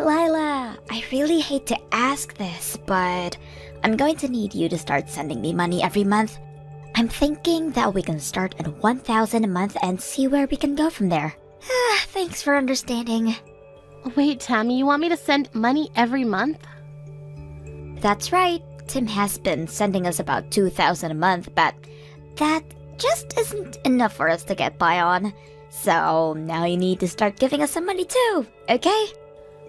Lila, I really hate to ask this, but I'm going to need you to start sending me money every month. I'm thinking that we can start at 1,000 a month and see where we can go from there. Thanks for understanding. Wait, Tammy, you want me to send money every month? That's right. Tim has been sending us about 2,000 a month, but that just isn't enough for us to get by on. So now you need to start giving us some money too, okay?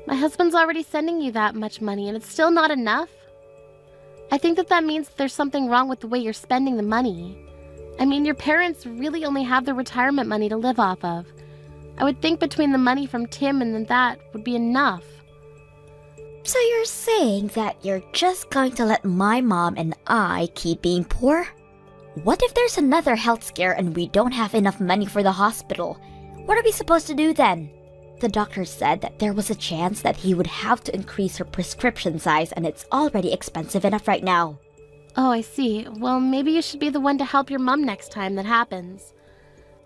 My husband's already sending you that much money and it's still not enough? I think that means there's something wrong with the way you're spending the money. I mean, your parents really only have their retirement money to live off of. I would think between the money from Tim and then that would be enough. So you're saying that you're just going to let my mom and I keep being poor? What if there's another health scare and we don't have enough money for the hospital? What are we supposed to do then? The doctor said that there was a chance that he would have to increase her prescription size and it's already expensive enough right now. Oh, I see. Well, maybe you should be the one to help your mom next time that happens.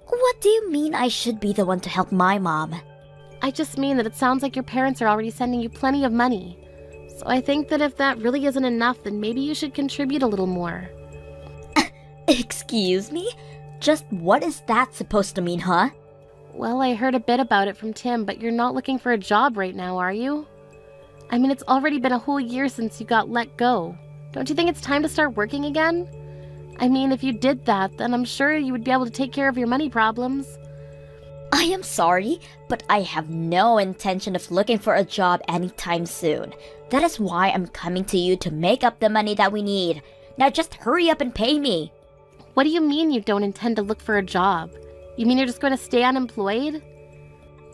What do you mean I should be the one to help my mom? I just mean that it sounds like your parents are already sending you plenty of money. So I think that if that really isn't enough, then maybe you should contribute a little more. Excuse me? Just what is that supposed to mean, huh? Well, I heard a bit about it from Tim, but you're not looking for a job right now, are you? I mean, it's already been a whole year since you got let go. Don't you think it's time to start working again? I mean, if you did that, then I'm sure you would be able to take care of your money problems. I am sorry, but I have no intention of looking for a job anytime soon. That is why I'm coming to you to make up the money that we need. Now just hurry up and pay me. What do you mean you don't intend to look for a job? You mean you're just going to stay unemployed?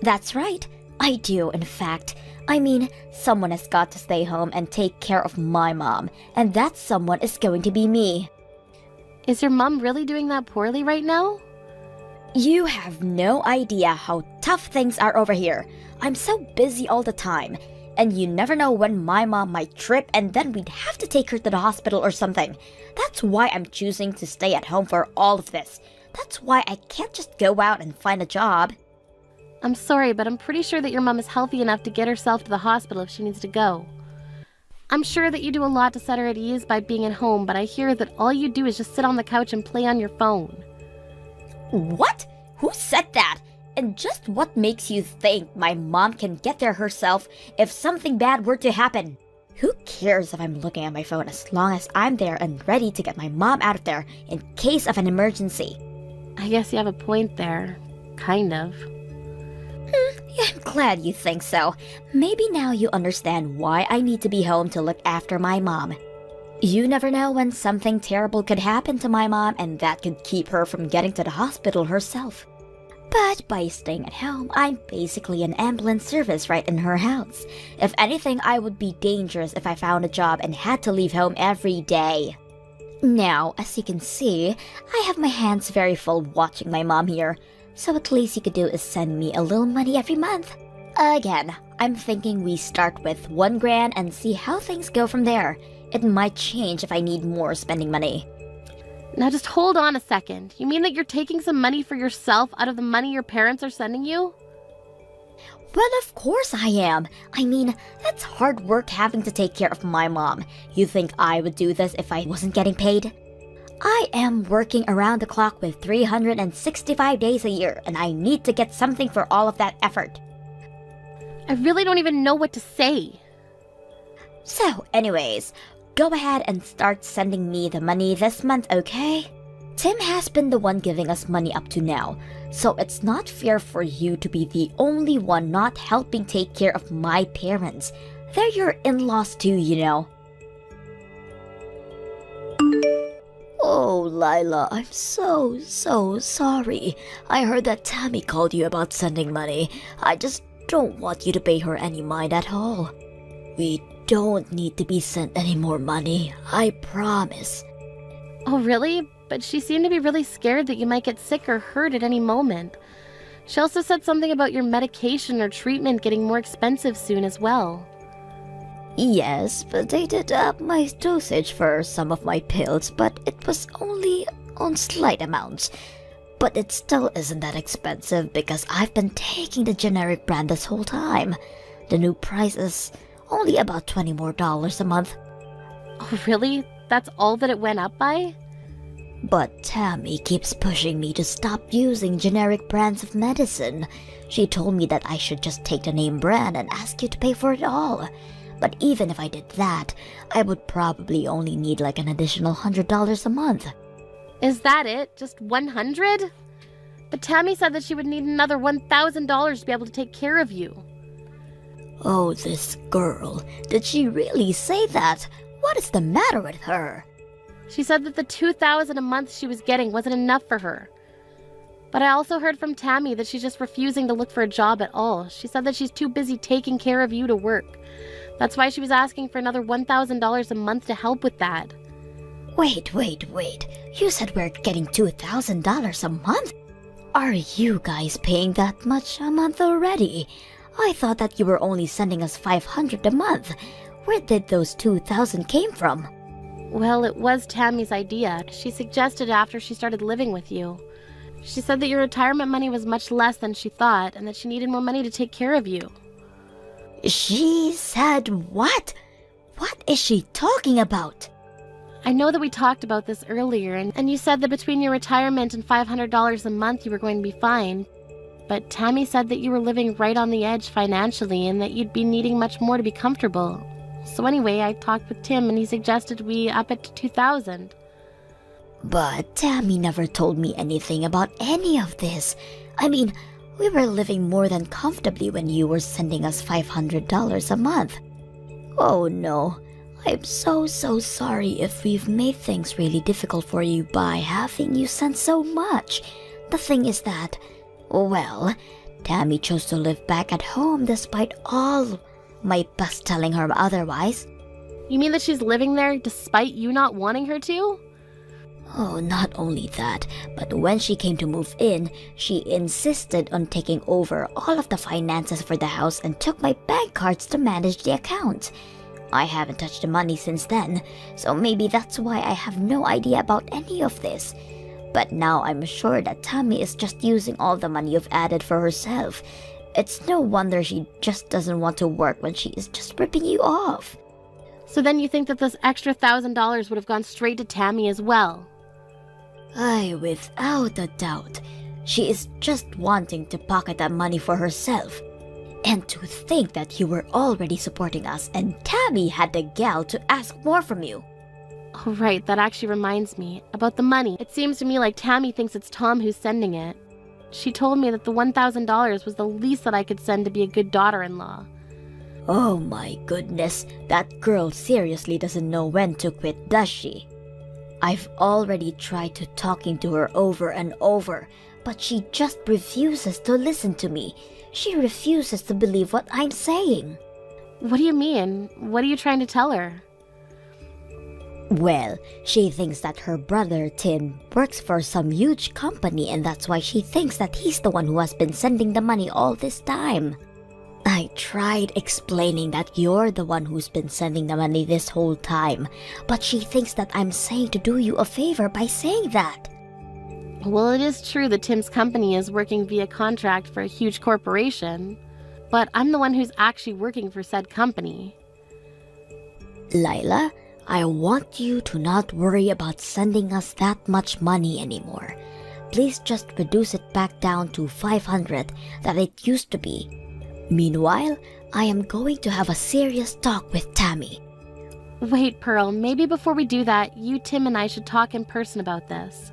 That's right. I do, in fact. I mean, someone has got to stay home and take care of my mom, and that someone is going to be me. Is your mom really doing that poorly right now? You have no idea how tough things are over here. I'm so busy all the time, and you never know when my mom might trip and then we'd have to take her to the hospital or something. That's why I'm choosing to stay at home for all of this. That's why I can't just go out and find a job. I'm sorry, but I'm pretty sure that your mom is healthy enough to get herself to the hospital if she needs to go. I'm sure that you do a lot to set her at ease by being at home, but I hear that all you do is just sit on the couch and play on your phone. What? Who said that? And just what makes you think my mom can get there herself if something bad were to happen? Who cares if I'm looking at my phone as long as I'm there and ready to get my mom out of there in case of an emergency? I guess you have a point there. Kind of. Yeah, I'm glad you think so. Maybe now you understand why I need to be home to look after my mom. You never know when something terrible could happen to my mom and that could keep her from getting to the hospital herself. But by staying at home, I'm basically an ambulance service right in her house. If anything, I would be dangerous if I found a job and had to leave home every day. Now, as you can see, I have my hands very full watching my mom here, so at least you could do is send me a little money every month. Again, I'm thinking we start with 1 grand and see how things go from there. It might change if I need more spending money. Now just hold on a second. You mean that you're taking some money for yourself out of the money your parents are sending you? Well, of course I am. I mean, it's hard work having to take care of my mom. You think I would do this if I wasn't getting paid? I am working around the clock with 365 days a year, and I need to get something for all of that effort. I really don't even know what to say. So, anyways, go ahead and start sending me the money this month, okay? Tim has been the one giving us money up to now, so it's not fair for you to be the only one not helping take care of my parents. They're your in-laws too, you know. Oh, Lila, I'm so sorry. I heard that Tammy called you about sending money. I just don't want you to pay her any mind at all. We don't need to be sent any more money, I promise. Oh, really? But she seemed to be really scared that you might get sick or hurt at any moment. She also said something about your medication or treatment getting more expensive soon as well. Yes, but they did up my dosage for some of my pills, but it was only on slight amounts. But it still isn't that expensive because I've been taking the generic brand this whole time. The new price is only about $20 more a month. Oh, really? That's all that it went up by? But Tammy keeps pushing me to stop using generic brands of medicine. She told me that I should just take the name brand and ask you to pay for it all. But even if I did that, I would probably only need like an additional $100 a month. Is that it? Just 100? But Tammy said that she would need another $1,000 to be able to take care of you. Oh, this girl. Did she really say that? What is the matter with her? She said that the $2,000 a month she was getting wasn't enough for her. But I also heard from Tammy that she's just refusing to look for a job at all. She said that she's too busy taking care of you to work. That's why she was asking for another $1,000 a month to help with that. Wait. You said we're getting $2,000 a month? Are you guys paying that much a month already? I thought that you were only sending us $500 a month. Where did those $2,000 came from? Well, it was Tammy's idea. She suggested it after she started living with you. She said that your retirement money was much less than she thought and that she needed more money to take care of you. She said what? What is she talking about? I know that we talked about this earlier, and you said that between your retirement and $500 a month you were going to be fine. But Tammy said that you were living right on the edge financially and that you'd be needing much more to be comfortable. So anyway, I talked with Tim and he suggested we up it to $2,000. But Tammy never told me anything about any of this. I mean, we were living more than comfortably when you were sending us $500 a month. Oh no, I'm so sorry if we've made things really difficult for you by having you send so much. The thing is that, well, Tammy chose to live back at home despite all my best telling her otherwise. You mean that she's living there despite you not wanting her to? Oh, not only that, but when she came to move in, she insisted on taking over all of the finances for the house and took my bank cards to manage the account. I haven't touched the money since then, so maybe that's why I have no idea about any of this. But now I'm sure that Tammy is just using all the money you've added for herself. It's no wonder she just doesn't want to work when she is just ripping you off. So then you think that this extra $1,000 would have gone straight to Tammy as well? Aye, without a doubt. She is just wanting to pocket that money for herself. And to think that you were already supporting us and Tammy had the gall to ask more from you. Oh, right, that actually reminds me. About the money, it seems to me like Tammy thinks it's Tom who's sending it. She told me that the $1,000 was the least that I could send to be a good daughter-in-law. Oh my goodness, that girl seriously doesn't know when to quit, does she? I've already tried to talking to her over and over, but she just refuses to listen to me. She refuses to believe what I'm saying. What do you mean? What are you trying to tell her? Well, she thinks that her brother Tim works for some huge company and that's why she thinks that he's the one who has been sending the money all this time. I tried explaining that you're the one who's been sending the money this whole time, but she thinks that I'm saying to do you a favor by saying that. Well, it is true that Tim's company is working via contract for a huge corporation, but I'm the one who's actually working for said company. Lila, I want you to not worry about sending us that much money anymore. Please just reduce it back down to $500 that it used to be. Meanwhile, I am going to have a serious talk with Tammy. Wait, Pearl, maybe before we do that, you, Tim, and I should talk in person about this.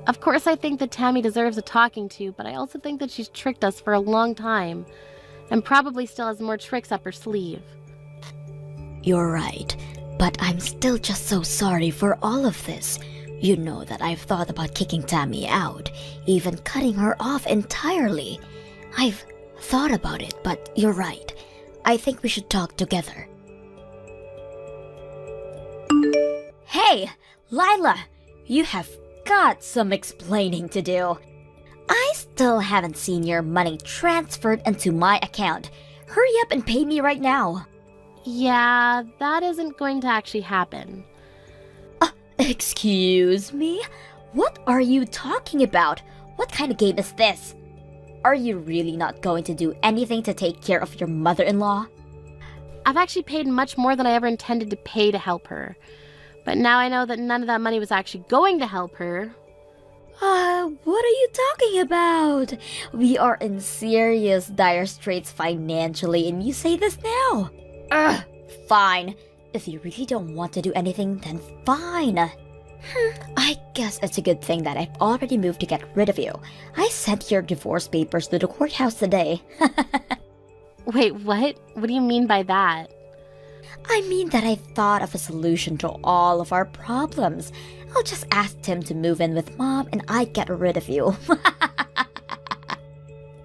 Of course, I think that Tammy deserves a talking to, but I also think that she's tricked us for a long time, and probably still has more tricks up her sleeve. You're right, but I'm still just so sorry for all of this. You know that I've thought about kicking Tammy out, even cutting her off entirely. I've thought about it, but you're right. I think we should talk together. Hey, Lila, you have got some explaining to do. I still haven't seen your money transferred into my account. Hurry up and pay me right now. Yeah, that isn't going to actually happen. Excuse me? What are you talking about? What kind of game is this? Are you really not going to do anything to take care of your mother-in-law? I've actually paid much more than I ever intended to pay to help her. But now I know that none of that money was actually going to help her. What are you talking about? We are in serious dire straits financially and you say this now? Fine. If you really don't want to do anything, then fine. I guess it's a good thing that I've already moved to get rid of you. I sent your divorce papers to the courthouse today. Wait, what? What do you mean by that? I mean that I thought of a solution to all of our problems. I'll just ask Tim to move in with Mom and I get rid of you.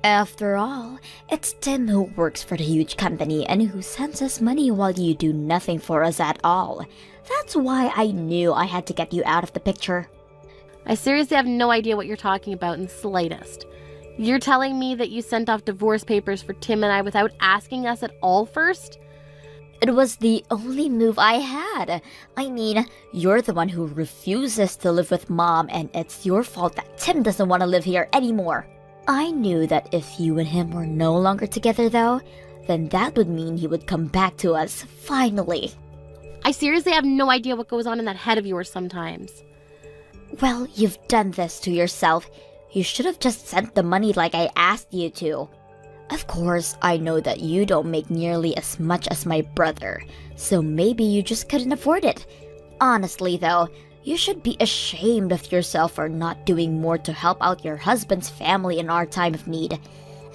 After all, it's Tim who works for the huge company and who sends us money while you do nothing for us at all. That's why I knew I had to get you out of the picture. I seriously have no idea what you're talking about in the slightest. You're telling me that you sent off divorce papers for Tim and I without asking us at all first? It was the only move I had. I mean, you're the one who refuses to live with Mom and it's your fault that Tim doesn't want to live here anymore. I knew that if you and him were no longer together though, then that would mean he would come back to us, finally. I seriously have no idea what goes on in that head of yours sometimes. Well, you've done this to yourself. You should have just sent the money like I asked you to. Of course, I know that you don't make nearly as much as my brother, so maybe you just couldn't afford it. Honestly though, you should be ashamed of yourself for not doing more to help out your husband's family in our time of need.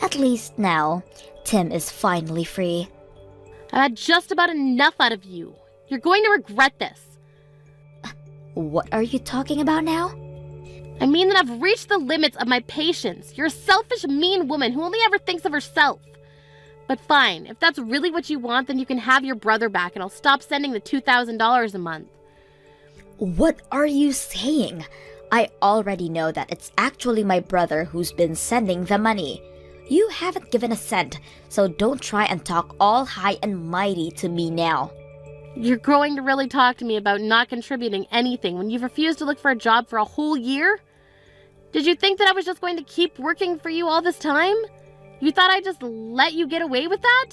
At least now, Tim is finally free. I've had just about enough out of you. You're going to regret this. What are you talking about now? I mean that I've reached the limits of my patience. You're a selfish, mean woman who only ever thinks of herself. But fine, if that's really what you want, then you can have your brother back and I'll stop sending the $2,000 a month. What are you saying? I already know that it's actually my brother who's been sending the money. You haven't given a cent, so don't try and talk all high and mighty to me now. You're going to really talk to me about not contributing anything when you've refused to look for a job for a whole year? Did you think that I was just going to keep working for you all this time? You thought I'd just let you get away with that?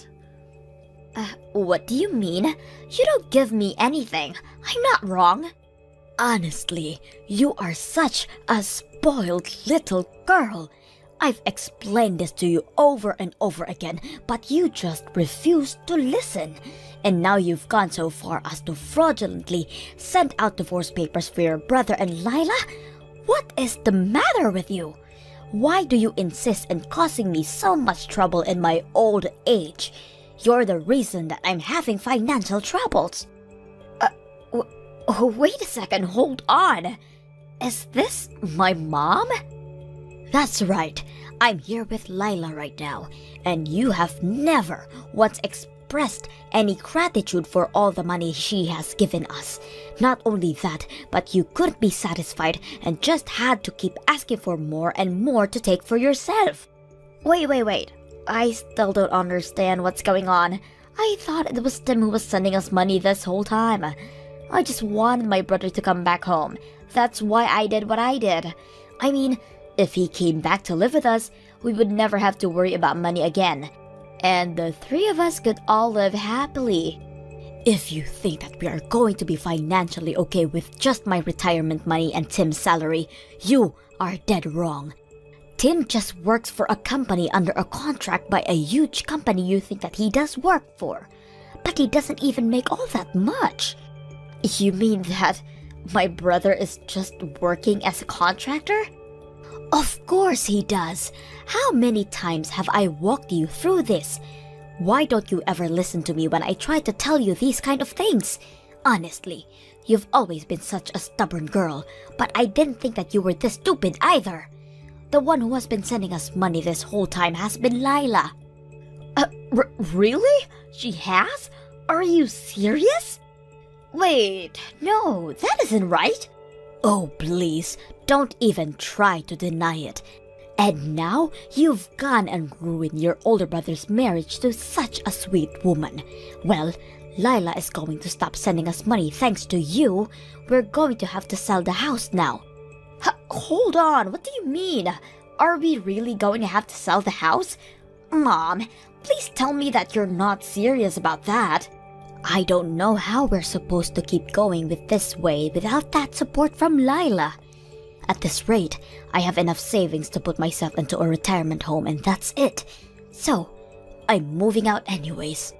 What do you mean? You don't give me anything. I'm not wrong. Honestly, you are such a spoiled little girl. I've explained this to you over and over again, but you just refuse to listen. And now you've gone so far as to fraudulently send out divorce papers for your brother and Lila? What is the matter with you? Why do you insist on causing me so much trouble in my old age? You're the reason that I'm having financial troubles. Wait a second, hold on. Is this my mom? That's right. I'm here with Lila right now, and you have never once expressed any gratitude for all the money she has given us. Not only that, but you couldn't be satisfied and just had to keep asking for more and more to take for yourself. Wait. I still don't understand what's going on. I thought it was Tim who was sending us money this whole time. I just wanted my brother to come back home. That's why I did what I did. I mean, if he came back to live with us, we would never have to worry about money again. And the three of us could all live happily. If you think that we are going to be financially okay with just my retirement money and Tim's salary, you are dead wrong. Tim just works for a company under a contract by a huge company you think that he does work for. But he doesn't even make all that much. You mean that my brother is just working as a contractor? Of course he does. How many times have I walked you through this? Why don't you ever listen to me when I try to tell you these kind of things? Honestly, you've always been such a stubborn girl, but I didn't think that you were this stupid either. The one who has been sending us money this whole time has been Lila. Really? She has? Are you serious? Wait, no, that isn't right. Oh, please, don't even try to deny it. And now you've gone and ruined your older brother's marriage to such a sweet woman. Well, Lila is going to stop sending us money thanks to you. We're going to have to sell the house now. Hold on, what do you mean? Are we really going to have to sell the house? Mom, please tell me that you're not serious about that. I don't know how we're supposed to keep going with this way without that support from Lila. At this rate, I have enough savings to put myself into a retirement home and that's it. So, I'm moving out anyways.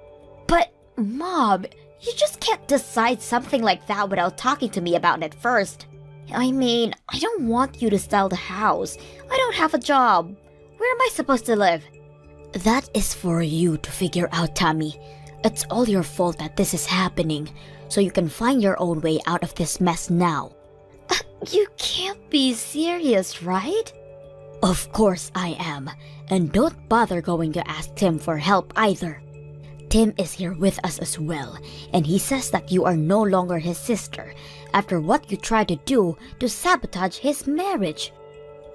But, Mom, you just can't decide something like that without talking to me about it first. I mean, I don't want you to sell the house. I don't have a job. Where am I supposed to live? That is for you to figure out, Tammy. It's all your fault that this is happening, so you can find your own way out of this mess now. You can't be serious, right? Of course I am, and don't bother going to ask Tim for help either. Tim is here with us as well, and he says that you are no longer his sister after what you tried to do to sabotage his marriage.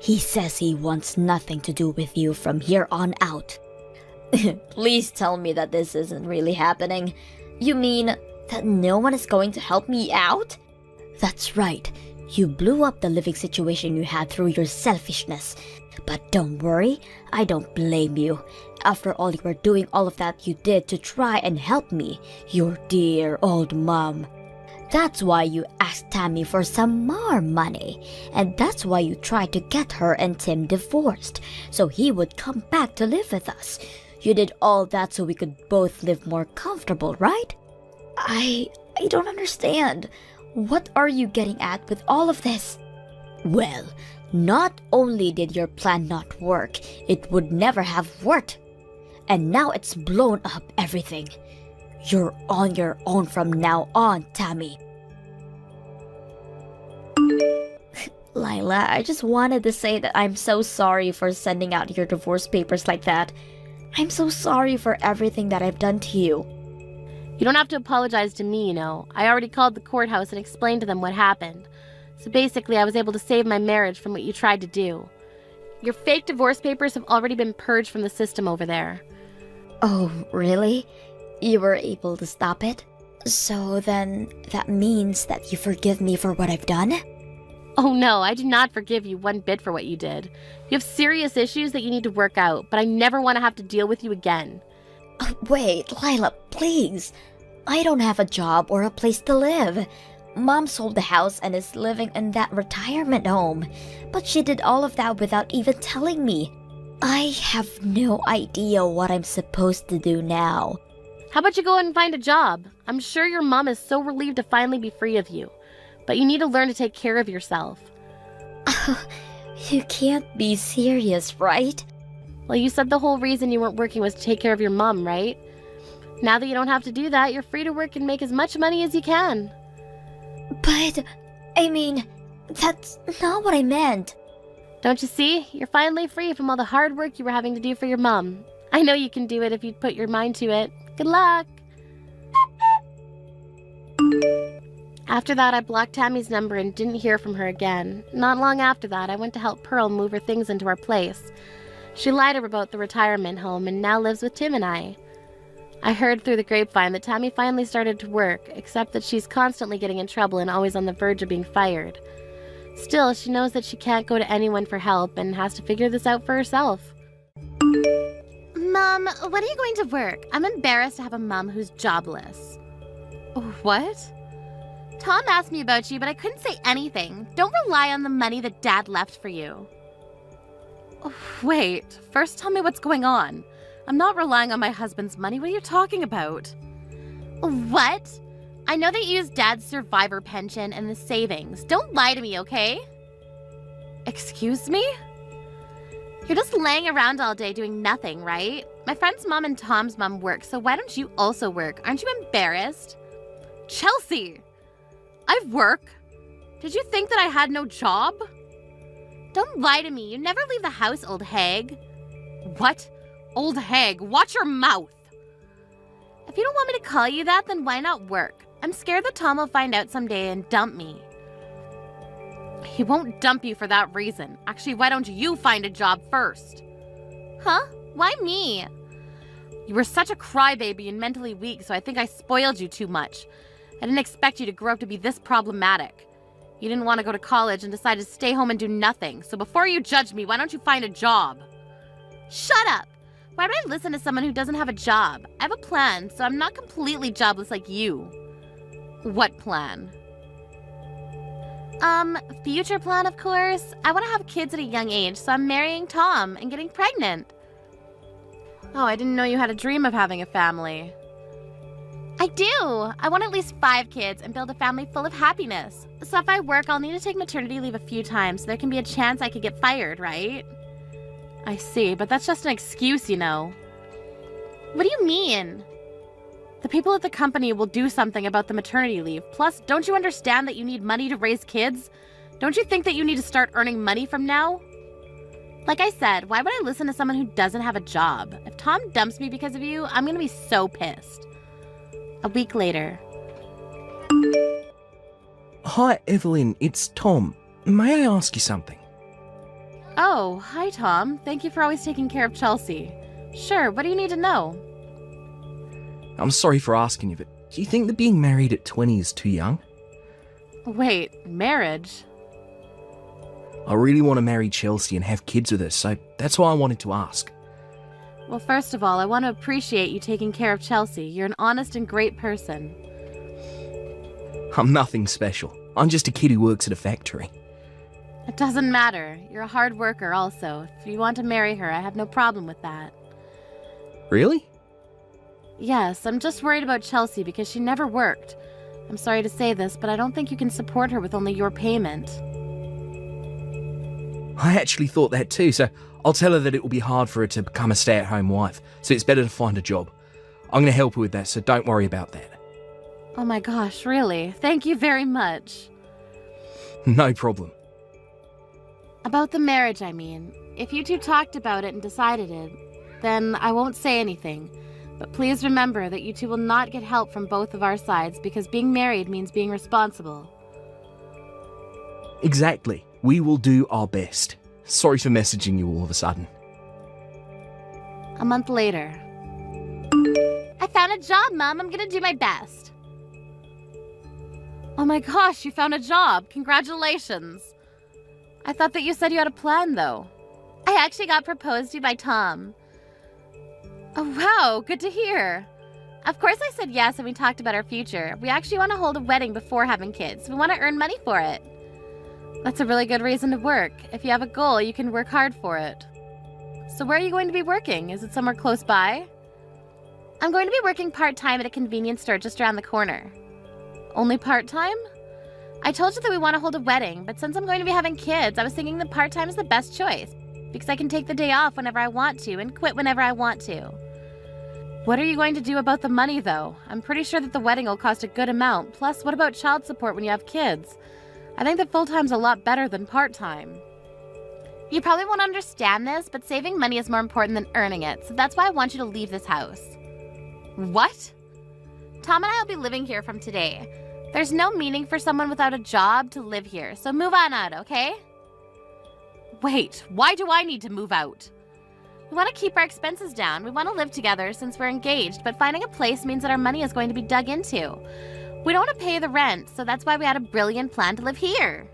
He says he wants nothing to do with you from here on out. Please tell me that this isn't really happening. You mean that no one is going to help me out? That's right. You blew up the living situation you had through your selfishness. But don't worry, I don't blame you. After all, you were doing all of that you did to try and help me, your dear old mom. That's why you asked Tammy for some more money. And that's why you tried to get her and Tim divorced, so he would come back to live with us. You did all that so we could both live more comfortable, right? I don't understand. What are you getting at with all of this? Well, not only did your plan not work, it would never have worked. And now it's blown up everything. You're on your own from now on, Tammy. Lila, I just wanted to say that I'm so sorry for sending out your divorce papers like that. I'm so sorry for everything that I've done to you. You don't have to apologize to me, you know. I already called the courthouse and explained to them what happened. So basically, I was able to save my marriage from what you tried to do. Your fake divorce papers have already been purged from the system over there. Oh, really? You were able to stop it? So then, that means that you forgive me for what I've done? Oh no, I do not forgive you one bit for what you did. You have serious issues that you need to work out, but I never want to have to deal with you again. Wait, Lila, please. I don't have a job or a place to live. Mom sold the house and is living in that retirement home. But she did all of that without even telling me. I have no idea what I'm supposed to do now. How about you go out and find a job? I'm sure your mom is so relieved to finally be free of you. But you need to learn to take care of yourself. You can't be serious, right? Well, you said the whole reason you weren't working was to take care of your mom, right? Now that you don't have to do that, you're free to work and make as much money as you can. But, I mean, that's not what I meant. Don't you see? You're finally free from all the hard work you were having to do for your mom. I know you can do it if you'd put your mind to it. Good luck! After that, I blocked Tammy's number and didn't hear from her again. Not long after that, I went to help Pearl move her things into our place. She lied about the retirement home and now lives with Tim and I. I heard through the grapevine that Tammy finally started to work, except that she's constantly getting in trouble and always on the verge of being fired. Still, she knows that she can't go to anyone for help and has to figure this out for herself. Mom, when are you going to work? I'm embarrassed to have a mom who's jobless. What? Tom asked me about you, but I couldn't say anything. Don't rely on the money that Dad left for you. Wait, first tell me what's going on. I'm not relying on my husband's money. What are you talking about? What? I know they used Dad's survivor pension and the savings. Don't lie to me, okay? Excuse me? You're just laying around all day doing nothing, right? My friend's mom and Tom's mom work, so why don't you also work? Aren't you embarrassed? Chelsea! I work. Did you think that I had no job? Don't lie to me. You never leave the house, old hag. What? Old hag, watch your mouth! If you don't want me to call you that, then why not work? I'm scared that Tom will find out someday and dump me. He won't dump you for that reason. Actually, why don't you find a job first? Huh? Why me? You were such a crybaby and mentally weak, so I think I spoiled you too much. I didn't expect you to grow up to be this problematic. You didn't want to go to college and decided to stay home and do nothing. So before you judge me, why don't you find a job? Shut up! Why would I listen to someone who doesn't have a job? I have a plan, so I'm not completely jobless like you. What plan? Future plan, of course. I want to have kids at a young age, so I'm marrying Tom and getting pregnant. Oh, I didn't know you had a dream of having a family. I do! I want at least 5 kids and build a family full of happiness. So if I work, I'll need to take maternity leave a few times so there can be a chance I could get fired, right? I see, but that's just an excuse, you know. What do you mean? The people at the company will do something about the maternity leave. Plus, don't you understand that you need money to raise kids? Don't you think that you need to start earning money from now? Like I said, why would I listen to someone who doesn't have a job? If Tom dumps me because of you, I'm gonna be so pissed. A week later. Hi, Evelyn, it's Tom. May I ask you something? Oh, hi, Tom. Thank you for always taking care of Chelsea. Sure, what do you need to know? I'm sorry for asking you, but do you think that being married at 20 is too young? Wait, marriage? I really want to marry Chelsea and have kids with her, so that's why I wanted to ask. Well, first of all, I want to appreciate you taking care of Chelsea. You're an honest and great person. I'm nothing special. I'm just a kid who works at a factory. It doesn't matter. You're a hard worker also. If you want to marry her, I have no problem with that. Really? Yes, I'm just worried about Chelsea because she never worked. I'm sorry to say this, but I don't think you can support her with only your payment. I actually thought that too, so I'll tell her that it will be hard for her to become a stay-at-home wife, so it's better to find a job. I'm going to help her with that, so don't worry about that. Oh my gosh, really? Thank you very much. No problem. About the marriage, I mean. If you two talked about it and decided it, then I won't say anything. But please remember that you two will not get help from both of our sides because being married means being responsible. Exactly. We will do our best. Sorry for messaging you all of a sudden. A month later. I found a job, Mom. I'm gonna do my best. Oh my gosh, you found a job. Congratulations. I thought that you said you had a plan, though. I actually got proposed to by Tom. Oh, wow. Good to hear. Of course I said yes and we talked about our future. We actually want to hold a wedding before having kids. We want to earn money for it. That's a really good reason to work. If you have a goal, you can work hard for it. So where are you going to be working? Is it somewhere close by? I'm going to be working part-time at a convenience store just around the corner. Only part-time? I told you that we want to hold a wedding, but since I'm going to be having kids, I was thinking that part-time is the best choice. Because I can take the day off whenever I want to and quit whenever I want to. What are you going to do about the money, though? I'm pretty sure that the wedding will cost a good amount. Plus, what about child support when you have kids? I think that full-time's a lot better than part-time. You probably won't understand this, but saving money is more important than earning it, so that's why I want you to leave this house. What? Tom and I will be living here from today. There's no meaning for someone without a job to live here, so move on out, okay? Wait, why do I need to move out? We want to keep our expenses down. We want to live together since we're engaged, but finding a place means that our money is going to be dug into. We don't want to pay the rent, so that's why we had a brilliant plan to live here.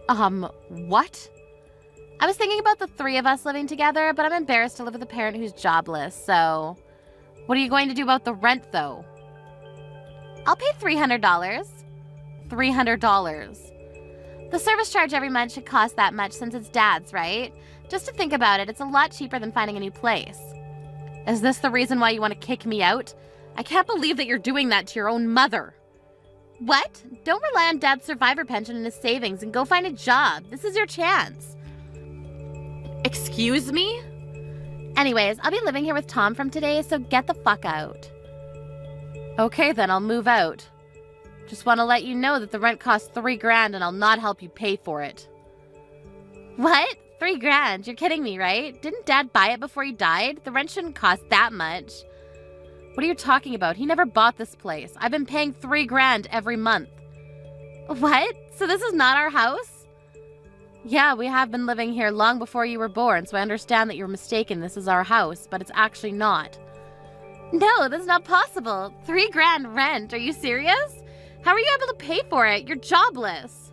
What? I was thinking about the 3 of us living together, but I'm embarrassed to live with a parent who's jobless, so... What are you going to do about the rent, though? I'll pay $300. $300. The service charge every month should cost that much since it's Dad's, right? Just to think about it, it's a lot cheaper than finding a new place. Is this the reason why you want to kick me out? I can't believe that you're doing that to your own mother. What? Don't rely on Dad's survivor pension and his savings and go find a job. This is your chance. Excuse me? Anyways, I'll be living here with Tom from today, so get the fuck out. Okay, then I'll move out. Just want to let you know that the rent costs $3,000 and I'll not help you pay for it. What? $3,000? You're kidding me, right? Didn't Dad buy it before he died? The rent shouldn't cost that much. What are you talking about? He never bought this place. I've been paying $3,000 every month. What? So this is not our house? Yeah, we have been living here long before you were born, so I understand that you're mistaken. This is our house, but it's actually not. No, that's not possible. $3,000 rent. Are you serious? How are you able to pay for it? You're jobless.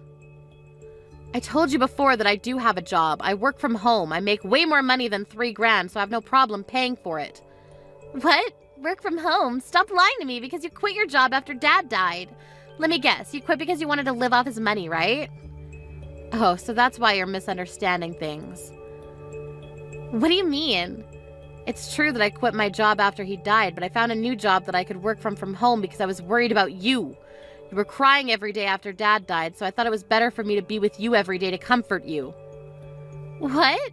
I told you before that I do have a job. I work from home. I make way more money than $3,000, so I have no problem paying for it. What? Work from home? Stop lying to me because you quit your job after Dad died. Let me guess, you quit because you wanted to live off his money, right? Oh, so that's why you're misunderstanding things. What do you mean? It's true that I quit my job after he died, but I found a new job that I could work from home because I was worried about you. You were crying every day after Dad died, so I thought it was better for me to be with you every day to comfort you. What?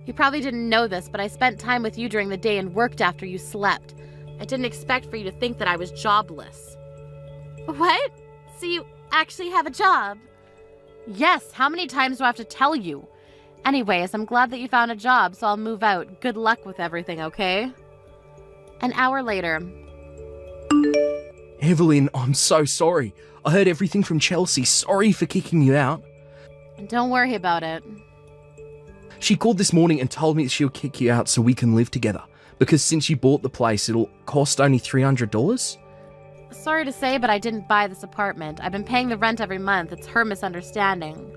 You probably didn't know this, but I spent time with you during the day and worked after you slept. I didn't expect for you to think that I was jobless. What? So you actually have a job? Yes, how many times do I have to tell you? Anyways, I'm glad that you found a job, so I'll move out. Good luck with everything, okay? An hour later. Evelyn, I'm so sorry. I heard everything from Chelsea. Sorry for kicking you out. Don't worry about it. She called this morning and told me she'll kick you out so we can live together. Because since you bought the place, it'll cost only $300. Sorry to say, but I didn't buy this apartment. I've been paying the rent every month. It's her misunderstanding.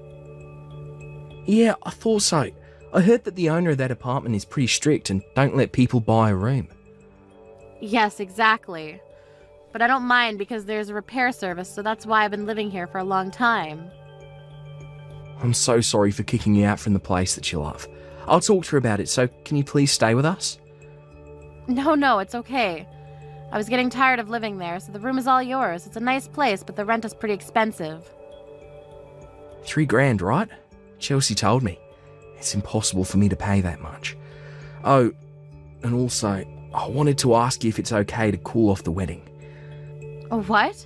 Yeah, I thought so. I heard that the owner of that apartment is pretty strict and don't let people buy a room. Yes, exactly. But I don't mind because there's a repair service, so that's why I've been living here for a long time. I'm so sorry for kicking you out from the place that you love. I'll talk to her about it, so can you please stay with us? No, it's okay. I was getting tired of living there, so the room is all yours. It's a nice place, but the rent is pretty expensive. $3,000, right? Chelsea told me. It's impossible for me to pay that much. Oh, and also, I wanted to ask you if it's okay to call off the wedding. What?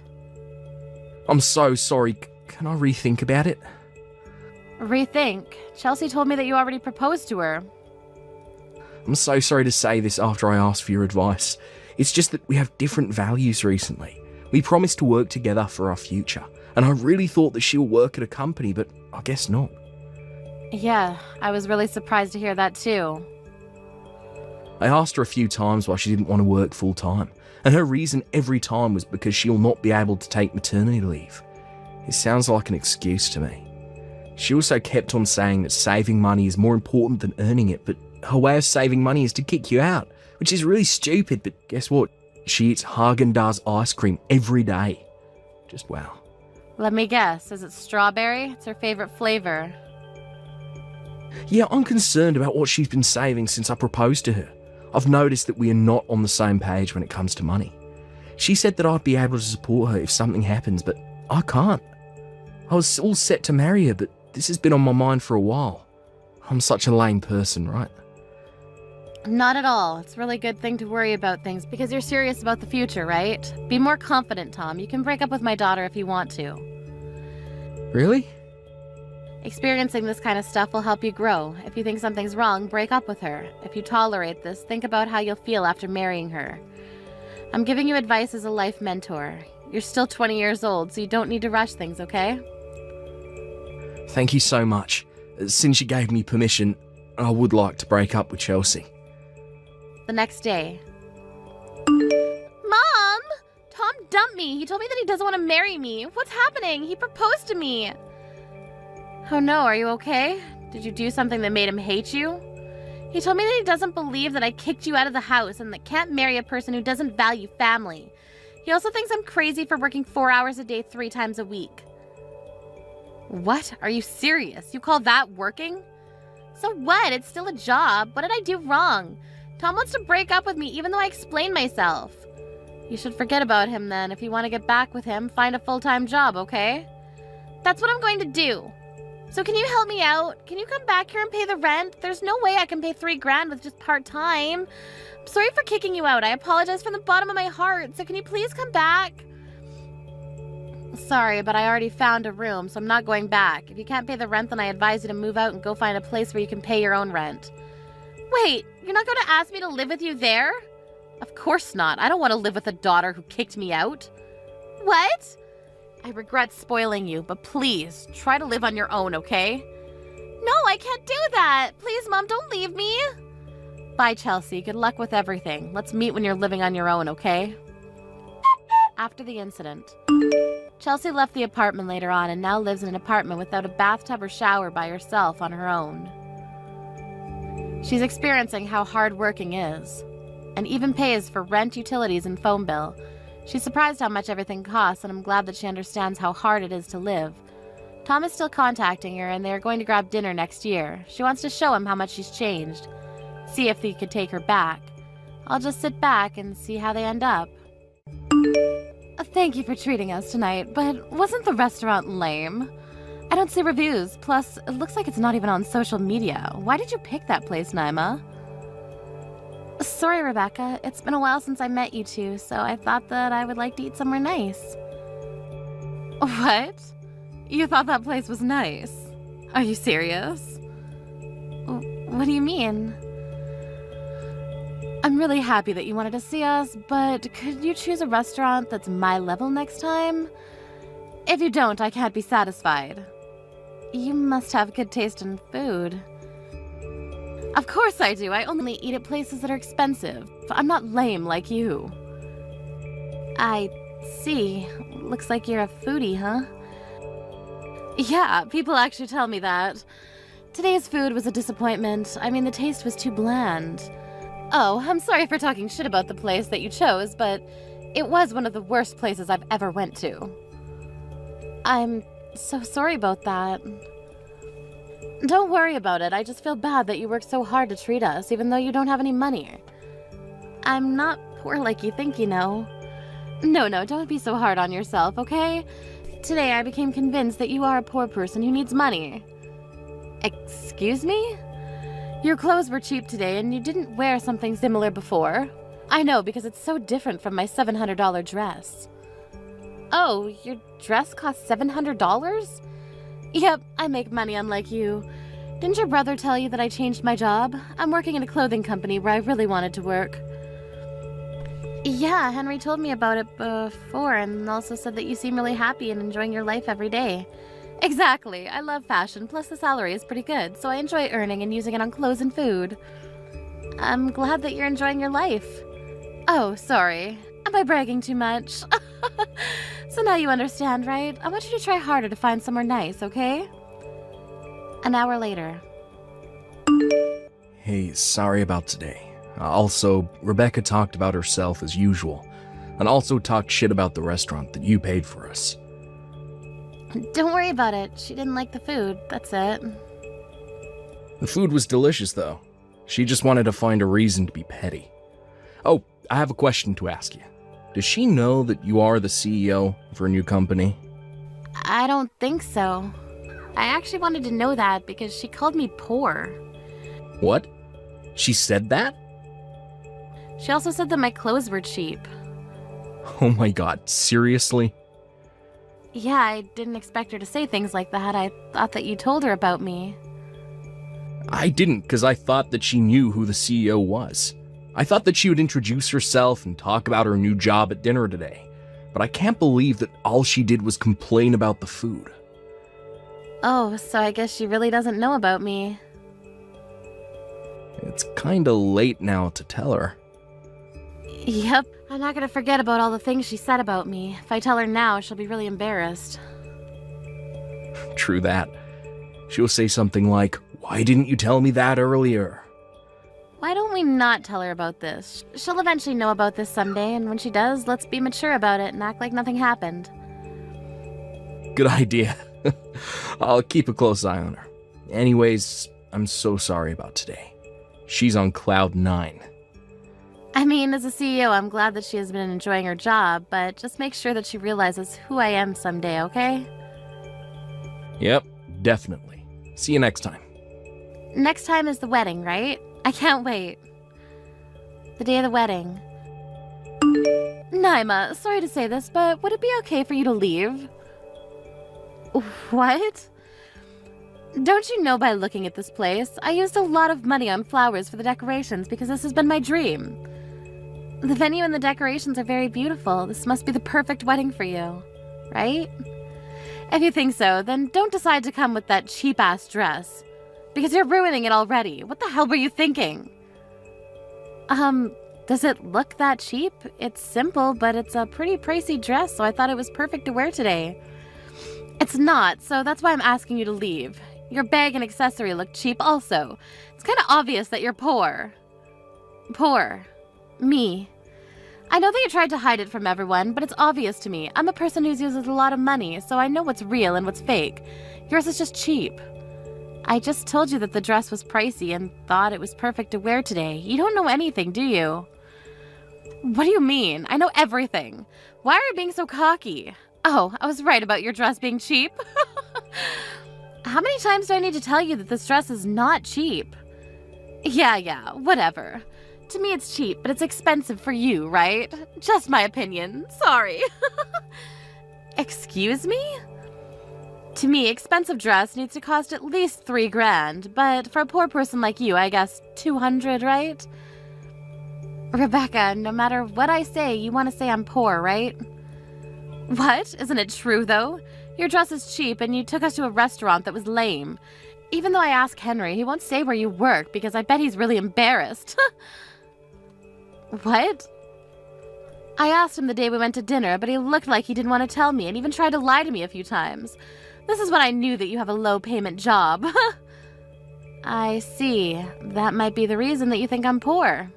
I'm so sorry. Can I rethink about it? Rethink? Chelsea told me that you already proposed to her. I'm so sorry to say this after I asked for your advice. It's just that we have different values recently. We promised to work together for our future, and I really thought that she'll work at a company, but I guess not. Yeah, I was really surprised to hear that too. I asked her a few times why she didn't want to work full time, and her reason every time was because she'll not be able to take maternity leave. It sounds like an excuse to me. She also kept on saying that saving money is more important than earning it, but her way of saving money is to kick you out, which is really stupid, but guess what? She eats Haagen-Dazs ice cream every day. Just wow. Let me guess, is it strawberry? It's her favorite flavor. Yeah, I'm concerned about what she's been saving since I proposed to her. I've noticed that we are not on the same page when it comes to money. She said that I'd be able to support her if something happens, but I can't. I was all set to marry her, but this has been on my mind for a while. I'm such a lame person, right? Not at all. It's a really good thing to worry about things because you're serious about the future, right? Be more confident, Tom. You can break up with my daughter if you want to. Really? Experiencing this kind of stuff will help you grow. If you think something's wrong, break up with her. If you tolerate this, think about how you'll feel after marrying her. I'm giving you advice as a life mentor. You're still 20 years old, so you don't need to rush things, okay? Thank you so much. Since you gave me permission, I would like to break up with Chelsea. The next day. Mom! Tom dumped me. He told me that he doesn't want to marry me. What's happening? He proposed to me. Oh no, are you okay? Did you do something that made him hate you? He told me that he doesn't believe that I kicked you out of the house and that can't marry a person who doesn't value family. He also thinks I'm crazy for working 4 hours a day 3 times a week. What? Are you serious? You call that working? So what? It's still a job. What did I do wrong? Tom wants to break up with me even though I explained myself. You should forget about him then. If you want to get back with him, find a full-time job, okay? That's what I'm going to do. So can you help me out? Can you come back here and pay the rent? There's no way I can pay $3,000 with just part-time. I'm sorry for kicking you out. I apologize from the bottom of my heart. So can you please come back? Sorry, but I already found a room, so I'm not going back. If you can't pay the rent, then I advise you to move out and go find a place where you can pay your own rent. Wait, you're not going to ask me to live with you there? Of course not. I don't want to live with a daughter who kicked me out. What? I regret spoiling you, but please, try to live on your own, okay? No, I can't do that. Please, Mom, don't leave me. Bye, Chelsea. Good luck with everything. Let's meet when you're living on your own, okay? After the incident. Chelsea left the apartment later on and now lives in an apartment without a bathtub or shower by herself on her own. She's experiencing how hard working is, and even pays for rent, utilities, and phone bill. She's surprised how much everything costs, and I'm glad that she understands how hard it is to live. Tom is still contacting her, and they are going to grab dinner next year. She wants to show him how much she's changed, see if he could take her back. I'll just sit back and see how they end up. Thank you for treating us tonight, but wasn't the restaurant lame? I don't see reviews, plus it looks like it's not even on social media. Why did you pick that place, Naima? Sorry, Rebecca. It's been a while since I met you two, so I thought that I would like to eat somewhere nice. What? You thought that place was nice? Are you serious? What do you mean? I'm really happy that you wanted to see us, but could you choose a restaurant that's my level next time? If you don't, I can't be satisfied. You must have good taste in food. Of course I do. I only eat at places that are expensive. I'm not lame like you. I see. Looks like you're a foodie, huh? Yeah, people actually tell me that. Today's food was a disappointment. I mean, the taste was too bland. Oh, I'm sorry for talking shit about the place that you chose, but it was one of the worst places I've ever went to. I'm so sorry about that. Don't worry about it. I just feel bad that you worked so hard to treat us, even though you don't have any money. I'm not poor like you think, you know. No, don't be so hard on yourself, okay? Today I became convinced that you are a poor person who needs money. Excuse me? Your clothes were cheap today and you didn't wear something similar before. I know, because it's so different from my $700 dress. Oh, your dress cost $700? Yep, I make money unlike you. Didn't your brother tell you that I changed my job? I'm working in a clothing company where I really wanted to work. Yeah, Henry told me about it before and also said that you seem really happy and enjoying your life every day. Exactly. I love fashion, plus the salary is pretty good, so I enjoy earning and using it on clothes and food. I'm glad that you're enjoying your life. Oh, sorry. Am I bragging too much? So now you understand, right? I want you to try harder to find somewhere nice, okay? An hour later. Hey, sorry about today. Also, Rebecca talked about herself as usual, and also talked shit about the restaurant that you paid for us. Don't worry about it. She didn't like the food, that's it. The food was delicious, though. She just wanted to find a reason to be petty. Oh, I have a question to ask you. Does she know that you are the CEO of her new company? I don't think so. I actually wanted to know that because she called me poor. What? She said that? She also said that my clothes were cheap. Oh my god, seriously? Yeah, I didn't expect her to say things like that. I thought that you told her about me. I didn't, because I thought that she knew who the CEO was. I thought that she would introduce herself and talk about her new job at dinner today. But I can't believe that all she did was complain about the food. Oh, so I guess she really doesn't know about me. It's kinda late now to tell her. Yep, I'm not gonna forget about all the things she said about me. If I tell her now, she'll be really embarrassed. True that. She'll say something like, "Why didn't you tell me that earlier?" Why don't we not tell her about this? She'll eventually know about this someday, and when she does, let's be mature about it and act like nothing happened. Good idea. I'll keep a close eye on her. Anyways, I'm so sorry about today. She's on cloud 9. I mean, as a CEO, I'm glad that she has been enjoying her job, but just make sure that she realizes who I am someday, okay? Yep, definitely. See you next time. Next time is the wedding, right? I can't wait. The day of the wedding. Naima, sorry to say this, but would it be okay for you to leave? What? Don't you know by looking at this place, I used a lot of money on flowers for the decorations because this has been my dream. The venue and the decorations are very beautiful. This must be the perfect wedding for you, right? If you think so, then don't decide to come with that cheap-ass dress. Because you're ruining it already. What the hell were you thinking? Does it look that cheap? It's simple, but it's a pretty pricey dress, so I thought it was perfect to wear today. It's not, so that's why I'm asking you to leave. Your bag and accessory look cheap also. It's kind of obvious that you're poor. Poor. Me. I know that you tried to hide it from everyone, but it's obvious to me. I'm a person who uses a lot of money, so I know what's real and what's fake. Yours is just cheap. I just told you that the dress was pricey and thought it was perfect to wear today. You don't know anything, do you? What do you mean? I know everything. Why are you being so cocky? Oh, I was right about your dress being cheap. How many times do I need to tell you that this dress is not cheap? Yeah, whatever. To me it's cheap, but it's expensive for you, right? Just my opinion. Sorry. Excuse me? To me, expensive dress needs to cost at least $3,000, but for a poor person like you, I guess 200, right? Rebecca, no matter what I say, you want to say I'm poor, right? What? Isn't it true, though? Your dress is cheap, and you took us to a restaurant that was lame. Even though I asked Henry, he won't say where you work, because I bet he's really embarrassed. What? I asked him the day we went to dinner, but he looked like he didn't want to tell me, and even tried to lie to me a few times. This is when I knew that you have a low-payment job. I see. That might be the reason that you think I'm poor.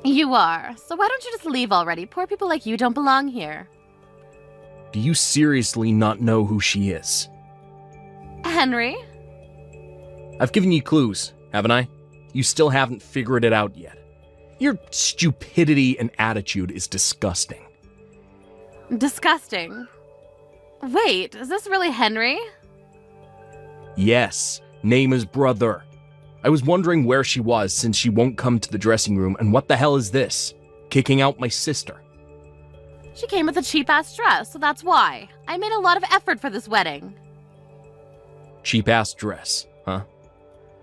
You are. So why don't you just leave already? Poor people like you don't belong here. Do you seriously not know who she is? Henry? I've given you clues, haven't I? You still haven't figured it out yet. Your stupidity and attitude is disgusting. Disgusting? Wait, is this really Henry? Yes, name is brother. I was wondering where she was since she won't come to the dressing room, and what the hell is this? Kicking out my sister. She came with a cheap-ass dress, so that's why. I made a lot of effort for this wedding. Cheap-ass dress, huh?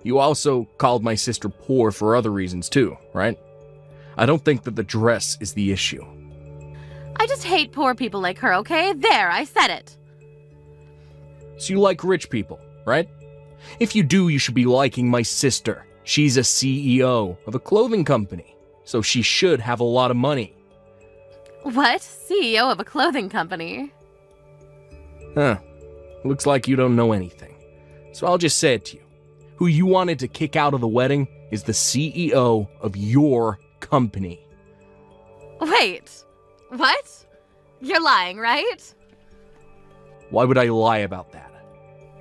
You also called my sister poor for other reasons too, right? I don't think that the dress is the issue. I just hate poor people like her, okay? There, I said it. So you like rich people, right? If you do, you should be liking my sister. She's a CEO of a clothing company, so she should have a lot of money. What? CEO of a clothing company? Huh. Looks like you don't know anything. So I'll just say it to you. Who you wanted to kick out of the wedding is the CEO of your company. Wait. What? You're lying, right? Why would I lie about that?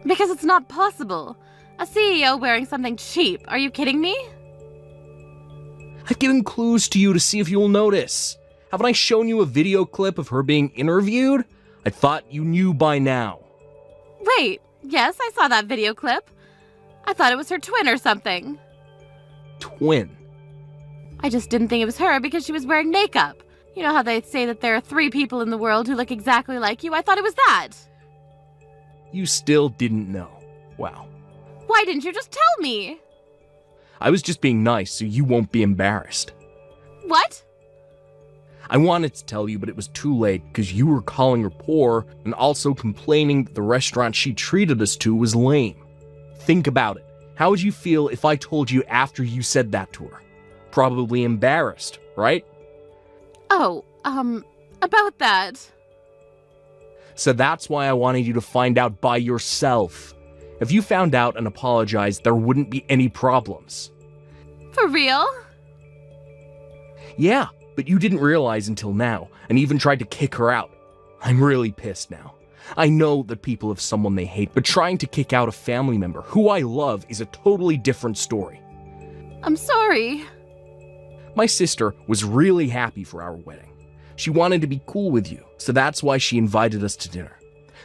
Because it's not possible. A CEO wearing something cheap. Are you kidding me? I've given clues to you to see if you'll notice. Haven't I shown you a video clip of her being interviewed? I thought you knew by now. Wait, yes, I saw that video clip. I thought it was her twin or something. Twin? I just didn't think it was her because she was wearing makeup. You know how they say that there are 3 people in the world who look exactly like you? I thought it was that. You still didn't know. Wow. Why didn't you just tell me? I was just being nice so you won't be embarrassed. What? I wanted to tell you, but it was too late because you were calling her poor and also complaining that the restaurant she treated us to was lame. Think about it. How would you feel if I told you after you said that to her? Probably embarrassed, right? Oh, about that. So that's why I wanted you to find out by yourself. If you found out and apologized, there wouldn't be any problems. For real? Yeah, but you didn't realize until now, and even tried to kick her out. I'm really pissed now. I know that people have someone they hate, but trying to kick out a family member who I love is a totally different story. I'm sorry. My sister was really happy for our wedding. She wanted to be cool with you, so that's why she invited us to dinner.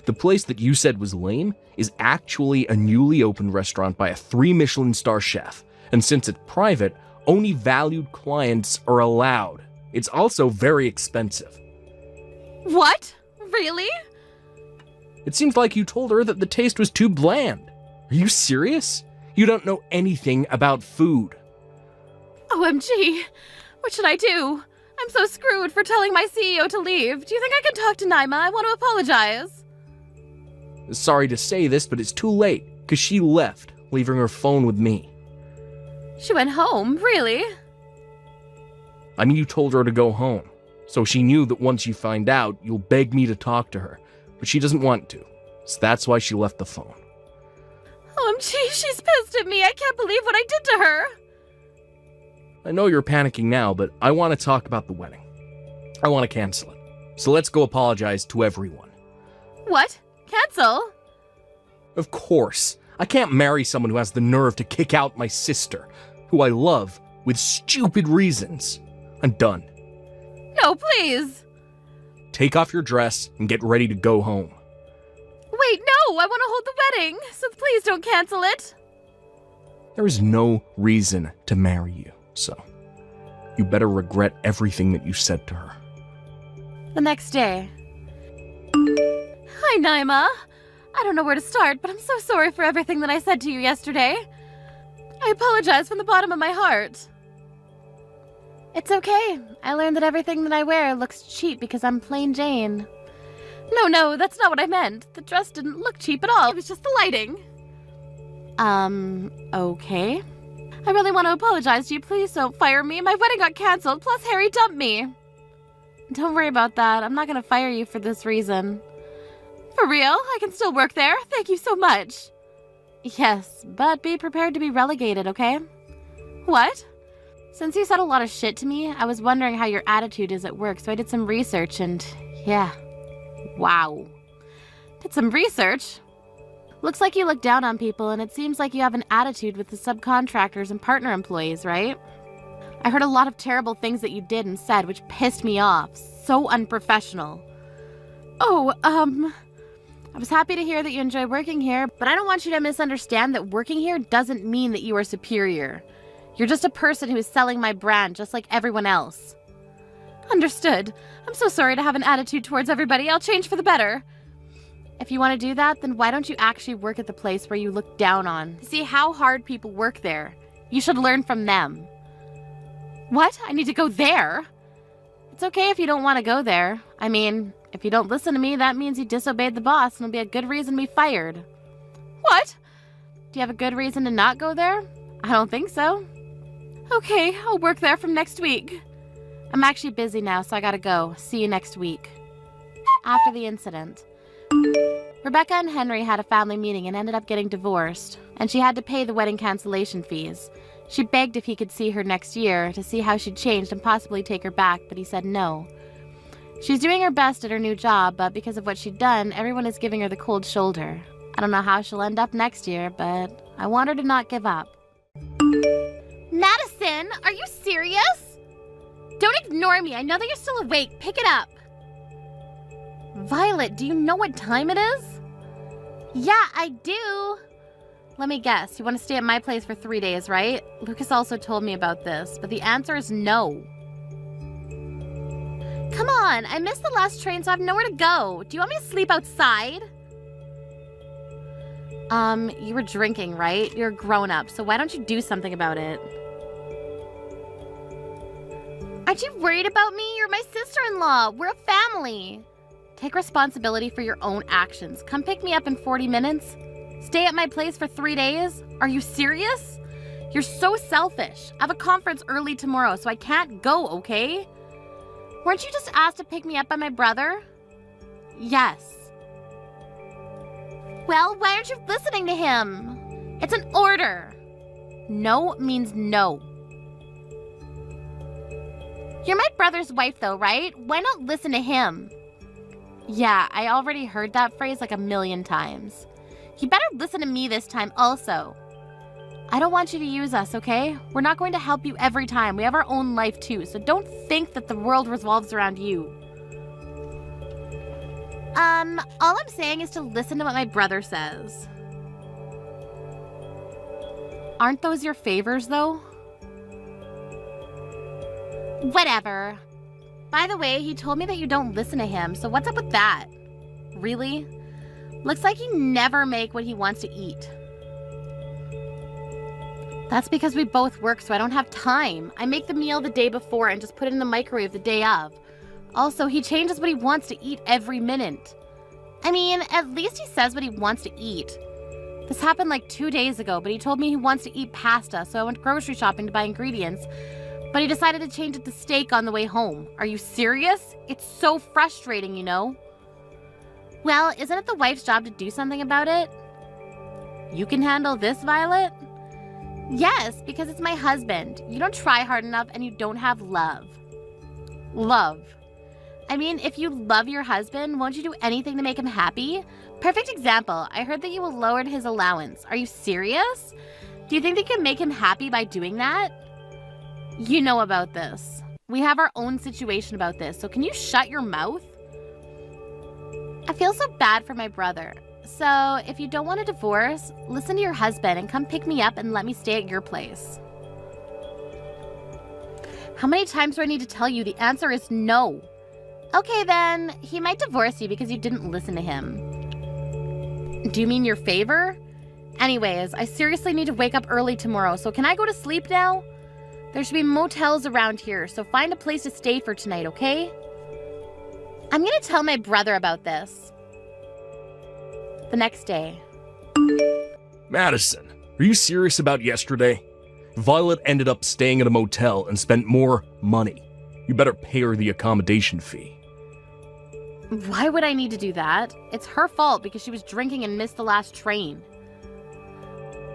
The place that you said was lame is actually a newly opened restaurant by a 3 Michelin star chef, and since it's private, only valued clients are allowed. It's also very expensive. What? Really? It seems like you told her that the taste was too bland. Are you serious? You don't know anything about food. OMG, what should I do? I'm so screwed for telling my CEO to leave. Do you think I can talk to Naima? I want to apologize. Sorry to say this, but it's too late, because she left, leaving her phone with me. She went home, really? I mean, you told her to go home. So she knew that once you find out, you'll beg me to talk to her. But she doesn't want to. So that's why she left the phone. OMG, she's pissed at me. I can't believe what I did to her. I know you're panicking now, but I want to talk about the wedding. I want to cancel it. So let's go apologize to everyone. What? Cancel? Of course. I can't marry someone who has the nerve to kick out my sister, who I love, with stupid reasons. I'm done. No, please. Take off your dress and get ready to go home. Wait, no, I want to hold the wedding, so please don't cancel it. There is no reason to marry you, so you better regret everything that you said to her. The next day. Hi, Naima. I don't know where to start, but I'm so sorry for everything that I said to you yesterday. I apologize from the bottom of my heart. It's okay. I learned that everything that I wear looks cheap because I'm plain Jane. No, that's not what I meant. The dress didn't look cheap at all. It was just the lighting. Okay. I really want to apologize to you. Please don't fire me. My wedding got canceled, plus Harry dumped me. Don't worry about that. I'm not gonna fire you for this reason. For real? I can still work there. Thank you so much. Yes, but be prepared to be relegated, okay? What? Since you said a lot of shit to me, I was wondering how your attitude is at work, so I did some research and, yeah. Wow. Did some research? Looks like you look down on people, and it seems like you have an attitude with the subcontractors and partner employees, right? I heard a lot of terrible things that you did and said, which pissed me off. So unprofessional. Oh, I was happy to hear that you enjoy working here, but I don't want you to misunderstand that working here doesn't mean that you are superior. You're just a person who is selling my brand just like everyone else. Understood. I'm so sorry to have an attitude towards everybody. I'll change for the better. If you want to do that, then why don't you actually work at the place where you look down on? See how hard people work there. You should learn from them. What? I need to go there? It's okay if you don't want to go there. I mean, if you don't listen to me, that means you disobeyed the boss and it'll be a good reason to be fired. What? Do you have a good reason to not go there? I don't think so. Okay, I'll work there from next week. I'm actually busy now, so I gotta go. See you next week. After the incident, Rebecca and Henry had a family meeting and ended up getting divorced, and she had to pay the wedding cancellation fees. She begged if he could see her next year to see how she'd changed and possibly take her back, but he said no. She's doing her best at her new job, but because of what she'd done, everyone is giving her the cold shoulder. I don't know how she'll end up next year, but I want her to not give up. Madison, are you serious? Don't ignore me. I know that you're still awake. Pick it up. Violet, do you know what time it is? Yeah, I do. Let me guess. You want to stay at my place for 3 days, right? Lucas also told me about this, but the answer is no. Come on, I missed the last train, so I have nowhere to go. Do you want me to sleep outside? You were drinking, right? You're a grown-up, so why don't you do something about it? Aren't you worried about me? You're my sister-in-law. We're a family. Take responsibility for your own actions. Come pick me up in 40 minutes. Stay at my place for 3 days? Are you serious? You're so selfish. I have a conference early tomorrow, so I can't go, okay? Weren't you just asked to pick me up by my brother? Yes. Well, why aren't you listening to him? It's an order. No means no. You're my brother's wife, though, right? Why not listen to him? Yeah, I already heard that phrase like 1,000,000 times. You better listen to me this time also. I don't want you to use us, okay? We're not going to help you every time. We have our own life too, so don't think that the world revolves around you. All I'm saying is to listen to what my brother says. Aren't those your favors, though? Whatever. By the way, he told me that you don't listen to him, so what's up with that? Really? Looks like you never make what he wants to eat. That's because we both work, so I don't have time. I make the meal the day before and just put it in the microwave the day of. Also, he changes what he wants to eat every minute. I mean, at least he says what he wants to eat. This happened like 2 days ago, but he told me he wants to eat pasta, so I went grocery shopping to buy ingredients. But he decided to change it to steak on the way home. Are you serious? It's so frustrating, you know? Well, isn't it the wife's job to do something about it? You can handle this, Violet? Yes, because it's my husband. You don't try hard enough and you don't have love. Love. I mean, if you love your husband, won't you do anything to make him happy? Perfect example. I heard that you will lower his allowance. Are you serious? Do you think that you can make him happy by doing that? You know about this. We have our own situation about this, so can you shut your mouth? I feel so bad for my brother. So, if you don't want a divorce, listen to your husband and come pick me up and let me stay at your place. How many times do I need to tell you? The answer is no. Okay then, he might divorce you because you didn't listen to him. Do you mean your favor? Anyways, I seriously need to wake up early tomorrow, so can I go to sleep now? There should be motels around here, so find a place to stay for tonight, okay? I'm gonna tell my brother about this. The next day. Madison, are you serious about yesterday? Violet ended up staying at a motel and spent more money. You better pay her the accommodation fee. Why would I need to do that? It's her fault because she was drinking and missed the last train.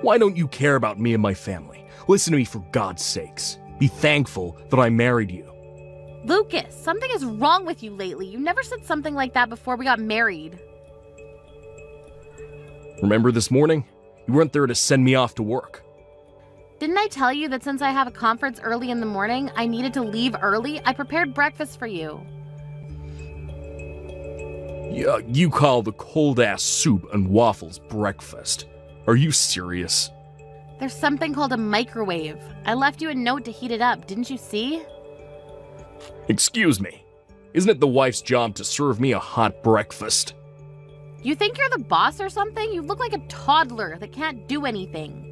Why don't you care about me and my family? Listen to me for God's sakes. Be thankful that I married you. Lucas, something is wrong with you lately. You never said something like that before we got married. Remember this morning? You weren't there to send me off to work. Didn't I tell you that since I have a conference early in the morning, I needed to leave early? I prepared breakfast for you. Yeah, you call the cold-ass soup and waffles breakfast. Are you serious? There's something called a microwave. I left you a note to heat it up, didn't you see? Excuse me. Isn't it the wife's job to serve me a hot breakfast? You think you're the boss or something? You look like a toddler that can't do anything.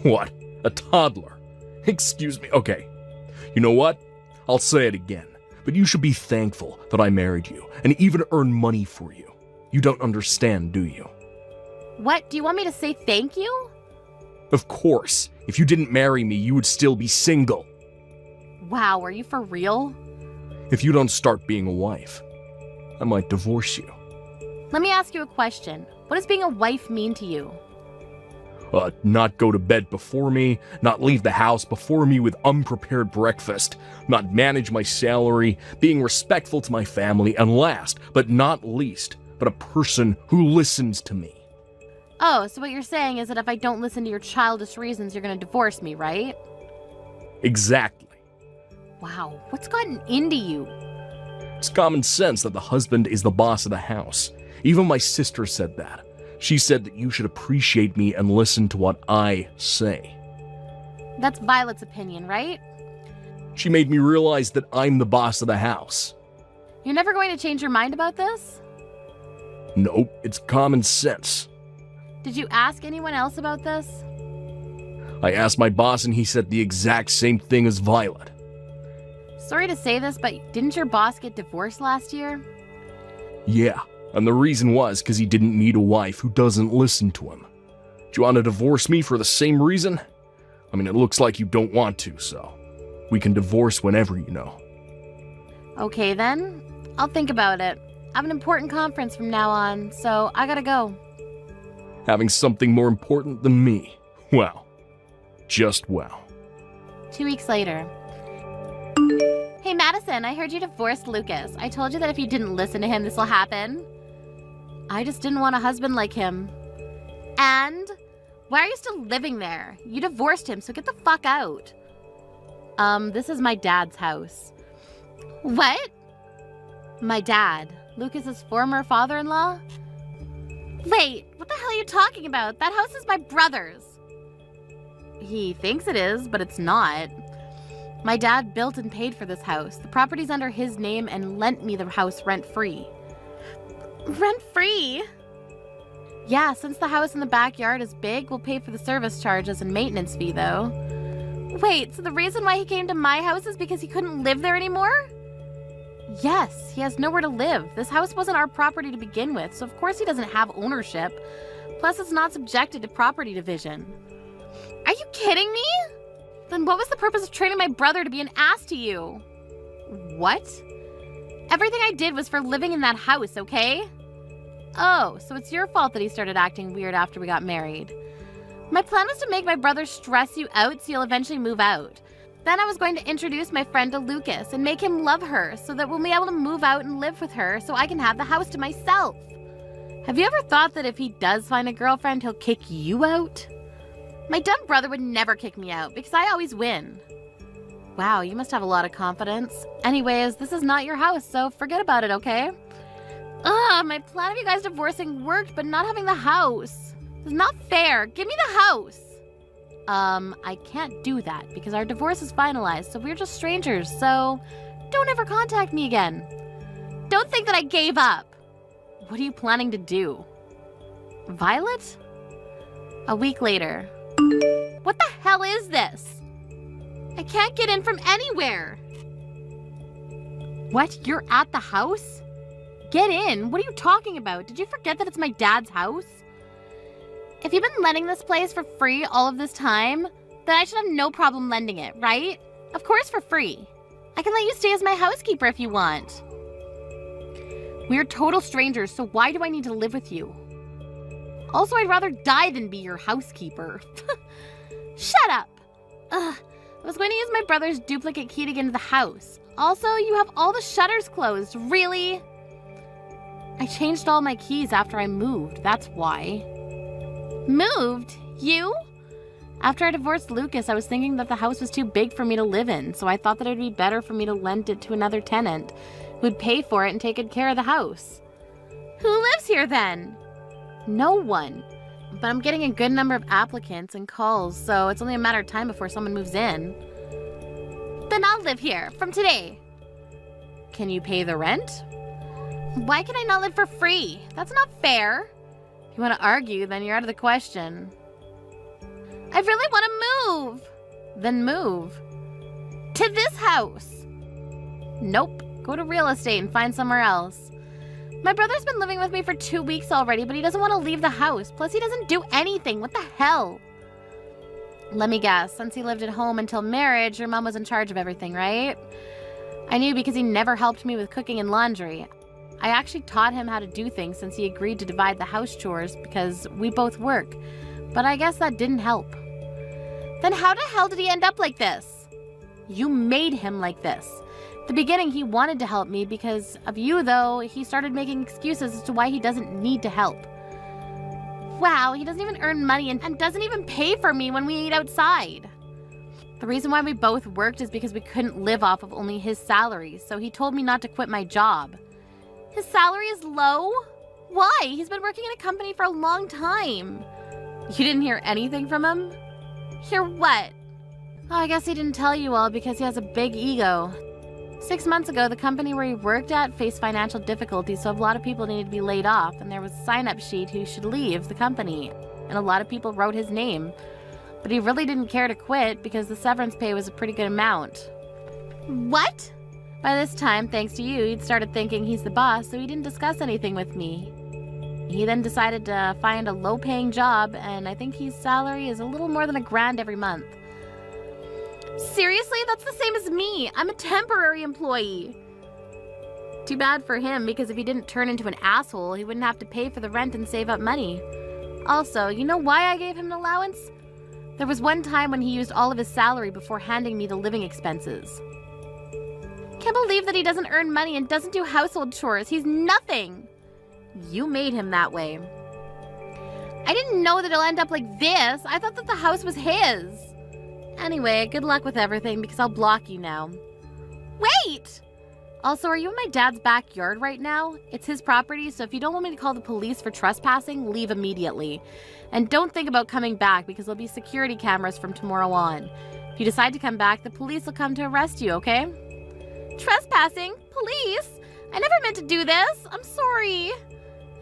What? A toddler? Excuse me. Okay. You know what? I'll say it again. But you should be thankful that I married you and even earn money for you. You don't understand, do you? What? Do you want me to say thank you? Of course. If you didn't marry me, you would still be single. Wow, are you for real? If you don't start being a wife, I might divorce you. Let me ask you a question. What does being a wife mean to you? Not go to bed before me, not leave the house before me with unprepared breakfast, not manage my salary, being respectful to my family, and last, but not least, but a person who listens to me. Oh, so what you're saying is that if I don't listen to your childish reasons, you're going to divorce me, right? Exactly. Wow, what's gotten into you? It's common sense that the husband is the boss of the house. Even my sister said that. She said that you should appreciate me and listen to what I say. That's Violet's opinion, right? She made me realize that I'm the boss of the house. You're never going to change your mind about this? Nope, it's common sense. Did you ask anyone else about this? I asked my boss and he said the exact same thing as Violet. Sorry to say this, but didn't your boss get divorced last year? Yeah, and the reason was because he didn't need a wife who doesn't listen to him. Do you want to divorce me for the same reason? I mean, it looks like you don't want to, so we can divorce whenever, you know. Okay then, I'll think about it. I have an important conference from now on, so I gotta go. Having something more important than me. Wow. Just wow. 2 weeks later. Hey Madison, I heard you divorced Lucas. I told you that if you didn't listen to him, this will happen. I just didn't want a husband like him. And? Why are you still living there? You divorced him, so get the fuck out. This is my dad's house. What? My dad, Lucas's former father-in-law? Wait, what the hell are you talking about? That house is my brother's. He thinks it is, but it's not. My dad built and paid for this house. The property's under his name and lent me the house rent-free. Rent-free? Yeah, since the house in the backyard is big, we'll pay for the service charges and maintenance fee, though. Wait, so the reason why he came to my house is because he couldn't live there anymore? Yes, he has nowhere to live. This house wasn't our property to begin with, so of course he doesn't have ownership. Plus, it's not subjected to property division. Are you kidding me? Then what was the purpose of training my brother to be an ass to you? What? Everything I did was for living in that house, okay? Oh, so it's your fault that he started acting weird after we got married. My plan was to make my brother stress you out so you'll eventually move out. Then I was going to introduce my friend to Lucas and make him love her so that we'll be able to move out and live with her so I can have the house to myself. Have you ever thought that if he does find a girlfriend, he'll kick you out? My dumb brother would never kick me out because I always win. Wow, you must have a lot of confidence. Anyways, this is not your house, so forget about it, okay? My plan of you guys divorcing worked, but not having the house. It's not fair. Give me the house. I can't do that because our divorce is finalized, so we're just strangers, so don't ever contact me again. Don't think that I gave up. What are you planning to do? Violet? A week later. What the hell is this? I can't get in from anywhere. What? You're at the house? Get in. What are you talking about? Did you forget that it's my dad's house? If you've been lending this place for free all of this time, then I should have no problem lending it, right? Of course for free. I can let you stay as my housekeeper if you want. We're total strangers, so why do I need to live with you? Also, I'd rather die than be your housekeeper. Shut up! I was going to use my brother's duplicate key to get into the house. Also, you have all the shutters closed. Really? I changed all my keys after I moved, that's why. Moved? You? After I divorced Lucas, I was thinking that the house was too big for me to live in, so I thought that it would be better for me to lend it to another tenant who would pay for it and take good care of the house. Who lives here then? No one. But I'm getting a good number of applicants and calls, so it's only a matter of time before someone moves in. Then I'll live here, from today. Can you pay the rent? Why can I not live for free? That's not fair. If you want to argue, then you're out of the question. I really want to move. Then move. To this house. Nope. Go to real estate and find somewhere else. My brother's been living with me for 2 weeks already, but he doesn't want to leave the house. Plus, he doesn't do anything. What the hell? Let me guess. Since he lived at home until marriage, your mom was in charge of everything, right? I knew because he never helped me with cooking and laundry. I actually taught him how to do things since he agreed to divide the house chores because we both work. But I guess that didn't help. Then how the hell did he end up like this? You made him like this. At the beginning, he wanted to help me because of you, though. He started making excuses as to why he doesn't need to help. Wow, he doesn't even earn money and doesn't even pay for me when we eat outside. The reason why we both worked is because we couldn't live off of only his salary, so he told me not to quit my job. His salary is low? Why? He's been working in a company for a long time. You didn't hear anything from him? Hear what? Oh, I guess he didn't tell you all because he has a big ego. 6 months ago, the company where he worked at faced financial difficulties, so a lot of people needed to be laid off, and there was a sign-up sheet who should leave the company, and a lot of people wrote his name. But he really didn't care to quit because the severance pay was a pretty good amount. What? By this time, thanks to you, he'd started thinking he's the boss, so he didn't discuss anything with me. He then decided to find a low-paying job, and I think his salary is a little more than $1,000 every month. Seriously? That's the same as me. I'm a temporary employee. Too bad for him, because if he didn't turn into an asshole, he wouldn't have to pay for the rent and save up money. Also, you know why I gave him an allowance? There was one time when he used all of his salary before handing me the living expenses. Can't believe that he doesn't earn money and doesn't do household chores. He's nothing. You made him that way. I didn't know that he'll end up like this. I thought that the house was his. Anyway, good luck with everything because I'll block you now. Wait! Also, are you in my dad's backyard right now? It's his property, so if you don't want me to call the police for trespassing, leave immediately. And don't think about coming back because there'll be security cameras from tomorrow on. If you decide to come back, the police will come to arrest you, okay? Trespassing? Police? I never meant to do this. I'm sorry.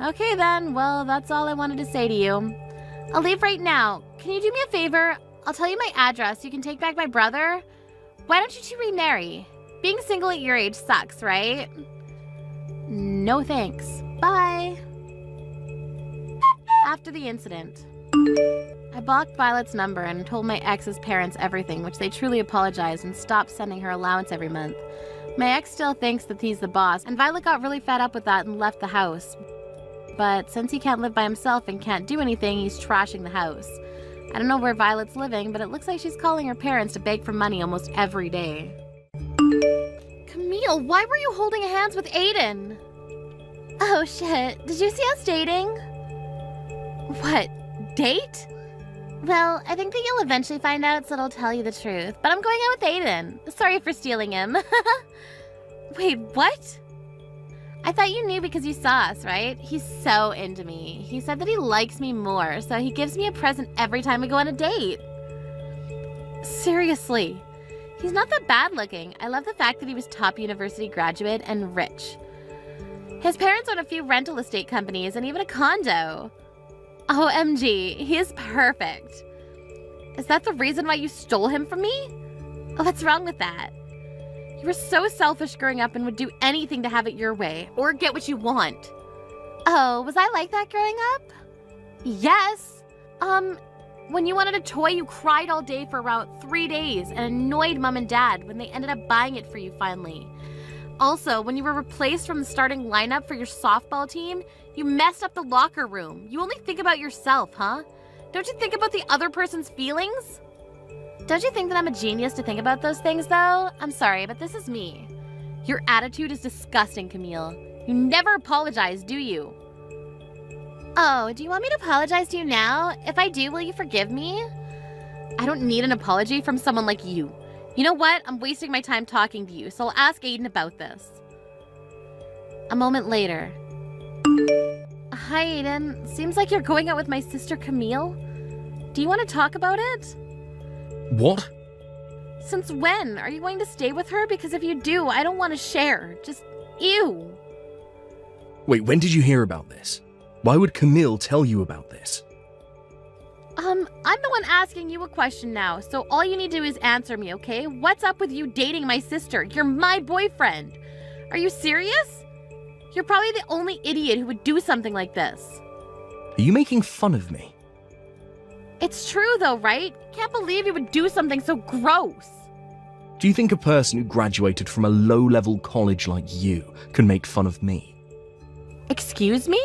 Okay then, well, that's all I wanted to say to you. I'll leave right now. Can you do me a favor? I'll tell you my address. You can take back my brother. Why don't you two remarry? Being single at your age sucks, right? No thanks. Bye. After the incident. I blocked Violet's number and told my ex's parents everything, which they truly apologized and stopped sending her allowance every month. My ex still thinks that he's the boss, and Violet got really fed up with that and left the house. But since he can't live by himself and can't do anything, he's trashing the house. I don't know where Violet's living, but it looks like she's calling her parents to beg for money almost every day. Camille, why were you holding hands with Aiden? Oh shit, did you see us dating? What? Date? Well, I think that you'll eventually find out, so I'll tell you the truth. But I'm going out with Aiden. Sorry for stealing him. Wait, what? I thought you knew because you saw us, right? He's so into me. He said that he likes me more, so he gives me a present every time we go on a date. Seriously? He's not that bad looking. I love the fact that he was top university graduate and rich. His parents own a few rental estate companies and even a condo. OMG, he is perfect. Is that the reason why you stole him from me? What's wrong with that? You were so selfish growing up and would do anything to have it your way, or get what you want. Oh, was I like that growing up? Yes. When you wanted a toy, you cried all day for about 3 days and annoyed Mom and Dad when they ended up buying it for you finally. Also, when you were replaced from the starting lineup for your softball team, you messed up the locker room. You only think about yourself, huh? Don't you think about the other person's feelings? Don't you think that I'm a genius to think about those things, though? I'm sorry, but this is me. Your attitude is disgusting, Camille. You never apologize, do you? Oh, do you want me to apologize to you now? If I do, will you forgive me? I don't need an apology from someone like you. You know what? I'm wasting my time talking to you, so I'll ask Aiden about this. A moment later. Hi, Aiden. Seems like you're going out with my sister Camille. Do you want to talk about it? What? Since when? Are you going to stay with her? Because if you do, I don't want to share. Just, ew. Wait, when did you hear about this? Why would Camille tell you about this? I'm the one asking you a question now, so all you need to do is answer me, okay? What's up with you dating my sister? You're my boyfriend. Are you serious? You're probably the only idiot who would do something like this. Are you making fun of me? It's true though, right? Can't believe you would do something so gross. Do you think a person who graduated from a low-level college like you can make fun of me? Excuse me?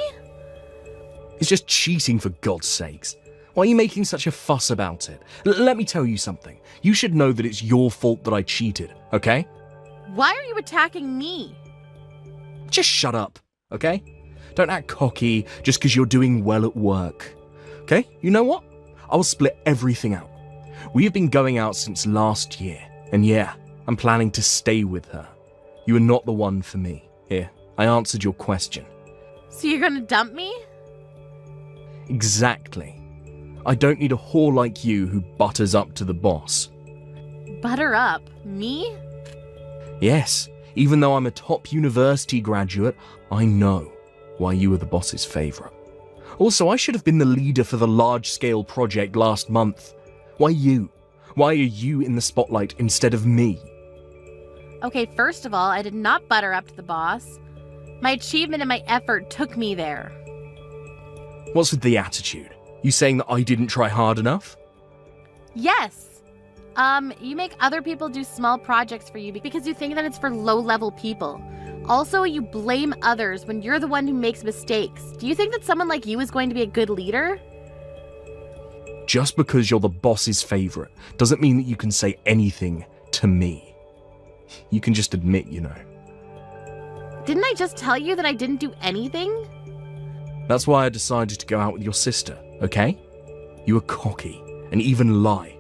It's just cheating, for God's sakes. Why are you making such a fuss about it? Let me tell you something. You should know that it's your fault that I cheated, okay? Why are you attacking me? Just shut up, okay? Don't act cocky just because you're doing well at work. Okay? You know what? I'll split everything out. We have been going out since last year, and yeah, I'm planning to stay with her. You are not the one for me. Here, I answered your question. So you're gonna dump me? Exactly. I don't need a whore like you who butters up to the boss. Butter up? Me? Yes, even though I'm a top university graduate, I know why you were the boss's favourite. Also, I should have been the leader for the large-scale project last month. Why you? Why are you in the spotlight instead of me? Okay, first of all, I did not butter up to the boss. My achievement and my effort took me there. What's with the attitude? You saying that I didn't try hard enough? Yes. You make other people do small projects for you because you think that it's for low-level people. Also, you blame others when you're the one who makes mistakes. Do you think that someone like you is going to be a good leader? Just because you're the boss's favourite doesn't mean that you can say anything to me. You can just admit, you know. Didn't I just tell you that I didn't do anything? That's why I decided to go out with your sister, okay? You were cocky and even lie.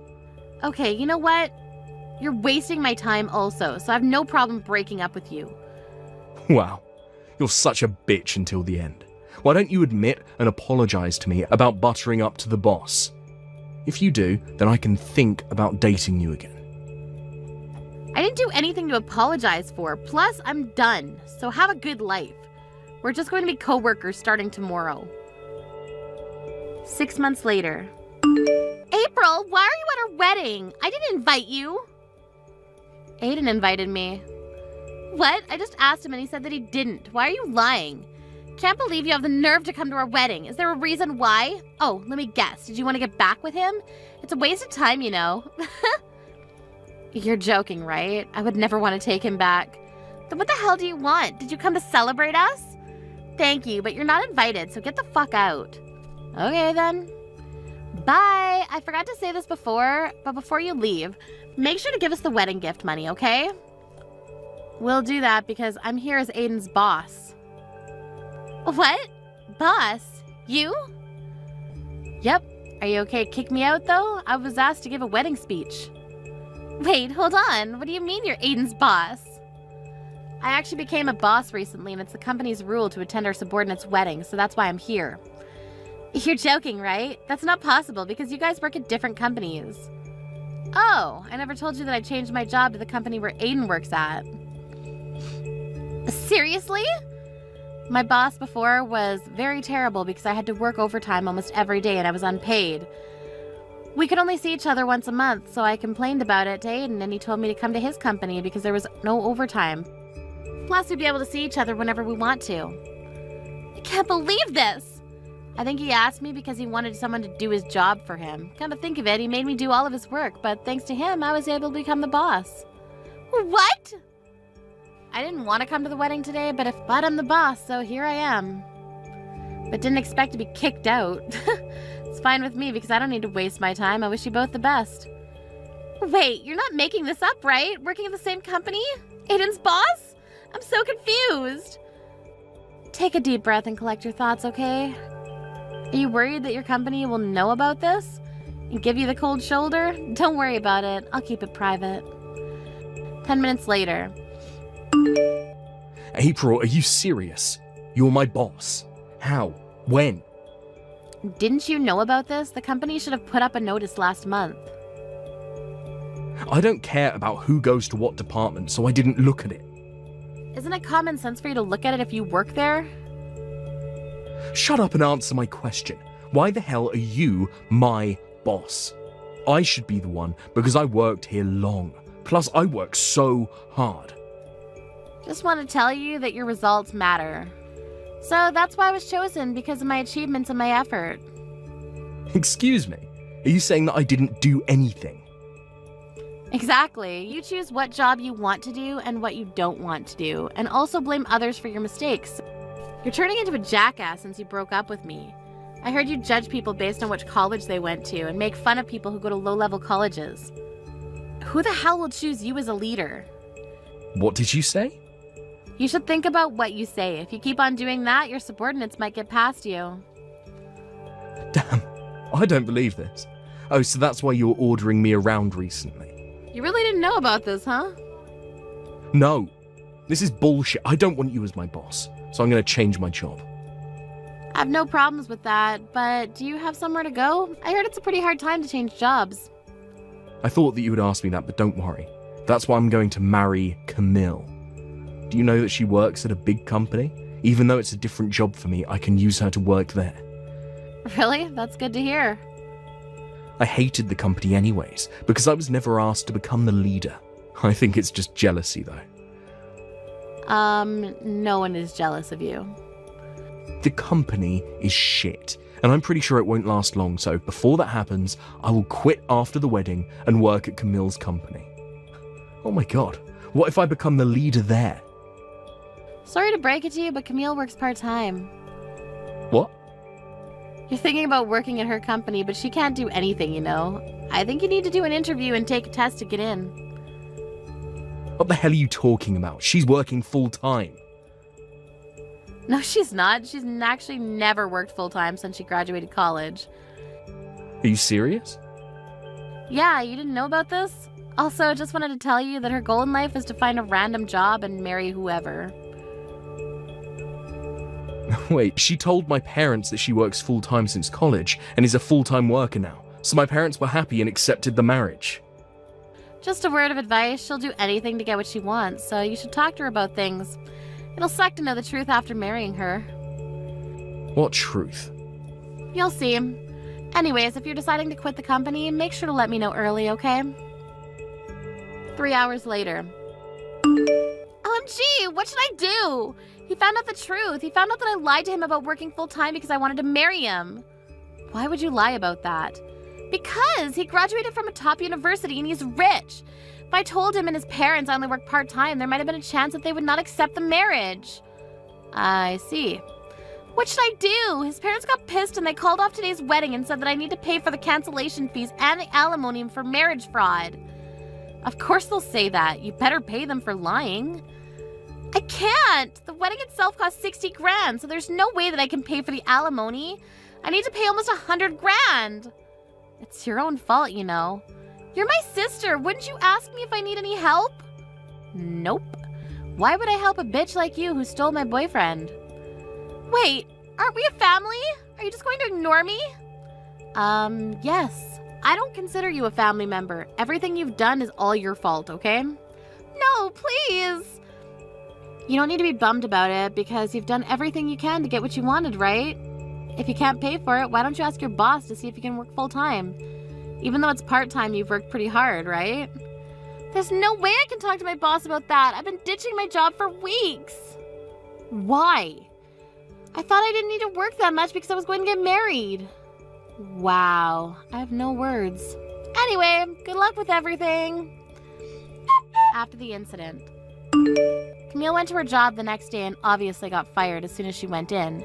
Okay, you know what? You're wasting my time also, so I have no problem breaking up with you. Wow, you're such a bitch until the end. Why don't you admit and apologise to me about buttering up to the boss? If you do, then I can think about dating you again. I didn't do anything to apologize for. Plus, I'm done. So have a good life. We're just going to be co-workers starting tomorrow. 6 months later. April, why are you at our wedding? I didn't invite you. Aiden invited me. What? I just asked him and he said that he didn't. Why are you lying? Can't believe you have the nerve to come to our wedding. Is there a reason why? Oh, let me guess. Did you want to get back with him? It's a waste of time, you know. You're joking, right? I would never want to take him back. Then what the hell do you want? Did you come to celebrate us? Thank you, but you're not invited, so get the fuck out. Okay, then. Bye. I forgot to say this before, but before you leave, make sure to give us the wedding gift money, okay? We'll do that because I'm here as Aiden's boss. What? Boss? You? Yep. Are you okay to kick me out, though? I was asked to give a wedding speech. Wait, hold on. What do you mean you're Aiden's boss? I actually became a boss recently, and it's the company's rule to attend our subordinates' weddings, so that's why I'm here. You're joking, right? That's not possible because you guys work at different companies. Oh, I never told you that I changed my job to the company where Aiden works at. Seriously? My boss before was very terrible because I had to work overtime almost every day and I was unpaid. We could only see each other once a month, so I complained about it to Aiden and he told me to come to his company because there was no overtime. Plus, we'd be able to see each other whenever we want to. I can't believe this! I think he asked me because he wanted someone to do his job for him. Come to think of it, he made me do all of his work, but thanks to him, I was able to become the boss. What? I didn't want to come to the wedding today, but I'm the boss, so here I am. But didn't expect to be kicked out. It's fine with me because I don't need to waste my time. I wish you both the best. Wait, you're not making this up, right? Working at the same company? Aiden's boss? I'm so confused. Take a deep breath and collect your thoughts, okay? Are you worried that your company will know about this and give you the cold shoulder? Don't worry about it. I'll keep it private. 10 minutes later. April, are you serious? You're my boss. How? When? Didn't you know about this? The company should have put up a notice last month. I don't care about who goes to what department, so I didn't look at it. Isn't it common sense for you to look at it if you work there? Shut up and answer my question. Why the hell are you my boss? I should be the one because I worked here long. Plus, I work so hard. Just want to tell you that your results matter. So that's why I was chosen, because of my achievements and my effort. Excuse me, are you saying that I didn't do anything? Exactly. You choose what job you want to do and what you don't want to do, and also blame others for your mistakes. You're turning into a jackass since you broke up with me. I heard you judge people based on which college they went to and make fun of people who go to low-level colleges. Who the hell will choose you as a leader? What did you say? You should think about what you say. If you keep on doing that, your subordinates might get past you. Damn, I don't believe this. Oh, so that's why you were ordering me around recently. You really didn't know about this, huh? No, this is bullshit. I don't want you as my boss, so I'm going to change my job. I have no problems with that, but do you have somewhere to go? I heard it's a pretty hard time to change jobs. I thought that you would ask me that, but don't worry. That's why I'm going to marry Camille. Do you know that she works at a big company? Even though it's a different job for me, I can use her to work there. Really? That's good to hear. I hated the company anyways, because I was never asked to become the leader. I think it's just jealousy, though. No one is jealous of you. The company is shit, and I'm pretty sure it won't last long, so before that happens, I will quit after the wedding and work at Camille's company. Oh my god, what if I become the leader there? Sorry to break it to you, but Camille works part-time. What? You're thinking about working at her company, but she can't do anything, you know. I think you need to do an interview and take a test to get in. What the hell are you talking about? She's working full-time. No, she's not. She's actually never worked full-time since she graduated college. Are you serious? Yeah, you didn't know about this? Also, just wanted to tell you that her goal in life is to find a random job and marry whoever. Wait, she told my parents that she works full-time since college and is a full-time worker now, so my parents were happy and accepted the marriage. Just a word of advice, she'll do anything to get what she wants, so you should talk to her about things. It'll suck to know the truth after marrying her. What truth? You'll see. Anyways, if you're deciding to quit the company, make sure to let me know early, okay? 3 hours later. OMG, what should I do? He found out the truth. He found out that I lied to him about working full-time because I wanted to marry him. Why would you lie about that? Because he graduated from a top university and he's rich. If I told him and his parents I only work part-time, there might have been a chance that they would not accept the marriage. I see. What should I do? His parents got pissed and they called off today's wedding and said that I need to pay for the cancellation fees and the alimony for marriage fraud. Of course they'll say that. You better pay them for lying. I can't! The wedding itself cost 60 grand, so there's no way that I can pay for the alimony. I need to pay almost 100 grand. It's your own fault, you know. You're my sister. Wouldn't you ask me if I need any help? Nope. Why would I help a bitch like you who stole my boyfriend? Wait, aren't we a family? Are you just going to ignore me? Yes. I don't consider you a family member. Everything you've done is all your fault, okay? No, please. You don't need to be bummed about it because you've done everything you can to get what you wanted, right? If you can't pay for it, why don't you ask your boss to see if you can work full-time? Even though it's part-time, you've worked pretty hard, right? There's no way I can talk to my boss about that. I've been ditching my job for weeks. Why? I thought I didn't need to work that much because I was going to get married. Wow, I have no words. Anyway, good luck with everything. After the incident, Camille went to her job the next day and obviously got fired as soon as she went in.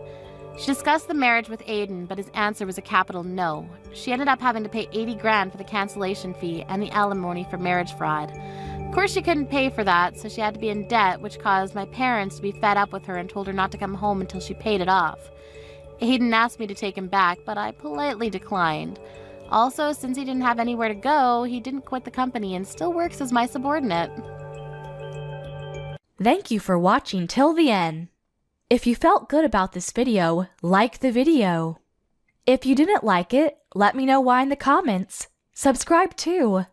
She discussed the marriage with Aiden, but his answer was a capital no. She ended up having to pay 80 grand for the cancellation fee and the alimony for marriage fraud. Of course she couldn't pay for that, so she had to be in debt, which caused my parents to be fed up with her and told her not to come home until she paid it off. Aiden asked me to take him back, but I politely declined. Also, since he didn't have anywhere to go, he didn't quit the company and still works as my subordinate. Thank you for watching till the end. If you felt good about this video, like the video. If you didn't like it, let me know why in the comments. Subscribe too.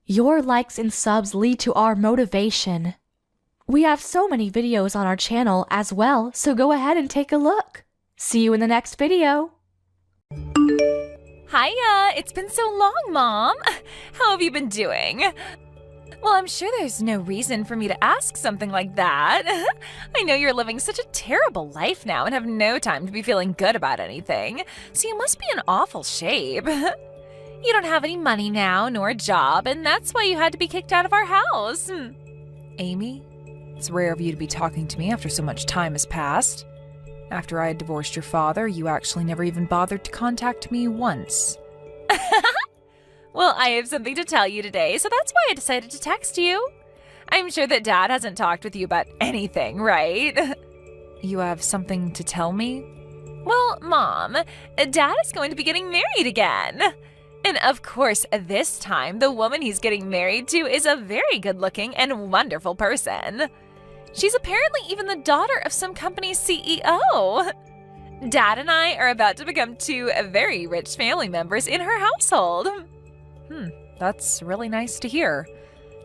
Your likes and subs lead to our motivation. We have so many videos on our channel as well, so go ahead and take a look. See you in the next video. Hiya! It's been so long, Mom! How have you been doing? Well, I'm sure there's no reason for me to ask something like that. I know you're living such a terrible life now and have no time to be feeling good about anything, so you must be in awful shape. You don't have any money now, nor a job, and that's why you had to be kicked out of our house. Amy, it's rare of you to be talking to me after so much time has passed. After I had divorced your father, you actually never even bothered to contact me once. Well, I have something to tell you today, so that's why I decided to text you. I'm sure that Dad hasn't talked with you about anything, right? You have something to tell me? Well, Mom, Dad is going to be getting married again. And of course, this time, the woman he's getting married to is a very good-looking and wonderful person. She's apparently even the daughter of some company's CEO. Dad and I are about to become two very rich family members in her household. That's really nice to hear.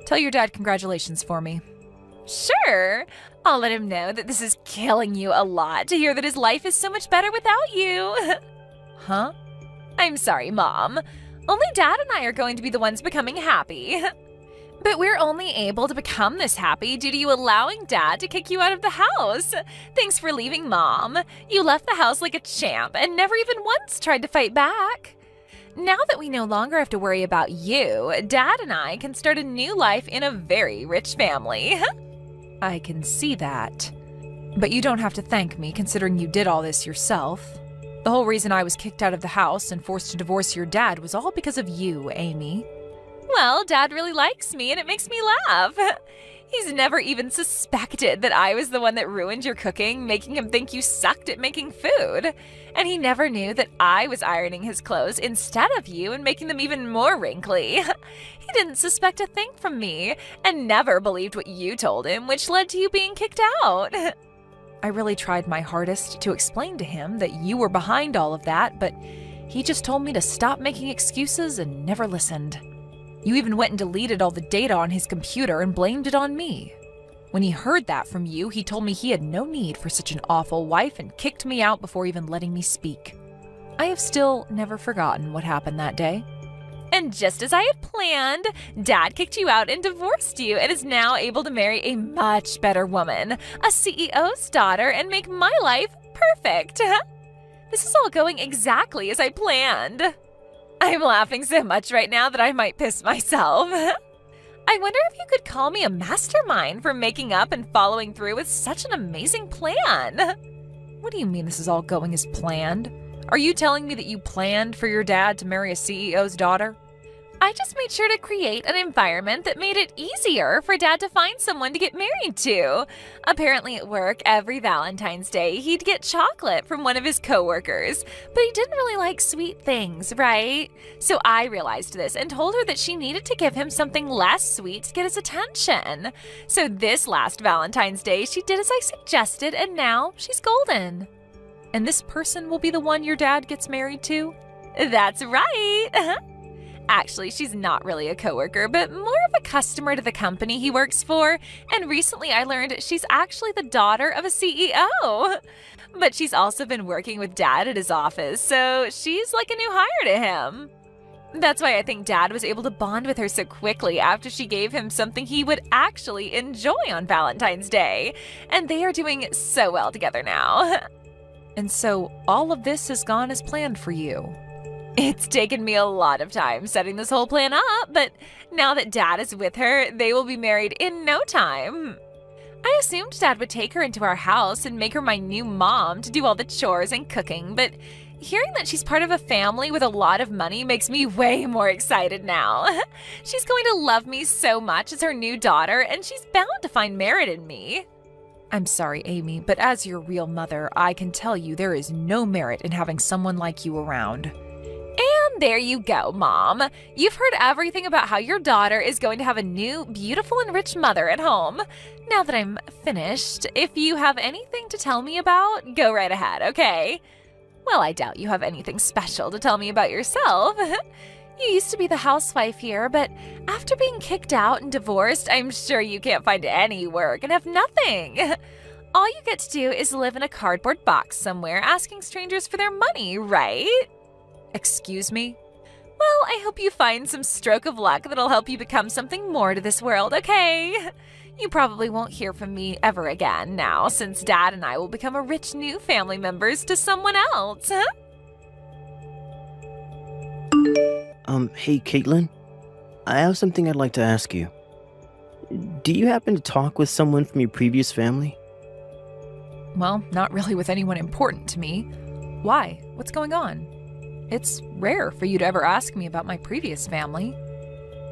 Tell your dad congratulations for me. Sure. I'll let him know that this is killing you a lot to hear that his life is so much better without you. Huh? I'm sorry, Mom. Only Dad and I are going to be the ones becoming happy. But we're only able to become this happy due to you allowing Dad to kick you out of the house. Thanks for leaving, Mom. You left the house like a champ and never even once tried to fight back. Now that we no longer have to worry about you, Dad and I can start a new life in a very rich family. I can see that. But you don't have to thank me considering you did all this yourself. The whole reason I was kicked out of the house and forced to divorce your dad was all because of you, Amy. Well, Dad really likes me and it makes me laugh. He's never even suspected that I was the one that ruined your cooking, making him think you sucked at making food. And he never knew that I was ironing his clothes instead of you and making them even more wrinkly. He didn't suspect a thing from me and never believed what you told him, which led to you being kicked out. I really tried my hardest to explain to him that you were behind all of that, but he just told me to stop making excuses and never listened. You even went and deleted all the data on his computer and blamed it on me. When he heard that from you, he told me he had no need for such an awful wife and kicked me out before even letting me speak. I have still never forgotten what happened that day. And just as I had planned, Dad kicked you out and divorced you and is now able to marry a much better woman, a CEO's daughter, and make my life perfect. This is all going exactly as I planned. I'm laughing so much right now that I might piss myself. I wonder if you could call me a mastermind for making up and following through with such an amazing plan. What do you mean this is all going as planned? Are you telling me that you planned for your dad to marry a CEO's daughter? I just made sure to create an environment that made it easier for Dad to find someone to get married to. Apparently at work, every Valentine's Day, he'd get chocolate from one of his coworkers, but he didn't really like sweet things, right? So I realized this and told her that she needed to give him something less sweet to get his attention. So this last Valentine's Day, she did as I suggested, and now she's golden. And this person will be the one your dad gets married to? That's right! Actually, she's not really a coworker, but more of a customer to the company he works for. And recently I learned she's actually the daughter of a CEO. But she's also been working with Dad at his office, so she's like a new hire to him. That's why I think Dad was able to bond with her so quickly after she gave him something he would actually enjoy on Valentine's Day. And they are doing so well together now. And so all of this has gone as planned for you. It's taken me a lot of time setting this whole plan up, but now that Dad is with her, they will be married in no time. I assumed Dad would take her into our house and make her my new mom to do all the chores and cooking, but hearing that she's part of a family with a lot of money makes me way more excited now. She's going to love me so much as her new daughter, and she's bound to find merit in me. I'm sorry, Amy, but as your real mother, I can tell you there is no merit in having someone like you around. And there you go, Mom. You've heard everything about how your daughter is going to have a new, beautiful, and rich mother at home. Now that I'm finished, if you have anything to tell me about, go right ahead, okay? Well, I doubt you have anything special to tell me about yourself. You used to be the housewife here, but after being kicked out and divorced, I'm sure you can't find any work and have nothing. All you get to do is live in a cardboard box somewhere asking strangers for their money, right? Excuse me? Well, I hope you find some stroke of luck that'll help you become something more to this world, okay? You probably won't hear from me ever again now, since Dad and I will become a rich new family members to someone else. Hey, Caitlin. I have something I'd like to ask you. Do you happen to talk with someone from your previous family? Well, not really with anyone important to me. Why? What's going on? It's rare for you to ever ask me about my previous family.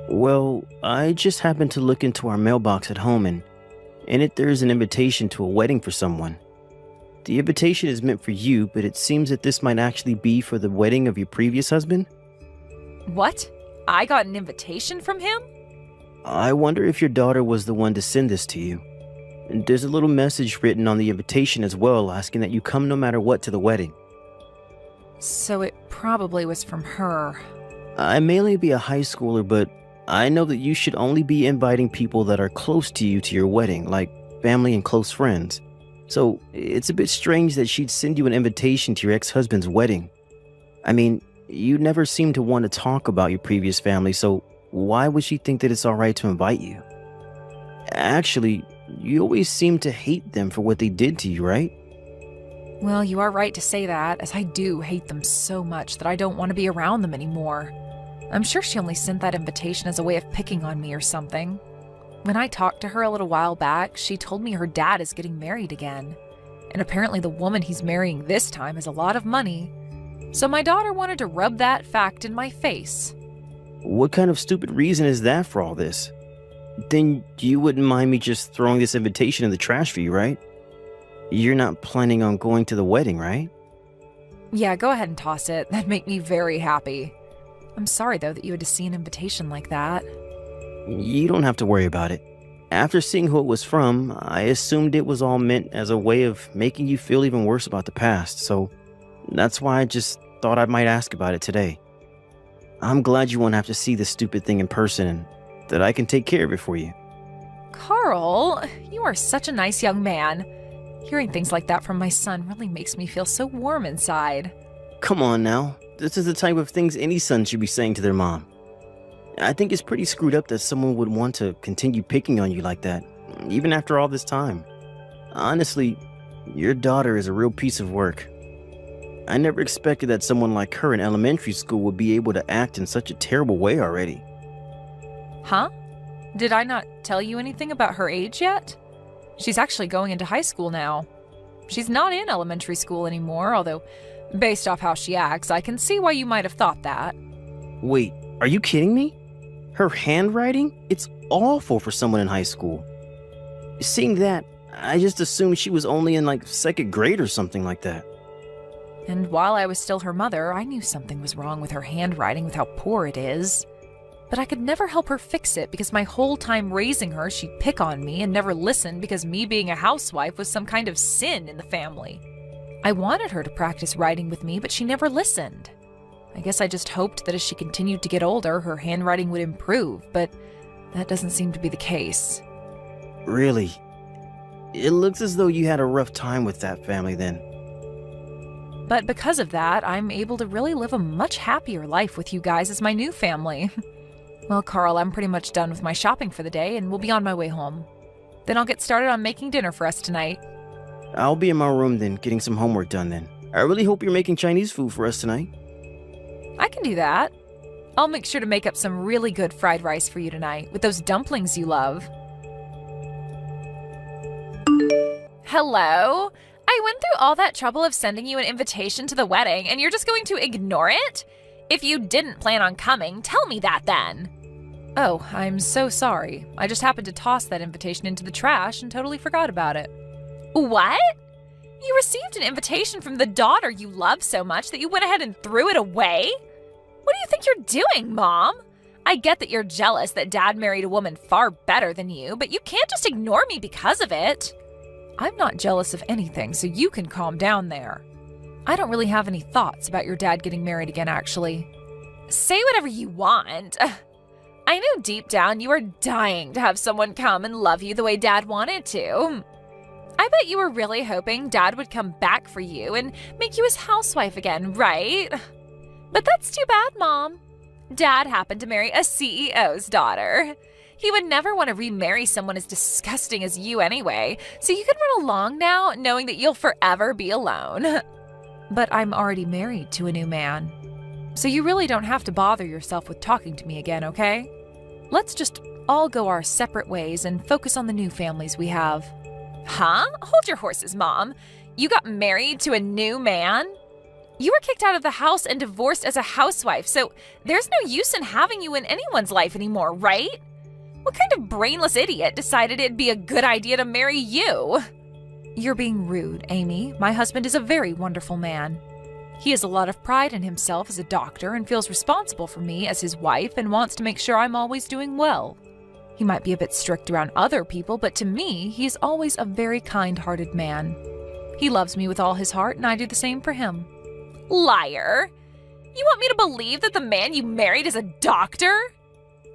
Well, I just happened to look into our mailbox at home, and in it there's an invitation to a wedding for someone. The invitation is meant for you, but it seems that this might actually be for the wedding of your previous husband. What? I got an invitation from him? I wonder if your daughter was the one to send this to you. And there's a little message written on the invitation as well, asking that you come no matter what to the wedding. So it probably was from her. I may only be a high schooler, but I know that you should only be inviting people that are close to you to your wedding, like family and close friends. So it's a bit strange that she'd send you an invitation to your ex-husband's wedding. I mean, you never seem to want to talk about your previous family, so why would she think that it's alright to invite you? Actually, you always seem to hate them for what they did to you, right? Well, you are right to say that, as I do hate them so much that I don't want to be around them anymore. I'm sure she only sent that invitation as a way of picking on me or something. When I talked to her a little while back, she told me her dad is getting married again. And apparently the woman he's marrying this time has a lot of money. So my daughter wanted to rub that fact in my face. What kind of stupid reason is that for all this? Then you wouldn't mind me just throwing this invitation in the trash for you, right? You're not planning on going to the wedding, right? Yeah, go ahead and toss it. That'd make me very happy. I'm sorry, though, that you had to see an invitation like that. You don't have to worry about it. After seeing who it was from, I assumed it was all meant as a way of making you feel even worse about the past, so that's why I just thought I might ask about it today. I'm glad you won't have to see this stupid thing in person and that I can take care of it for you. Carl, you are such a nice young man. Hearing things like that from my son really makes me feel so warm inside. Come on now. This is the type of things any son should be saying to their mom. I think it's pretty screwed up that someone would want to continue picking on you like that, even after all this time. Honestly, your daughter is a real piece of work. I never expected that someone like her in elementary school would be able to act in such a terrible way already. Huh? Did I not tell you anything about her age yet? She's actually going into high school now. She's not in elementary school anymore, although, based off how she acts, I can see why you might have thought that. Wait, are you kidding me? Her handwriting? It's awful for someone in high school. Seeing that, I just assumed she was only in like 2nd grade or something like that. And while I was still her mother, I knew something was wrong with her handwriting with how poor it is. But I could never help her fix it because my whole time raising her, she'd pick on me and never listen because me being a housewife was some kind of sin in the family. I wanted her to practice writing with me, but she never listened. I guess I just hoped that as she continued to get older, her handwriting would improve, but that doesn't seem to be the case. Really? It looks as though you had a rough time with that family then. But because of that, I'm able to really live a much happier life with you guys as my new family. Well, Carl, I'm pretty much done with my shopping for the day and will be on my way home. Then I'll get started on making dinner for us tonight. I'll be in my room then, getting some homework done then. I really hope you're making Chinese food for us tonight. I can do that. I'll make sure to make up some really good fried rice for you tonight with those dumplings you love. Hello? I went through all that trouble of sending you an invitation to the wedding and you're just going to ignore it? If you didn't plan on coming, tell me that then. Oh, I'm so sorry. I just happened to toss that invitation into the trash and totally forgot about it. What? You received an invitation from the daughter you love so much that you went ahead and threw it away? What do you think you're doing, Mom? I get that you're jealous that Dad married a woman far better than you, but you can't just ignore me because of it. I'm not jealous of anything, so you can calm down there. I don't really have any thoughts about your dad getting married again, actually. Say whatever you want. I know deep down you are dying to have someone come and love you the way Dad wanted to. I bet you were really hoping Dad would come back for you and make you his housewife again, right? But that's too bad, Mom. Dad happened to marry a CEO's daughter. He would never want to remarry someone as disgusting as you anyway, so you can run along now knowing that you'll forever be alone. But I'm already married to a new man, so you really don't have to bother yourself with talking to me again, okay? Let's just all go our separate ways and focus on the new families we have. Huh? Hold your horses, Mom. You got married to a new man? You were kicked out of the house and divorced as a housewife, so there's no use in having you in anyone's life anymore, right? What kind of brainless idiot decided it'd be a good idea to marry you? You're being rude, Amy. My husband is a very wonderful man. He has a lot of pride in himself as a doctor and feels responsible for me as his wife and wants to make sure I'm always doing well. He might be a bit strict around other people, but to me, he is always a very kind-hearted man. He loves me with all his heart, and I do the same for him. Liar! You want me to believe that the man you married is a doctor?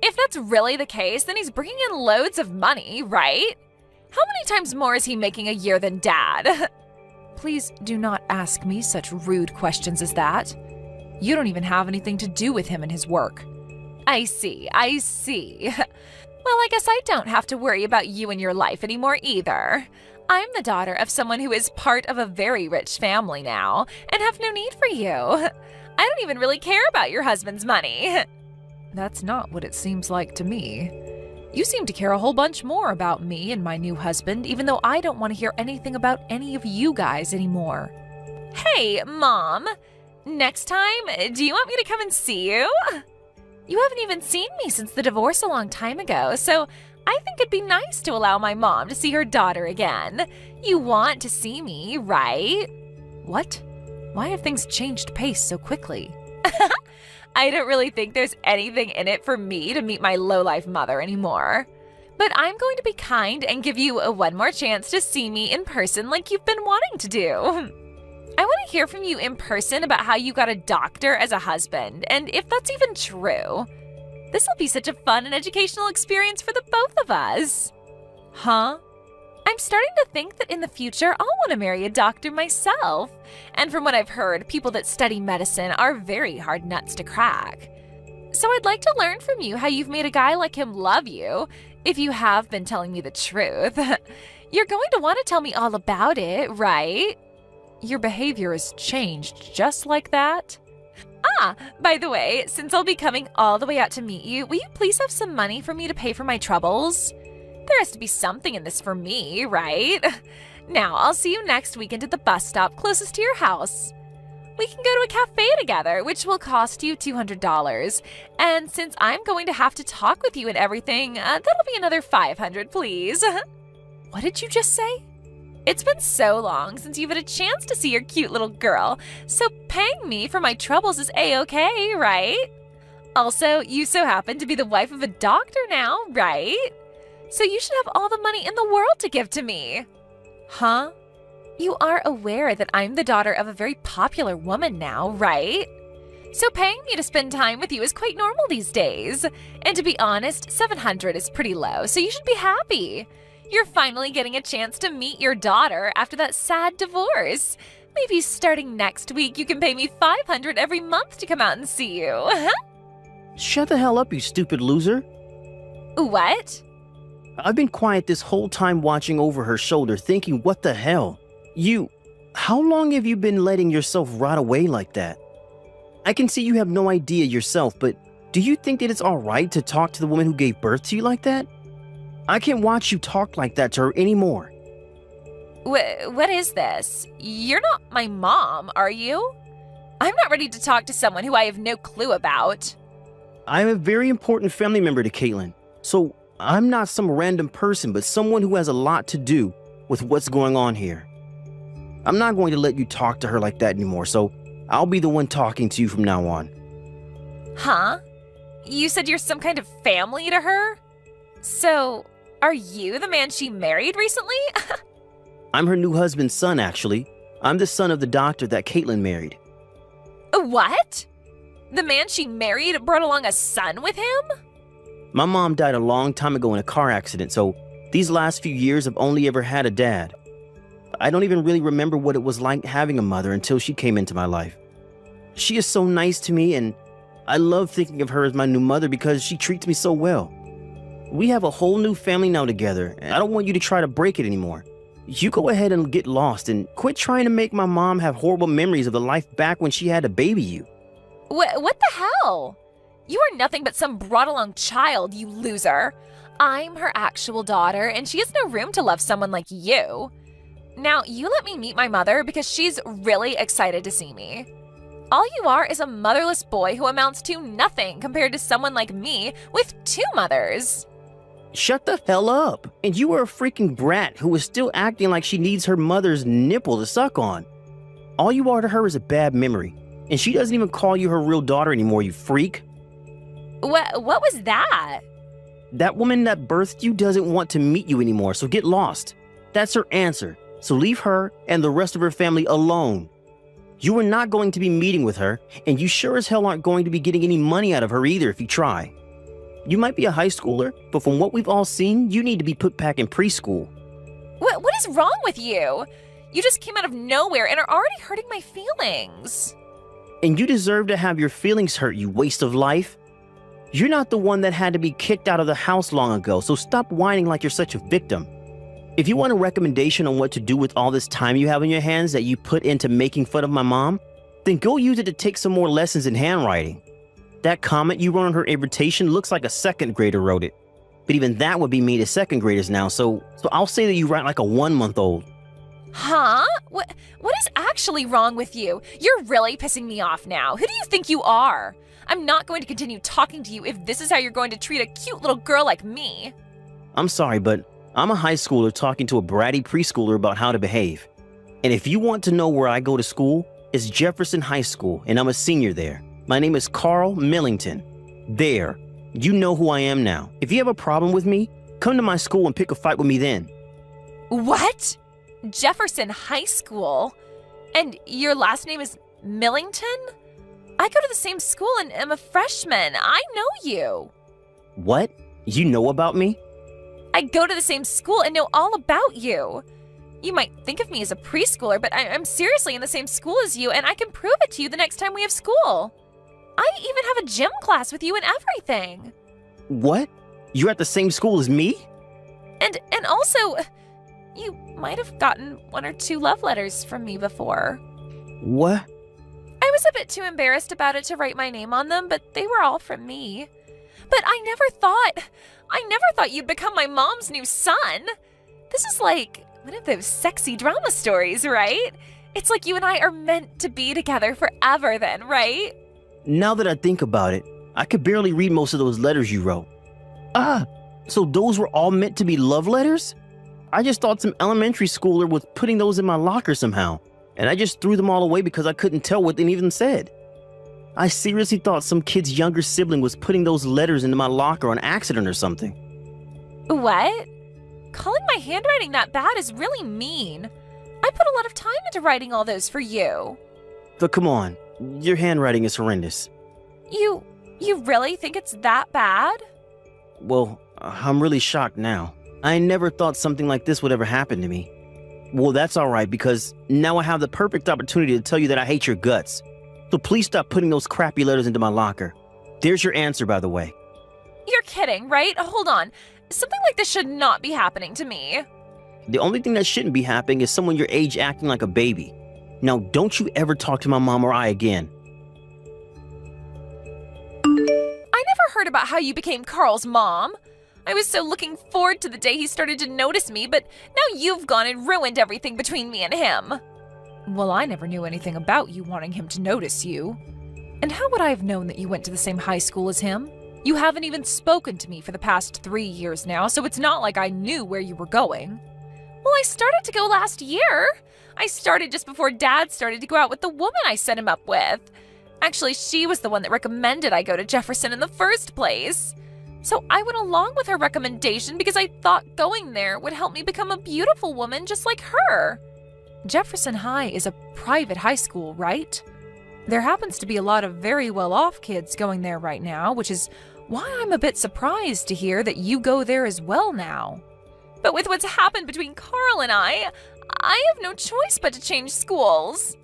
If that's really the case, then he's bringing in loads of money, right? How many times more is he making a year than Dad? Please do not ask me such rude questions as that. You don't even have anything to do with him and his work. I see. Well, I guess I don't have to worry about you and your life anymore either. I'm the daughter of someone who is part of a very rich family now and have no need for you. I don't even really care about your husband's money. That's not what it seems like to me. You seem to care a whole bunch more about me and my new husband, even though I don't want to hear anything about any of you guys anymore. Hey, Mom. Next time, do you want me to come and see you? You haven't even seen me since the divorce a long time ago, so I think it'd be nice to allow my mom to see her daughter again. You want to see me, right? What? Why have things changed pace so quickly? I don't really think there's anything in it for me to meet my lowlife mother anymore. But I'm going to be kind and give you one more chance to see me in person like you've been wanting to do. I want to hear from you in person about how you got a doctor as a husband, and if that's even true. This will be such a fun and educational experience for the both of us. Huh? I'm starting to think that in the future I'll want to marry a doctor myself. And from what I've heard, people that study medicine are very hard nuts to crack. So I'd like to learn from you how you've made a guy like him love you, if you have been telling me the truth. You're going to want to tell me all about it, right? Your behavior has changed just like that. Ah, by the way, since I'll be coming all the way out to meet you, will you please have some money for me to pay for my troubles? There has to be something in this for me, right? Now, I'll see you next weekend at the bus stop closest to your house. We can go to a cafe together, which will cost you $200. And since I'm going to have to talk with you and everything, that'll be another $500, please. What did you just say? It's been so long since you've had a chance to see your cute little girl, so paying me for my troubles is A-okay, right? Also, you so happen to be the wife of a doctor now, right? So you should have all the money in the world to give to me. Huh? You are aware that I'm the daughter of a very popular woman now, right? So paying me to spend time with you is quite normal these days. And to be honest, $700 is pretty low, so you should be happy. You're finally getting a chance to meet your daughter after that sad divorce. Maybe starting next week you can pay me $500 every month to come out and see you. Shut the hell up, you stupid loser. What? I've been quiet this whole time watching over her shoulder thinking, what the hell? How long have you been letting yourself rot away like that? I can see you have no idea yourself, but do you think that it's alright to talk to the woman who gave birth to you like that? I can't watch you talk like that to her anymore. What is this? You're not my mom, are you? I'm not ready to talk to someone who I have no clue about. I'm a very important family member to Caitlin, so I'm not some random person, but someone who has a lot to do with what's going on here. I'm not going to let you talk to her like that anymore, so I'll be the one talking to you from now on. Huh? You said you're some kind of family to her? So, are you the man she married recently? I'm her new husband's son, actually. I'm the son of the doctor that Caitlin married. What? The man she married brought along a son with him? My mom died a long time ago in a car accident, so these last few years I've only ever had a dad. I don't even really remember what it was like having a mother until she came into my life. She is so nice to me, and I love thinking of her as my new mother because she treats me so well. We have a whole new family now together, and I don't want you to try to break it anymore. You go ahead and get lost and quit trying to make my mom have horrible memories of the life back when she had to baby you. What the hell? You are nothing but some brought-along child, you loser. I'm her actual daughter, and she has no room to love someone like you. Now, you let me meet my mother because she's really excited to see me. All you are is a motherless boy who amounts to nothing compared to someone like me with 2 mothers. Shut the hell up. And you are a freaking brat who is still acting like she needs her mother's nipple to suck on. All you are to her is a bad memory, and she doesn't even call you her real daughter anymore, you freak. What was that? That woman that birthed you doesn't want to meet you anymore, so get lost. That's her answer. So leave her and the rest of her family alone. You are not going to be meeting with her, and you sure as hell aren't going to be getting any money out of her either if you try. You might be a high schooler, but from what we've all seen, you need to be put back in preschool. What is wrong with you? You just came out of nowhere and are already hurting my feelings. And you deserve to have your feelings hurt, you waste of life. You're not the one that had to be kicked out of the house long ago, so stop whining like you're such a victim. If you want a recommendation on what to do with all this time you have on your hands that you put into making fun of my mom, then go use it to take some more lessons in handwriting. That comment you wrote on her invitation looks like a 2nd grader wrote it. But even that would be mean to 2nd graders now, so I'll say that you write like a 1-month-old. Huh? What is actually wrong with you? You're really pissing me off now. Who do you think you are? I'm not going to continue talking to you if this is how you're going to treat a cute little girl like me. I'm sorry, but I'm a high schooler talking to a bratty preschooler about how to behave. And if you want to know where I go to school, it's Jefferson High School, and I'm a senior there. My name is Carl Millington. There. You know who I am now. If you have a problem with me, come to my school and pick a fight with me then. What? Jefferson High School? And your last name is Millington? I go to the same school and am a freshman. I know you. What? You know about me? I go to the same school and know all about you. You might think of me as a preschooler, but I'm seriously in the same school as you, and I can prove it to you the next time we have school. I even have a gym class with you and everything. What? You're at the same school as me? And also, you might have gotten 1 or 2 love letters from me before. What? I was a bit too embarrassed about it to write my name on them, but they were all from me. But I never thought you'd become my mom's new son. This is like one of those sexy drama stories, right? It's like you and I are meant to be together forever then, right? Now that I think about it, I could barely read most of those letters you wrote. So those were all meant to be love letters? I just thought some elementary schooler was putting those in my locker somehow, and I just threw them all away because I couldn't tell what they even said. I seriously thought some kid's younger sibling was putting those letters into my locker on accident or something. What? Calling my handwriting that bad is really mean. I put a lot of time into writing all those for you. But come on, your handwriting is horrendous. You really think it's that bad? Well, I'm really shocked now. I never thought something like this would ever happen to me. Well, that's alright because now I have the perfect opportunity to tell you that I hate your guts. So please stop putting those crappy letters into my locker. There's your answer, by the way. You're kidding, right? Hold on. Something like this should not be happening to me. The only thing that shouldn't be happening is someone your age acting like a baby. Now, don't you ever talk to my mom or I again. I never heard about how you became Carl's mom. I was so looking forward to the day he started to notice me, but now you've gone and ruined everything between me and him. Well, I never knew anything about you wanting him to notice you. And how would I have known that you went to the same high school as him? You haven't even spoken to me for the past 3 years now, so it's not like I knew where you were going. Well, I started to go last year. I started just before Dad started to go out with the woman I set him up with. Actually, she was the one that recommended I go to Jefferson in the first place. So I went along with her recommendation because I thought going there would help me become a beautiful woman just like her. Jefferson High is a private high school, right? There happens to be a lot of very well-off kids going there right now, which is why I'm a bit surprised to hear that you go there as well now. But with what's happened between Carl and I have no choice but to change schools.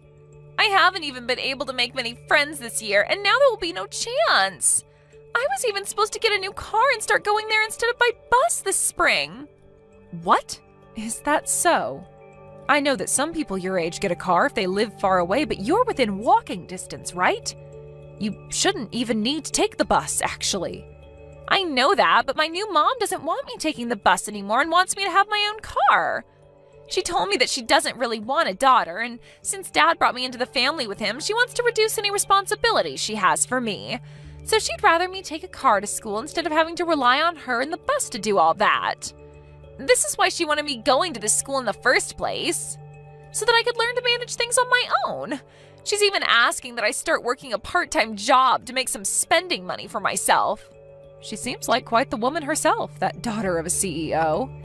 I haven't even been able to make many friends this year, and now there will be no chance. I was even supposed to get a new car and start going there instead of by bus this spring. What? Is that so? I know that some people your age get a car if they live far away, but you're within walking distance, right? You shouldn't even need to take the bus, actually. I know that, but my new mom doesn't want me taking the bus anymore and wants me to have my own car. She told me that she doesn't really want a daughter, and since Dad brought me into the family with him, she wants to reduce any responsibility she has for me. So she'd rather me take a car to school instead of having to rely on her and the bus to do all that. This is why she wanted me going to this school in the first place, so that I could learn to manage things on my own. She's even asking that I start working a part-time job to make some spending money for myself. She seems like quite the woman herself, that daughter of a CEO.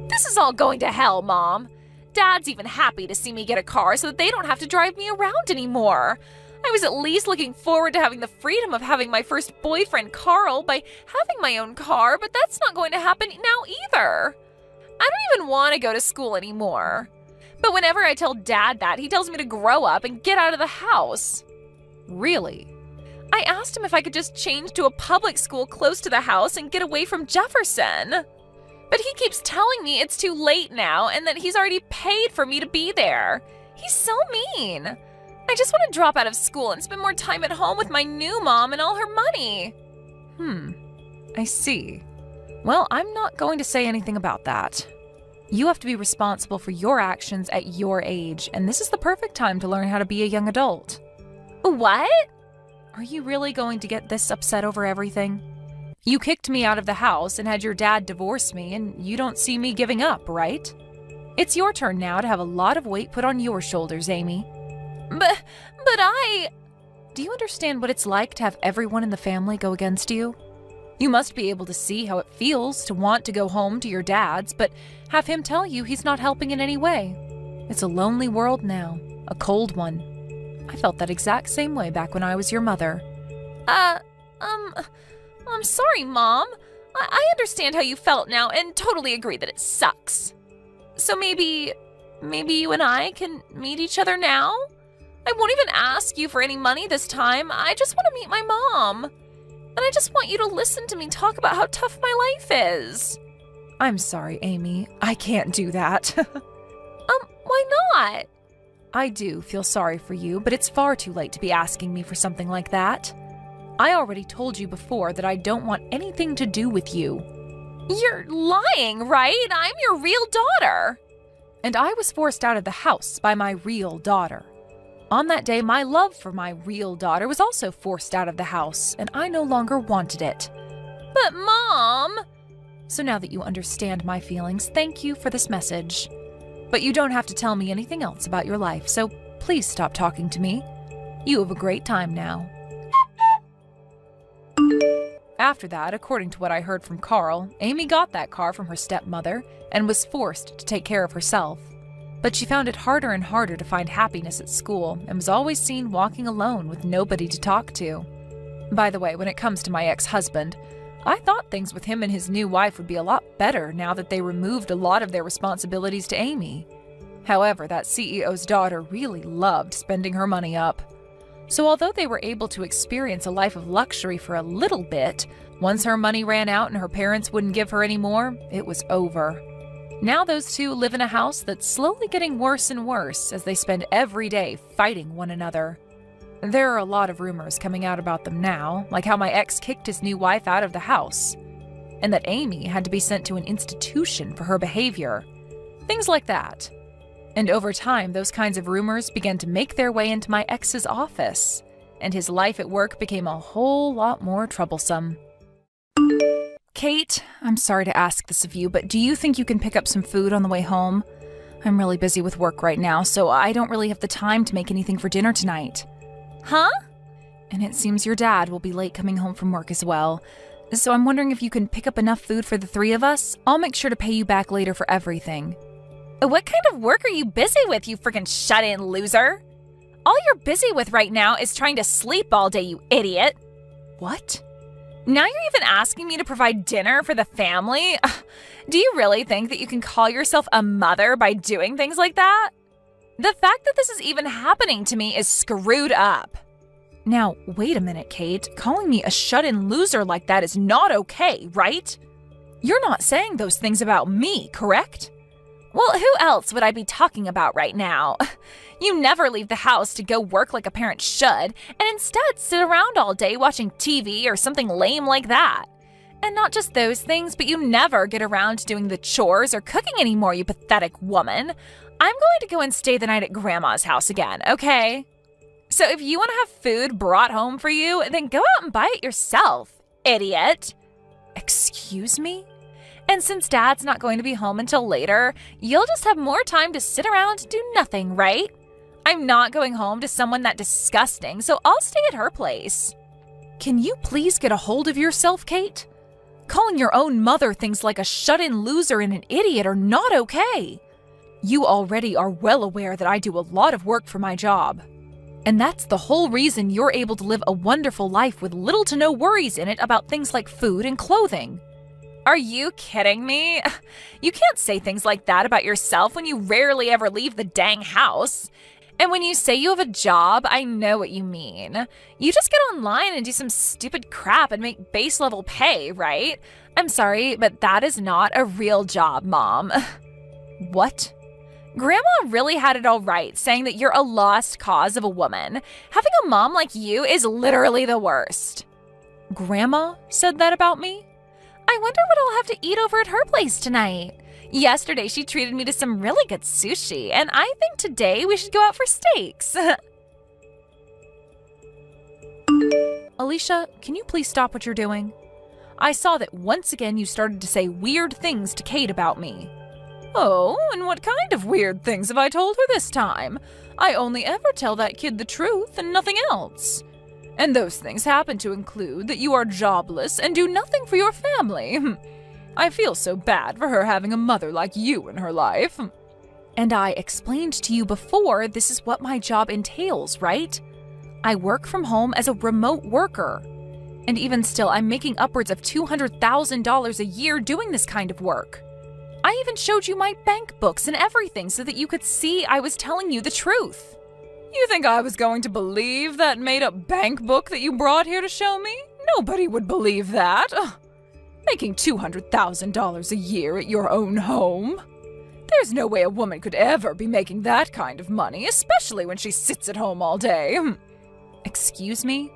This is all going to hell, Mom. Dad's even happy to see me get a car so that they don't have to drive me around anymore. I was at least looking forward to having the freedom of having my first boyfriend, Carl, by having my own car, but that's not going to happen now either. I don't even want to go to school anymore. But whenever I tell Dad that, he tells me to grow up and get out of the house. Really? I asked him if I could just change to a public school close to the house and get away from Jefferson. But he keeps telling me it's too late now and that he's already paid for me to be there. He's so mean. I just want to drop out of school and spend more time at home with my new mom and all her money. I see. Well, I'm not going to say anything about that. You have to be responsible for your actions at your age, and this is the perfect time to learn how to be a young adult. What? Are you really going to get this upset over everything? You kicked me out of the house and had your dad divorce me, and you don't see me giving up, right? It's your turn now to have a lot of weight put on your shoulders, Amy. But I... Do you understand what it's like to have everyone in the family go against you? You must be able to see how it feels to want to go home to your dad's, but have him tell you he's not helping in any way. It's a lonely world now, a cold one. I felt that exact same way back when I was your mother. I'm sorry, Mom. I understand how you felt now and totally agree that it sucks. So maybe you and I can meet each other now? I won't even ask you for any money this time. I just want to meet my mom. And I just want you to listen to me talk about how tough my life is. I'm sorry, Amy. I can't do that. Why not? I do feel sorry for you, but it's far too late to be asking me for something like that. I already told you before that I don't want anything to do with you. You're lying, right? I'm your real daughter. And I was forced out of the house by my real daughter. On that day, my love for my real daughter was also forced out of the house, and I no longer wanted it. But Mom! So now that you understand my feelings, thank you for this message. But you don't have to tell me anything else about your life, so please stop talking to me. You have a great time now. After that, according to what I heard from Carl, Amy got that car from her stepmother and was forced to take care of herself. But she found it harder and harder to find happiness at school and was always seen walking alone with nobody to talk to. By the way, when it comes to my ex-husband, I thought things with him and his new wife would be a lot better now that they removed a lot of their responsibilities to Amy. However, that CEO's daughter really loved spending her money up. So although they were able to experience a life of luxury for a little bit, once her money ran out and her parents wouldn't give her any more, it was over. Now those two live in a house that's slowly getting worse and worse as they spend every day fighting one another. There are a lot of rumors coming out about them now, like how my ex kicked his new wife out of the house, and that Amy had to be sent to an institution for her behavior. Things like that. And over time, those kinds of rumors began to make their way into my ex's office, and his life at work became a whole lot more troublesome. Kate, I'm sorry to ask this of you, but do you think you can pick up some food on the way home? I'm really busy with work right now, so I don't really have the time to make anything for dinner tonight. Huh? And it seems your dad will be late coming home from work as well. So I'm wondering if you can pick up enough food for the three of us. I'll make sure to pay you back later for everything. What kind of work are you busy with, you freaking shut-in loser? All you're busy with right now is trying to sleep all day, you idiot. What? Now you're even asking me to provide dinner for the family? Do you really think that you can call yourself a mother by doing things like that? The fact that this is even happening to me is screwed up. Now, wait a minute, Kate. Calling me a shut-in loser like that is not okay, right? You're not saying those things about me, correct? Well, who else would I be talking about right now? You never leave the house to go work like a parent should, and instead sit around all day watching TV or something lame like that. And not just those things, but you never get around to doing the chores or cooking anymore, you pathetic woman. I'm going to go and stay the night at Grandma's house again, okay? So if you want to have food brought home for you, then go out and buy it yourself, idiot. Excuse me? And since Dad's not going to be home until later, you'll just have more time to sit around and do nothing, right? I'm not going home to someone that disgusting, so I'll stay at her place. Can you please get a hold of yourself, Kate? Calling your own mother things like a shut-in loser and an idiot are not okay. You already are well aware that I do a lot of work for my job. And that's the whole reason you're able to live a wonderful life with little to no worries in it about things like food and clothing. Are you kidding me? You can't say things like that about yourself when you rarely ever leave the dang house. And when you say you have a job, I know what you mean. You just get online and do some stupid crap and make base level pay, right? I'm sorry, but that is not a real job, Mom. What? Grandma really had it all right, saying that you're a lost cause of a woman. Having a mom like you is literally the worst. Grandma said that about me? I wonder what I'll have to eat over at her place tonight. Yesterday, she treated me to some really good sushi, and I think today we should go out for steaks. Alicia, can you please stop what you're doing? I saw that once again you started to say weird things to Kate about me. Oh, and what kind of weird things have I told her this time? I only ever tell that kid the truth and nothing else. And those things happen to include that you are jobless and do nothing for your family. I feel so bad for her having a mother like you in her life. And I explained to you before this is what my job entails, right? I work from home as a remote worker. And even still, I'm making upwards of $200,000 a year doing this kind of work. I even showed you my bank books and everything so that you could see I was telling you the truth. You think I was going to believe that made-up bank book that you brought here to show me? Nobody would believe that. Ugh. Making $200,000 a year at your own home? There's no way a woman could ever be making that kind of money, especially when she sits at home all day. Excuse me?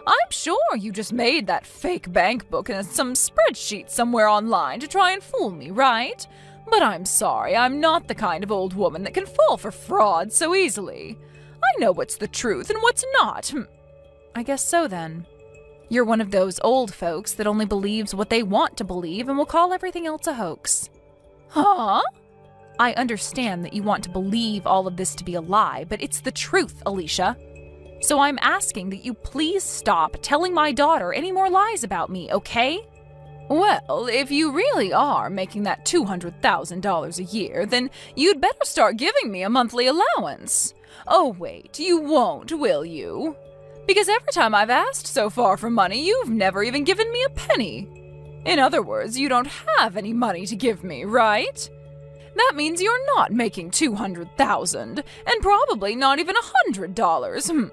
I'm sure you just made that fake bank book in some spreadsheet somewhere online to try and fool me, right? But I'm sorry, I'm not the kind of old woman that can fall for fraud so easily. I know what's the truth and what's not. I guess so then. You're one of those old folks that only believes what they want to believe and will call everything else a hoax. Huh? I understand that you want to believe all of this to be a lie, but it's the truth, Alicia. So I'm asking that you please stop telling my daughter any more lies about me, okay? Well, if you really are making that $200,000 a year, then you'd better start giving me a monthly allowance. Oh wait, you won't, will you? Because every time I've asked so far for money, you've never even given me a penny. In other words, you don't have any money to give me, right? That means you're not making $200,000, and probably not even $100.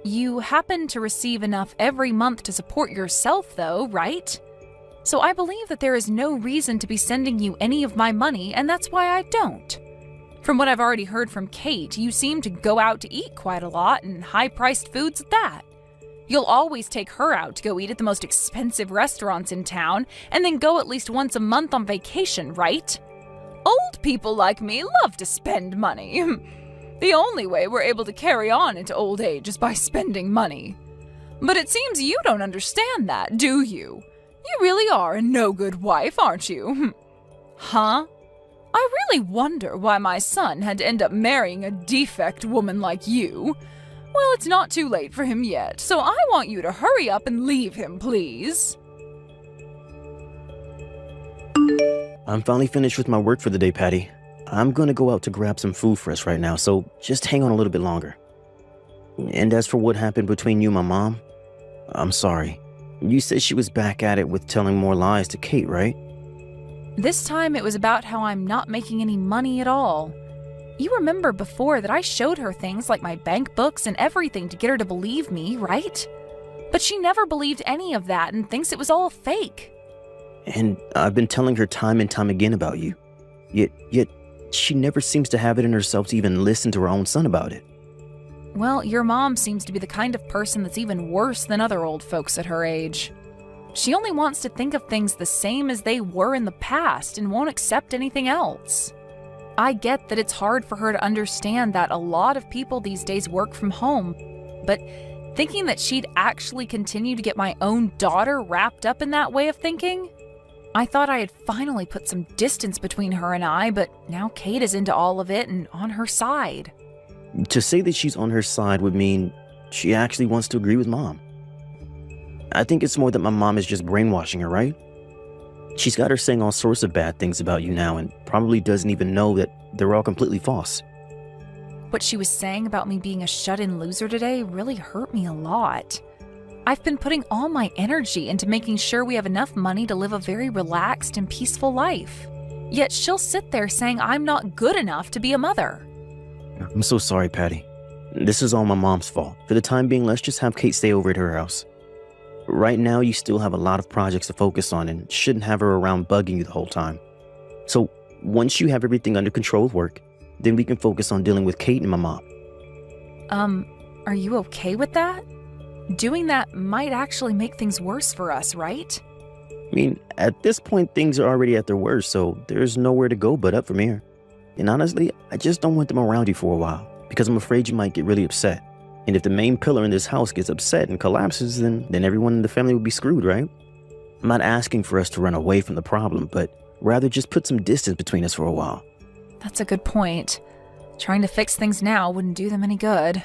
You happen to receive enough every month to support yourself, though, right? So I believe that there is no reason to be sending you any of my money, and that's why I don't. From what I've already heard from Kate, you seem to go out to eat quite a lot, and high-priced foods at that. You'll always take her out to go eat at the most expensive restaurants in town, and then go at least once a month on vacation, right? Old people like me love to spend money. The only way we're able to carry on into old age is by spending money. But it seems you don't understand that, do you? You really are a no-good wife, aren't you? Huh? I really wonder why my son had to end up marrying a defect woman like you. Well, it's not too late for him yet, so I want you to hurry up and leave him, please. I'm finally finished with my work for the day, Patty. I'm gonna go out to grab some food for us right now, so just hang on a little bit longer. And as for what happened between you and my mom, I'm sorry. You said she was back at it with telling more lies to Kate, right? This time it was about how I'm not making any money at all. You remember before that I showed her things like my bank books and everything to get her to believe me, right? But she never believed any of that and thinks it was all fake. And I've been telling her time and time again about you. Yet she never seems to have it in herself to even listen to her own son about it. Well, your mom seems to be the kind of person that's even worse than other old folks at her age. She only wants to think of things the same as they were in the past and won't accept anything else. I get that it's hard for her to understand that a lot of people these days work from home, but thinking that she'd actually continue to get my own daughter wrapped up in that way of thinking? I thought I had finally put some distance between her and I, but now Kate is into all of it and on her side. To say that she's on her side would mean she actually wants to agree with Mom. I think it's more that my mom is just brainwashing her, right? She's got her saying all sorts of bad things about you now and probably doesn't even know that they're all completely false. What she was saying about me being a shut-in loser today really hurt me a lot. I've been putting all my energy into making sure we have enough money to live a very relaxed and peaceful life. Yet she'll sit there saying I'm not good enough to be a mother. I'm so sorry, Patty. This is all my mom's fault. For the time being, let's just have Kate stay over at her house. Right now, you still have a lot of projects to focus on and shouldn't have her around bugging you the whole time. So once you have everything under control with work, then we can focus on dealing with Kate and my mom. Are you okay with that? Doing that might actually make things worse for us, right? I mean, at this point, things are already at their worst, so there's nowhere to go but up from here. And honestly, I just don't want them around you for a while, because I'm afraid you might get really upset. And if the main pillar in this house gets upset and collapses, then everyone in the family would be screwed, right? I'm not asking for us to run away from the problem, but rather just put some distance between us for a while. That's a good point. Trying to fix things now wouldn't do them any good.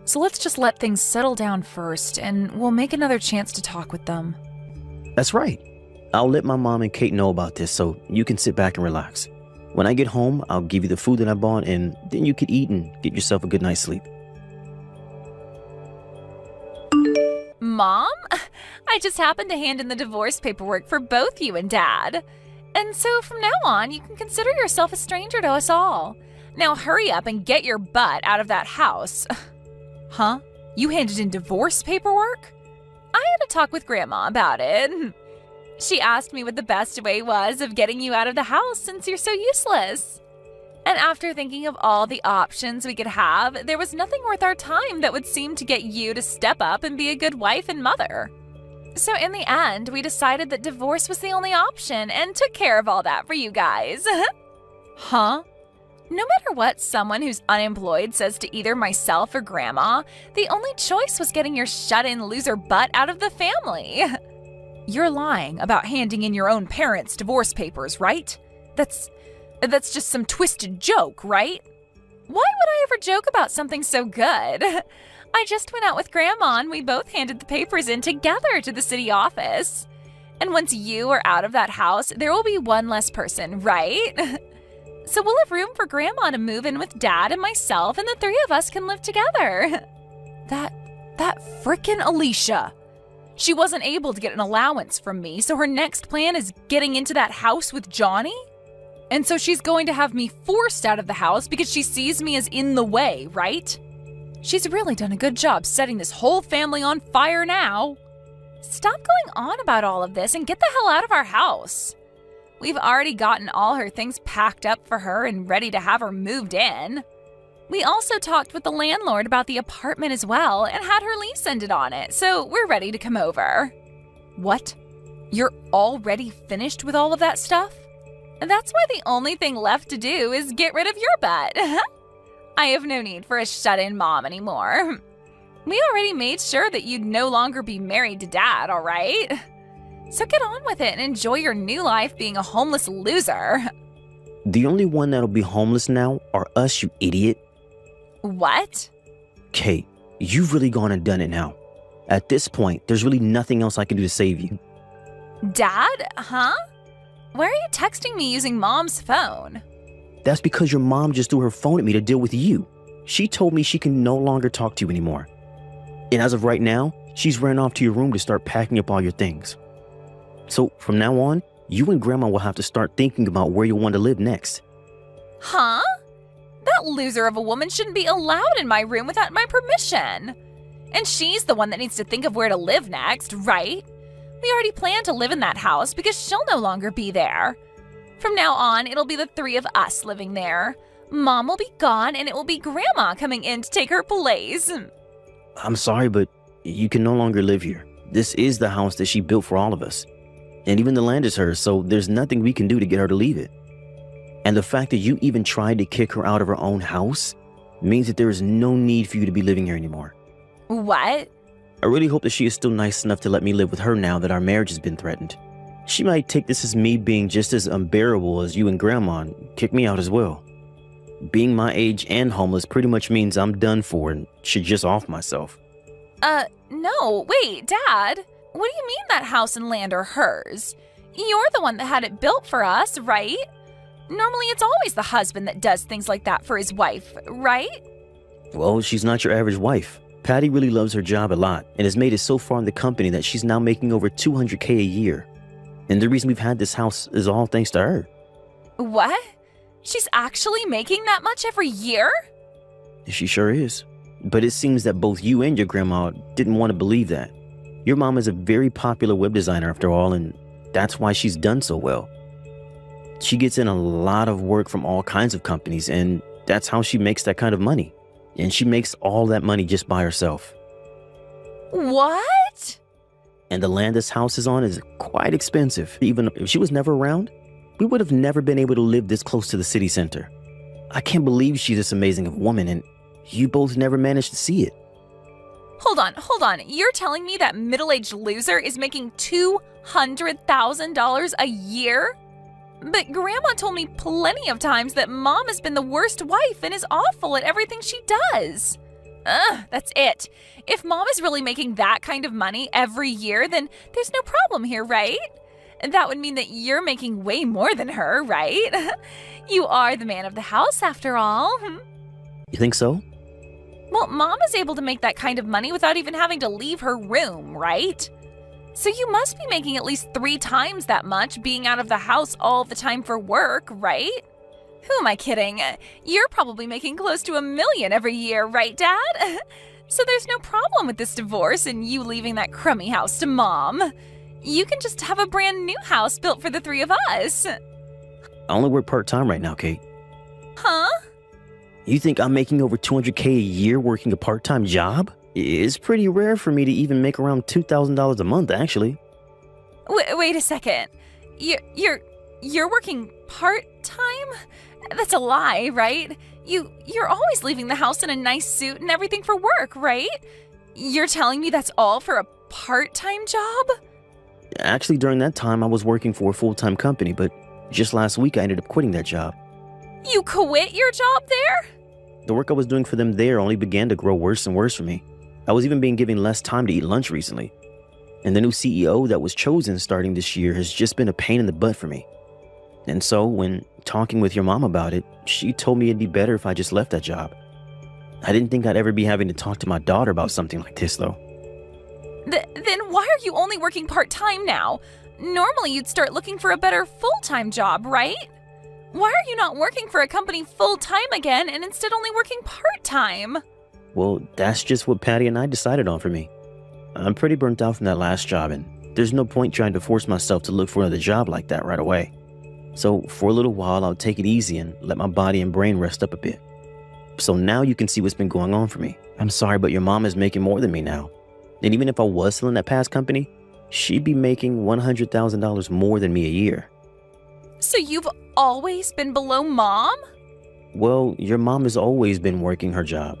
So let's just let things settle down first, and we'll make another chance to talk with them. That's right. I'll let my mom and Kate know about this so you can sit back and relax. When I get home, I'll give you the food that I bought, and then you can eat and get yourself a good night's sleep. Mom, I just happened to hand in the divorce paperwork for both you and Dad. And so from now on, you can consider yourself a stranger to us all. Now hurry up and get your butt out of that house. Huh? You handed in divorce paperwork? I had a talk with Grandma about it. She asked me what the best way was of getting you out of the house since you're so useless. And after thinking of all the options we could have, there was nothing worth our time that would seem to get you to step up and be a good wife and mother. So in the end, we decided that divorce was the only option and took care of all that for you guys. Huh? No matter what someone who's unemployed says to either myself or Grandma, the only choice was getting your shut-in loser butt out of the family. You're lying about handing in your own parents' divorce papers, right? That's just some twisted joke, right? Why would I ever joke about something so good? I just went out with Grandma and we both handed the papers in together to the city office. And once you are out of that house, there will be one less person, right? So we'll have room for Grandma to move in with Dad and myself, and the three of us can live together. That frickin' Alicia. She wasn't able to get an allowance from me, so her next plan is getting into that house with Johnny? And so she's going to have me forced out of the house because she sees me as in the way, right? She's really done a good job setting this whole family on fire now. Stop going on about all of this and get the hell out of our house. We've already gotten all her things packed up for her and ready to have her moved in. We also talked with the landlord about the apartment as well and had her lease ended on it, so we're ready to come over. What? You're already finished with all of that stuff? That's why the only thing left to do is get rid of your butt. I have no need for a shut-in mom anymore. We already made sure that you'd no longer be married to Dad, all right? So get on with it and enjoy your new life being a homeless loser. The only one that'll be homeless now are us, you idiot. What? Kate, you've really gone and done it now. At this point, there's really nothing else I can do to save you. Dad? Huh? Why are you texting me using Mom's phone? That's because your mom just threw her phone at me to deal with you. She told me she can no longer talk to you anymore. And as of right now, she's ran off to your room to start packing up all your things. So from now on, you and Grandma will have to start thinking about where you want to live next. Huh? That loser of a woman shouldn't be allowed in my room without my permission. And she's the one that needs to think of where to live next, right? We already planned to live in that house because she'll no longer be there. From now on, it'll be the three of us living there. Mom will be gone and it will be Grandma coming in to take her place. I'm sorry, but you can no longer live here. This is the house that she built for all of us. And even the land is hers, so there's nothing we can do to get her to leave it. And the fact that you even tried to kick her out of her own house means that there is no need for you to be living here anymore. What? I really hope that she is still nice enough to let me live with her now that our marriage has been threatened. She might take this as me being just as unbearable as you and Grandma and kick me out as well. Being my age and homeless pretty much means I'm done for and should just off myself. No, wait, Dad. What do you mean that house and land are hers? You're the one that had it built for us, right? Normally it's always the husband that does things like that for his wife, right? Well, she's not your average wife. Patty really loves her job a lot and has made it so far in the company that she's now making over $200K a year. And the reason we've had this house is all thanks to her. What? She's actually making that much every year? She sure is. But it seems that both you and your grandma didn't want to believe that. Your mom is a very popular web designer after all, and that's why she's done so well. She gets in a lot of work from all kinds of companies, and that's how she makes that kind of money. And she makes all that money just by herself. What? And the land this house is on is quite expensive. Even if she was never around, we would have never been able to live this close to the city center. I can't believe she's this amazing of a woman, and you both never managed to see it. Hold on. You're telling me that middle-aged loser is making $200,000 a year? But Grandma told me plenty of times that Mom has been the worst wife and is awful at everything she does. That's it. If Mom is really making that kind of money every year, then there's no problem here, right? That would mean that you're making way more than her, right? You are the man of the house after all. You think so? Well, Mom is able to make that kind of money without even having to leave her room, right? So you must be making at least 3 times that much being out of the house all the time for work, right? Who am I kidding? You're probably making close to $1 million every year, right, Dad? So there's no problem with this divorce and you leaving that crummy house to Mom. You can just have a brand new house built for the three of us. I only work part-time right now, Kate. Huh? You think I'm making over $200K a year working a part-time job? It's pretty rare for me to even make around $2,000 a month, actually. Wait a second. You're working part-time? That's a lie, right? You're always leaving the house in a nice suit and everything for work, right? You're telling me that's all for a part-time job? Actually, during that time, I was working for a full-time company, but just last week I ended up quitting that job. You quit your job there? The work I was doing for them there only began to grow worse and worse for me. I was even being given less time to eat lunch recently. And the new CEO that was chosen starting this year has just been a pain in the butt for me. And so, when talking with your mom about it, she told me it'd be better if I just left that job. I didn't think I'd ever be having to talk to my daughter about something like this, though. Then why are you only working part-time now? Normally you'd start looking for a better full-time job, right? Why are you not working for a company full-time again and instead only working part-time? Well, that's just what Patty and I decided on for me. I'm pretty burnt out from that last job, and there's no point trying to force myself to look for another job like that right away. So for a little while, I'll take it easy and let my body and brain rest up a bit. So now you can see what's been going on for me. I'm sorry, but your mom is making more than me now. And even if I was still in that past company, she'd be making $100,000 more than me a year. So you've always been below Mom? Well, your mom has always been working her job.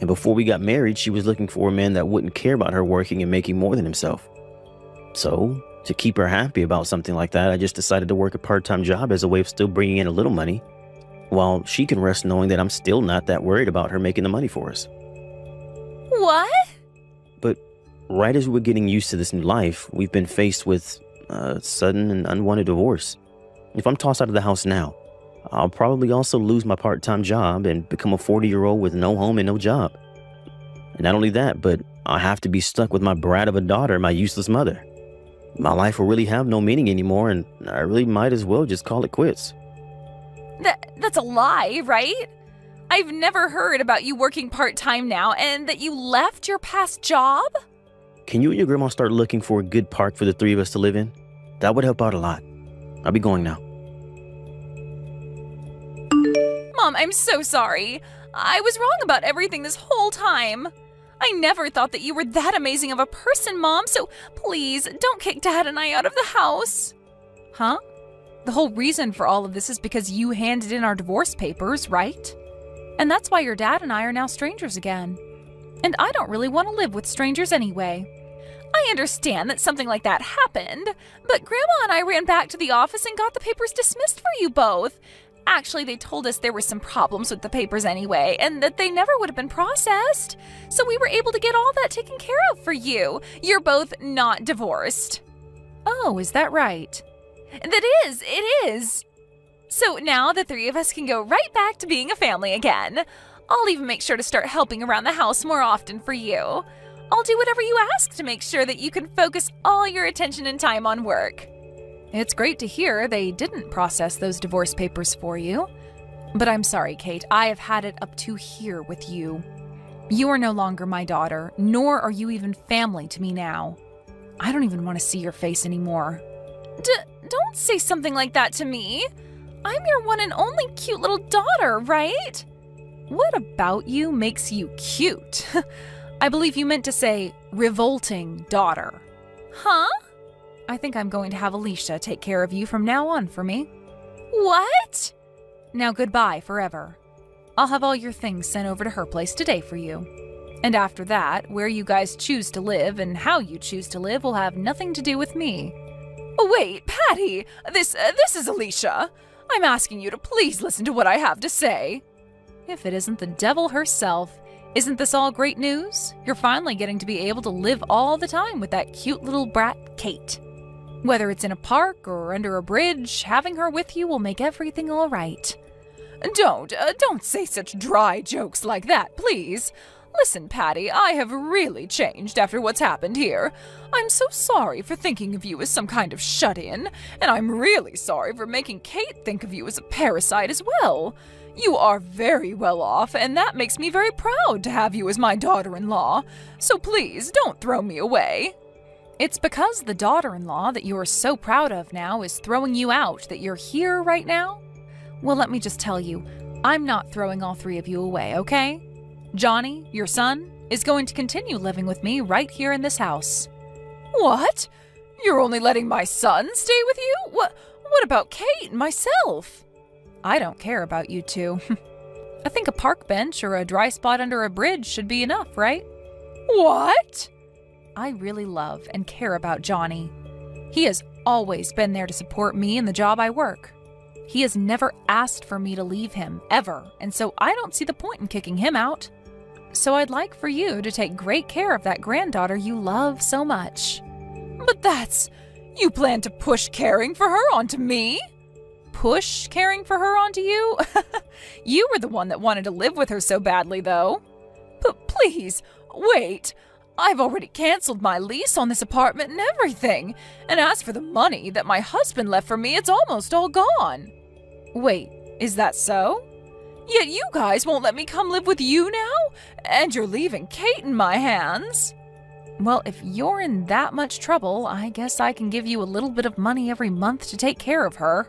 And before we got married, she was looking for a man that wouldn't care about her working and making more than himself. So, to keep her happy about something like that, I just decided to work a part-time job as a way of still bringing in a little money, while she can rest knowing that I'm still not that worried about her making the money for us. What? But right as we're getting used to this new life, we've been faced with a sudden and unwanted divorce. If I'm tossed out of the house now, I'll probably also lose my part-time job and become a 40-year-old with no home and no job. And not only that, but I'll have to be stuck with my brat of a daughter and my useless mother. My life will really have no meaning anymore, and I really might as well just call it quits. That's a lie, right? I've never heard about you working part-time now and that you left your past job? Can you and your grandma start looking for a good park for the three of us to live in? That would help out a lot. I'll be going now. Mom, I'm so sorry. I was wrong about everything this whole time. I never thought that you were that amazing of a person, Mom, so please don't kick Dad and I out of the house. Huh? The whole reason for all of this is because you handed in our divorce papers, right? And that's why your dad and I are now strangers again. And I don't really want to live with strangers anyway. I understand that something like that happened, but Grandma and I ran back to the office and got the papers dismissed for you both. Actually, they told us there were some problems with the papers anyway, and that they never would have been processed. So we were able to get all that taken care of for you. You're both not divorced. Oh, is that right? It is. So now the three of us can go right back to being a family again. I'll even make sure to start helping around the house more often for you. I'll do whatever you ask to make sure that you can focus all your attention and time on work. It's great to hear they didn't process those divorce papers for you. But I'm sorry, Kate, I have had it up to here with you. You are no longer my daughter, nor are you even family to me now. I don't even want to see your face anymore. Don't say something like that to me. I'm your one and only cute little daughter, right? What about you makes you cute? I believe you meant to say revolting daughter. Huh? I think I'm going to have Alicia take care of you from now on for me. What? Now goodbye forever. I'll have all your things sent over to her place today for you. And after that, where you guys choose to live and how you choose to live will have nothing to do with me. Wait, Patty, this is Alicia. I'm asking you to please listen to what I have to say. If it isn't the devil herself, isn't this all great news? You're finally getting to be able to live all the time with that cute little brat, Kate. Whether it's in a park or under a bridge, having her with you will make everything all right. Don't say such dry jokes like that, please. Listen, Patty, I have really changed after what's happened here. I'm so sorry for thinking of you as some kind of shut-in, and I'm really sorry for making Kate think of you as a parasite as well. You are very well off, and that makes me very proud to have you as my daughter-in-law. So please, don't throw me away. It's because the daughter-in-law that you are so proud of now is throwing you out that you're here right now? Well, let me just tell you, I'm not throwing all three of you away, okay? Johnny, your son, is going to continue living with me right here in this house. What? You're only letting my son stay with you? What about Kate and myself? I don't care about you two. I think a park bench or a dry spot under a bridge should be enough, right? What? I really love and care about Johnny. He has always been there to support me in the job I work. He has never asked for me to leave him, ever, and so I don't see the point in kicking him out. So I'd like for you to take great care of that granddaughter you love so much. But you plan to push caring for her onto me? Push caring for her onto you? You were the one that wanted to live with her so badly, though. But please, wait. I've already canceled my lease on this apartment and everything. And as for the money that my husband left for me, it's almost all gone. Wait, is that so? Yet you guys won't let me come live with you now? And you're leaving Kate in my hands? Well, if you're in that much trouble, I guess I can give you a little bit of money every month to take care of her.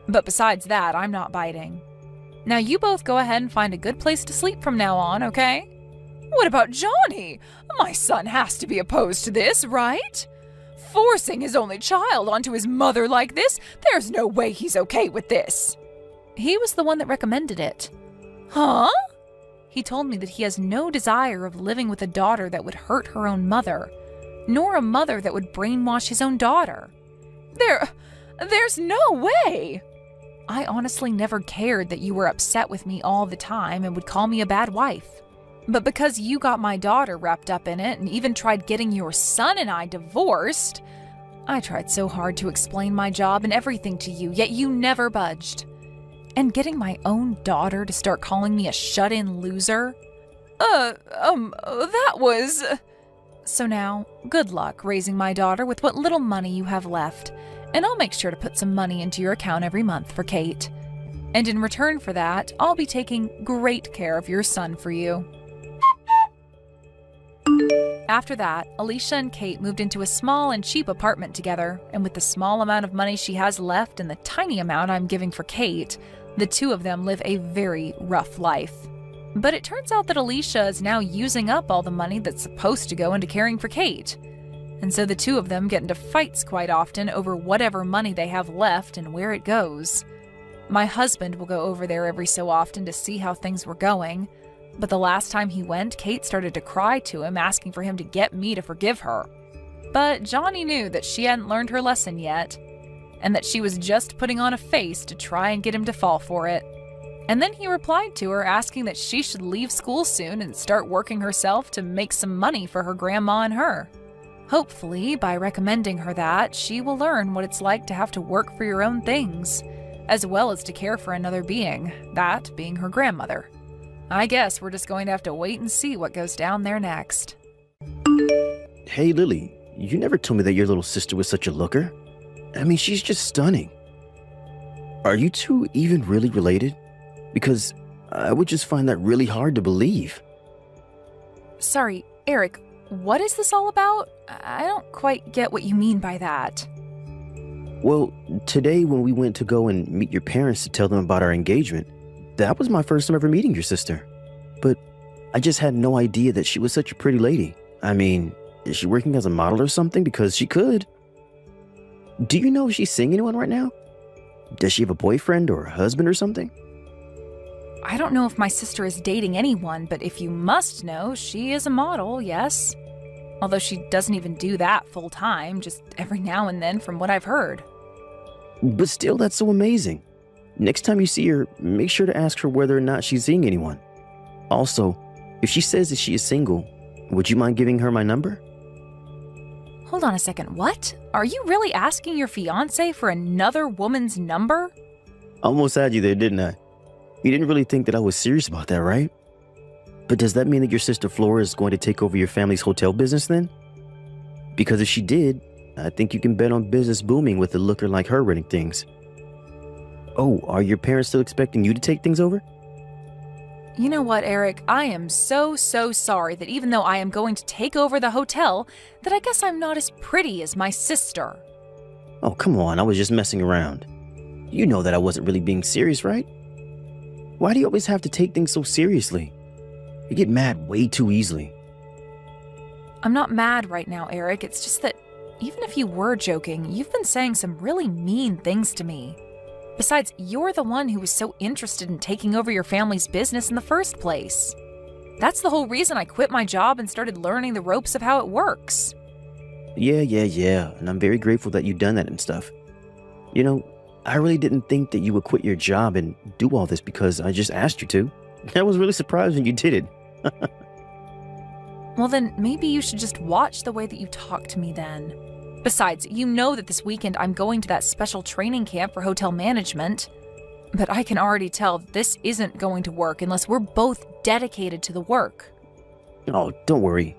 But besides that, I'm not biting. Now you both go ahead and find a good place to sleep from now on, okay? What about Johnny? My son has to be opposed to this, right? Forcing his only child onto his mother like this, there's no way he's okay with this. He was the one that recommended it. Huh? He told me that he has no desire of living with a daughter that would hurt her own mother, nor a mother that would brainwash his own daughter. There's no way! I honestly never cared that you were upset with me all the time and would call me a bad wife. But because you got my daughter wrapped up in it and even tried getting your son and I divorced, I tried so hard to explain my job and everything to you, yet you never budged. And getting my own daughter to start calling me a shut-in loser? That was... So now, good luck raising my daughter with what little money you have left, and I'll make sure to put some money into your account every month for Kate. And in return for that, I'll be taking great care of your son for you. After that, Alicia and Kate moved into a small and cheap apartment together, and with the small amount of money she has left and the tiny amount I'm giving for Kate, the two of them live a very rough life. But it turns out that Alicia is now using up all the money that's supposed to go into caring for Kate. And so the two of them get into fights quite often over whatever money they have left and where it goes. My husband will go over there every so often to see how things were going, but the last time he went, Kate started to cry to him, asking for him to get me to forgive her. But Johnny knew that she hadn't learned her lesson yet, and that she was just putting on a face to try and get him to fall for it. And then he replied to her, asking that she should leave school soon and start working herself to make some money for her grandma and her. Hopefully, by recommending her that, she will learn what it's like to have to work for your own things, as well as to care for another being, that being her grandmother. I guess we're just going to have to wait and see what goes down there next. Hey, Lily, you never told me that your little sister was such a looker. I mean, she's just stunning. Are you two even really related? Because I would just find that really hard to believe. Sorry, Eric, what is this all about? I don't quite get what you mean by that. Well, today when we went to go and meet your parents to tell them about our engagement, that was my first time ever meeting your sister. But I just had no idea that she was such a pretty lady. I mean, is she working as a model or something? Because she could. Do you know if she's seeing anyone right now? Does she have a boyfriend or a husband or something? I don't know if my sister is dating anyone, but if you must know, she is a model, yes. Although she doesn't even do that full time, just every now and then from what I've heard. But still, that's so amazing. Next time you see her, make sure to ask her whether or not she's seeing anyone. Also, if she says that she is single, would you mind giving her my number? Hold on a second, what? Are you really asking your fiancé for another woman's number? Almost had you there, didn't I? You didn't really think that I was serious about that, right? But does that mean that your sister Flora is going to take over your family's hotel business then? Because if she did, I think you can bet on business booming with a looker like her running things. Oh, are your parents still expecting you to take things over? You know what, Eric? I am so sorry that even though I am going to take over the hotel, that I guess I'm not as pretty as my sister. Oh, come on, I was just messing around. You know that I wasn't really being serious, right? Why do you always have to take things so seriously? You get mad way too easily. I'm not mad right now, Eric. It's just that even if you were joking, you've been saying some really mean things to me. Besides, you're the one who was so interested in taking over your family's business in the first place. That's the whole reason I quit my job and started learning the ropes of how it works. Yeah, and I'm very grateful that you've done that and stuff. You know, I really didn't think that you would quit your job and do all this because I just asked you to. I was really surprised when you did it. Well, then maybe you should just watch the way that you talk to me then. Besides, you know that this weekend I'm going to that special training camp for hotel management. But I can already tell this isn't going to work unless we're both dedicated to the work. Oh, don't worry.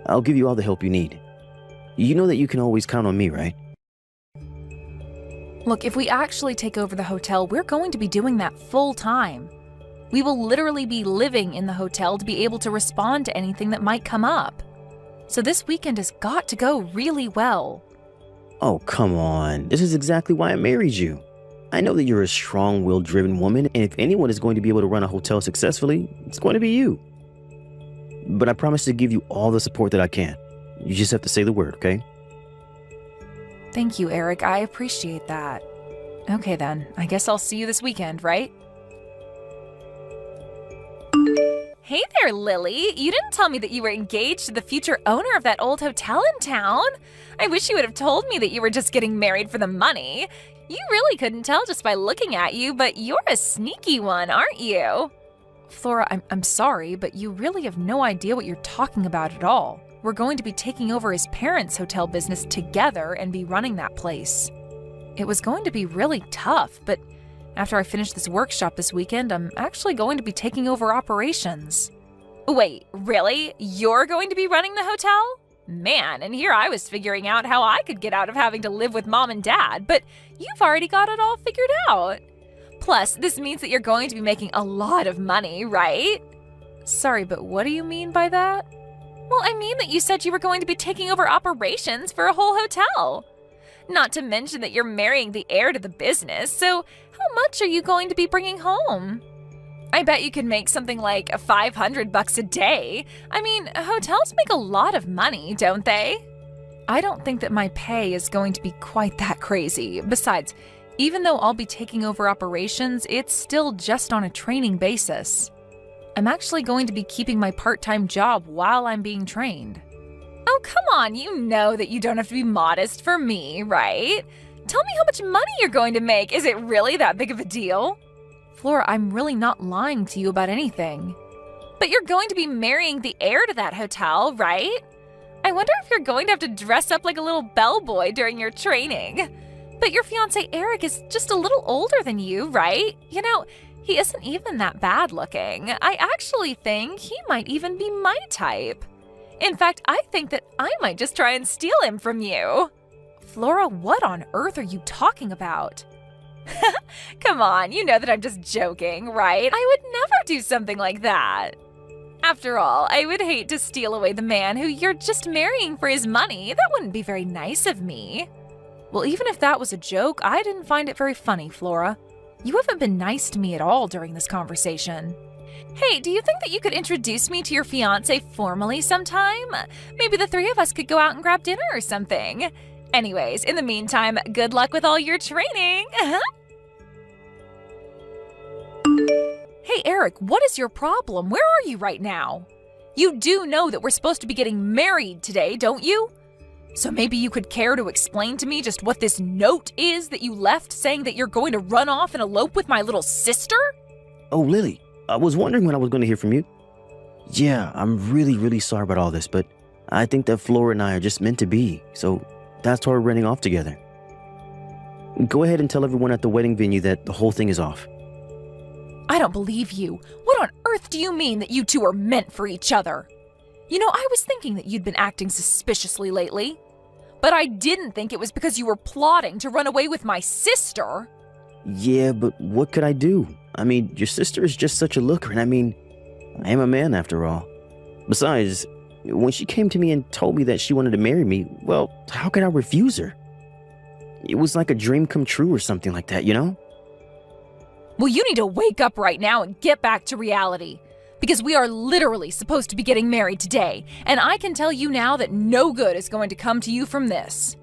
I'll give you all the help you need. You know that you can always count on me, right? Look, if we actually take over the hotel, we're going to be doing that full time. We will literally be living in the hotel to be able to respond to anything that might come up. So this weekend has got to go really well. Oh, come on. This is exactly why I married you. I know that you're a strong-willed driven woman, and if anyone is going to be able to run a hotel successfully, it's going to be you. But I promise to give you all the support that I can. You just have to say the word, okay? Thank you, Eric. I appreciate that. Okay then, I guess I'll see you this weekend, right? Hey there, Lily. You didn't tell me that you were engaged to the future owner of that old hotel in town. I wish you would have told me that you were just getting married for the money. You really couldn't tell just by looking at you, but you're a sneaky one, aren't you? Flora, I'm sorry, but you really have no idea what you're talking about at all. We're going to be taking over his parents' hotel business together and be running that place. It was going to be really tough, but after I finish this workshop this weekend, I'm actually going to be taking over operations. Wait, really? You're going to be running the hotel? Man, and here I was figuring out how I could get out of having to live with mom and dad, but you've already got it all figured out. Plus, this means that you're going to be making a lot of money, right? Sorry, but what do you mean by that? Well, I mean that you said you were going to be taking over operations for a whole hotel. Not to mention that you're marrying the heir to the business, so how much are you going to be bringing home? I bet you could make something like $500 a day. I mean, hotels make a lot of money, don't they? I don't think that my pay is going to be quite that crazy. Besides, even though I'll be taking over operations, it's still just on a training basis. I'm actually going to be keeping my part-time job while I'm being trained. Oh, come on, you know that you don't have to be modest for me, right? Tell me how much money you're going to make. Is it really that big of a deal? Flora, I'm really not lying to you about anything. But you're going to be marrying the heir to that hotel, right? I wonder if you're going to have to dress up like a little bellboy during your training. But your fiancé Eric is just a little older than you, right? You know, he isn't even that bad looking. I actually think he might even be my type. In fact, I think that I might just try and steal him from you. Flora, what on earth are you talking about? Come on, you know that I'm just joking, right? I would never do something like that. After all, I would hate to steal away the man who you're just marrying for his money. That wouldn't be very nice of me. Well, even if that was a joke, I didn't find it very funny, Flora. You haven't been nice to me at all during this conversation. Hey, do you think that you could introduce me to your fiancé formally sometime? Maybe the three of us could go out and grab dinner or something. Anyways, in the meantime, good luck with all your training. Hey, Eric, what is your problem? Where are you right now? You do know that we're supposed to be getting married today, don't you? So maybe you could care to explain to me just what this note is that you left saying that you're going to run off and elope with my little sister? Oh, Lily, I was wondering when I was going to hear from you. Yeah, I'm really sorry about all this, but I think that Flora and I are just meant to be, so that's why we're running off together. Go ahead and tell everyone at the wedding venue that the whole thing is off. I don't believe you. What on earth do you mean that you two are meant for each other? You know, I was thinking that you'd been acting suspiciously lately. But I didn't think it was because you were plotting to run away with my sister. Yeah, but what could I do? I mean, your sister is just such a looker, and I mean, I am a man after all. Besides, when she came to me and told me that she wanted to marry me, well, how could I refuse her? It was like a dream come true or something like that, you know? Well, you need to wake up right now and get back to reality. Because we are literally supposed to be getting married today, and I can tell you now that no good is going to come to you from this.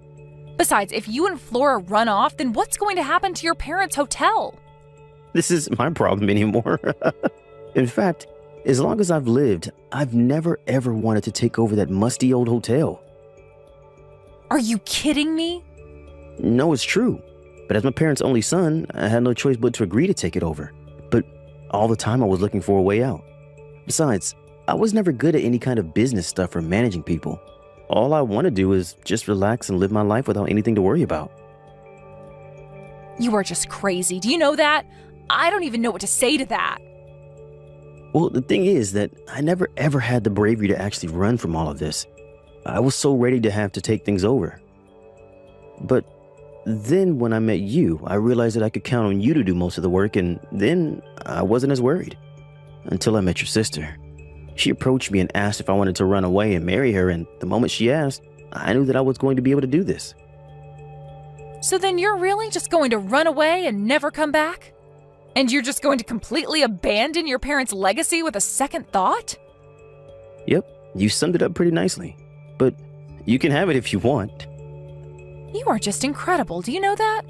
Besides, if you and Flora run off, then what's going to happen to your parents' hotel? This isn't my problem anymore. In fact, as long as I've lived, I've never ever wanted to take over that musty old hotel. Are you kidding me? No, it's true. But as my parents' only son, I had no choice but to agree to take it over. But all the time I was looking for a way out. Besides, I was never good at any kind of business stuff or managing people. All I want to do is just relax and live my life without anything to worry about. You are just crazy. Do you know that? I don't even know what to say to that. Well, the thing is that I never ever had the bravery to actually run from all of this. I was so ready to have to take things over. But then when I met you, I realized that I could count on you to do most of the work, and then I wasn't as worried. Until I met your sister. She approached me and asked if I wanted to run away and marry her, and the moment she asked, I knew that I was going to be able to do this. So then you're really just going to run away and never come back? And you're just going to completely abandon your parents' legacy with a second thought? Yep, you summed it up pretty nicely. But you can have it if you want. You are just incredible, do you know that?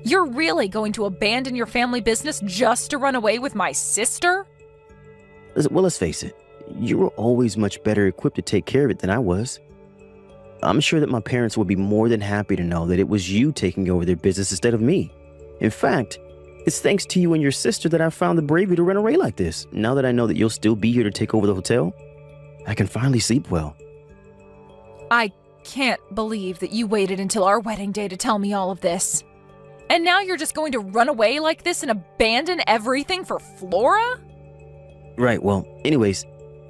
You're really going to abandon your family business just to run away with my sister? Well, let's face it. You were always much better equipped to take care of it than I was. I'm sure that my parents would be more than happy to know that it was you taking over their business instead of me. In fact, it's thanks to you and your sister that I found the bravery to run away like this. Now that I know that you'll still be here to take over the hotel, I can finally sleep well. I can't believe that you waited until our wedding day to tell me all of this. And now you're just going to run away like this and abandon everything for Flora? Right, well, anyways,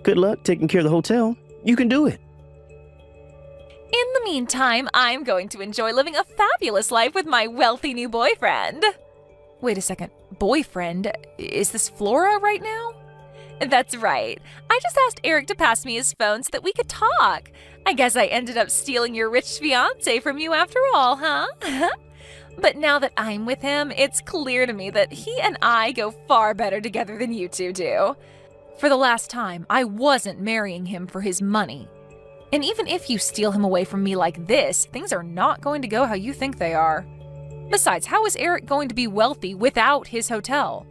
good luck taking care of the hotel. You can do it. In the meantime, I'm going to enjoy living a fabulous life with my wealthy new boyfriend. Wait a second, boyfriend? Is this Flora right now? That's right. I just asked Eric to pass me his phone so that we could talk. I guess I ended up stealing your rich fiancé from you after all, huh? But now that I'm with him, it's clear to me that he and I go far better together than you two do. For the last time, I wasn't marrying him for his money. And even if you steal him away from me like this, things are not going to go how you think they are. Besides, how is Eric going to be wealthy without his hotel?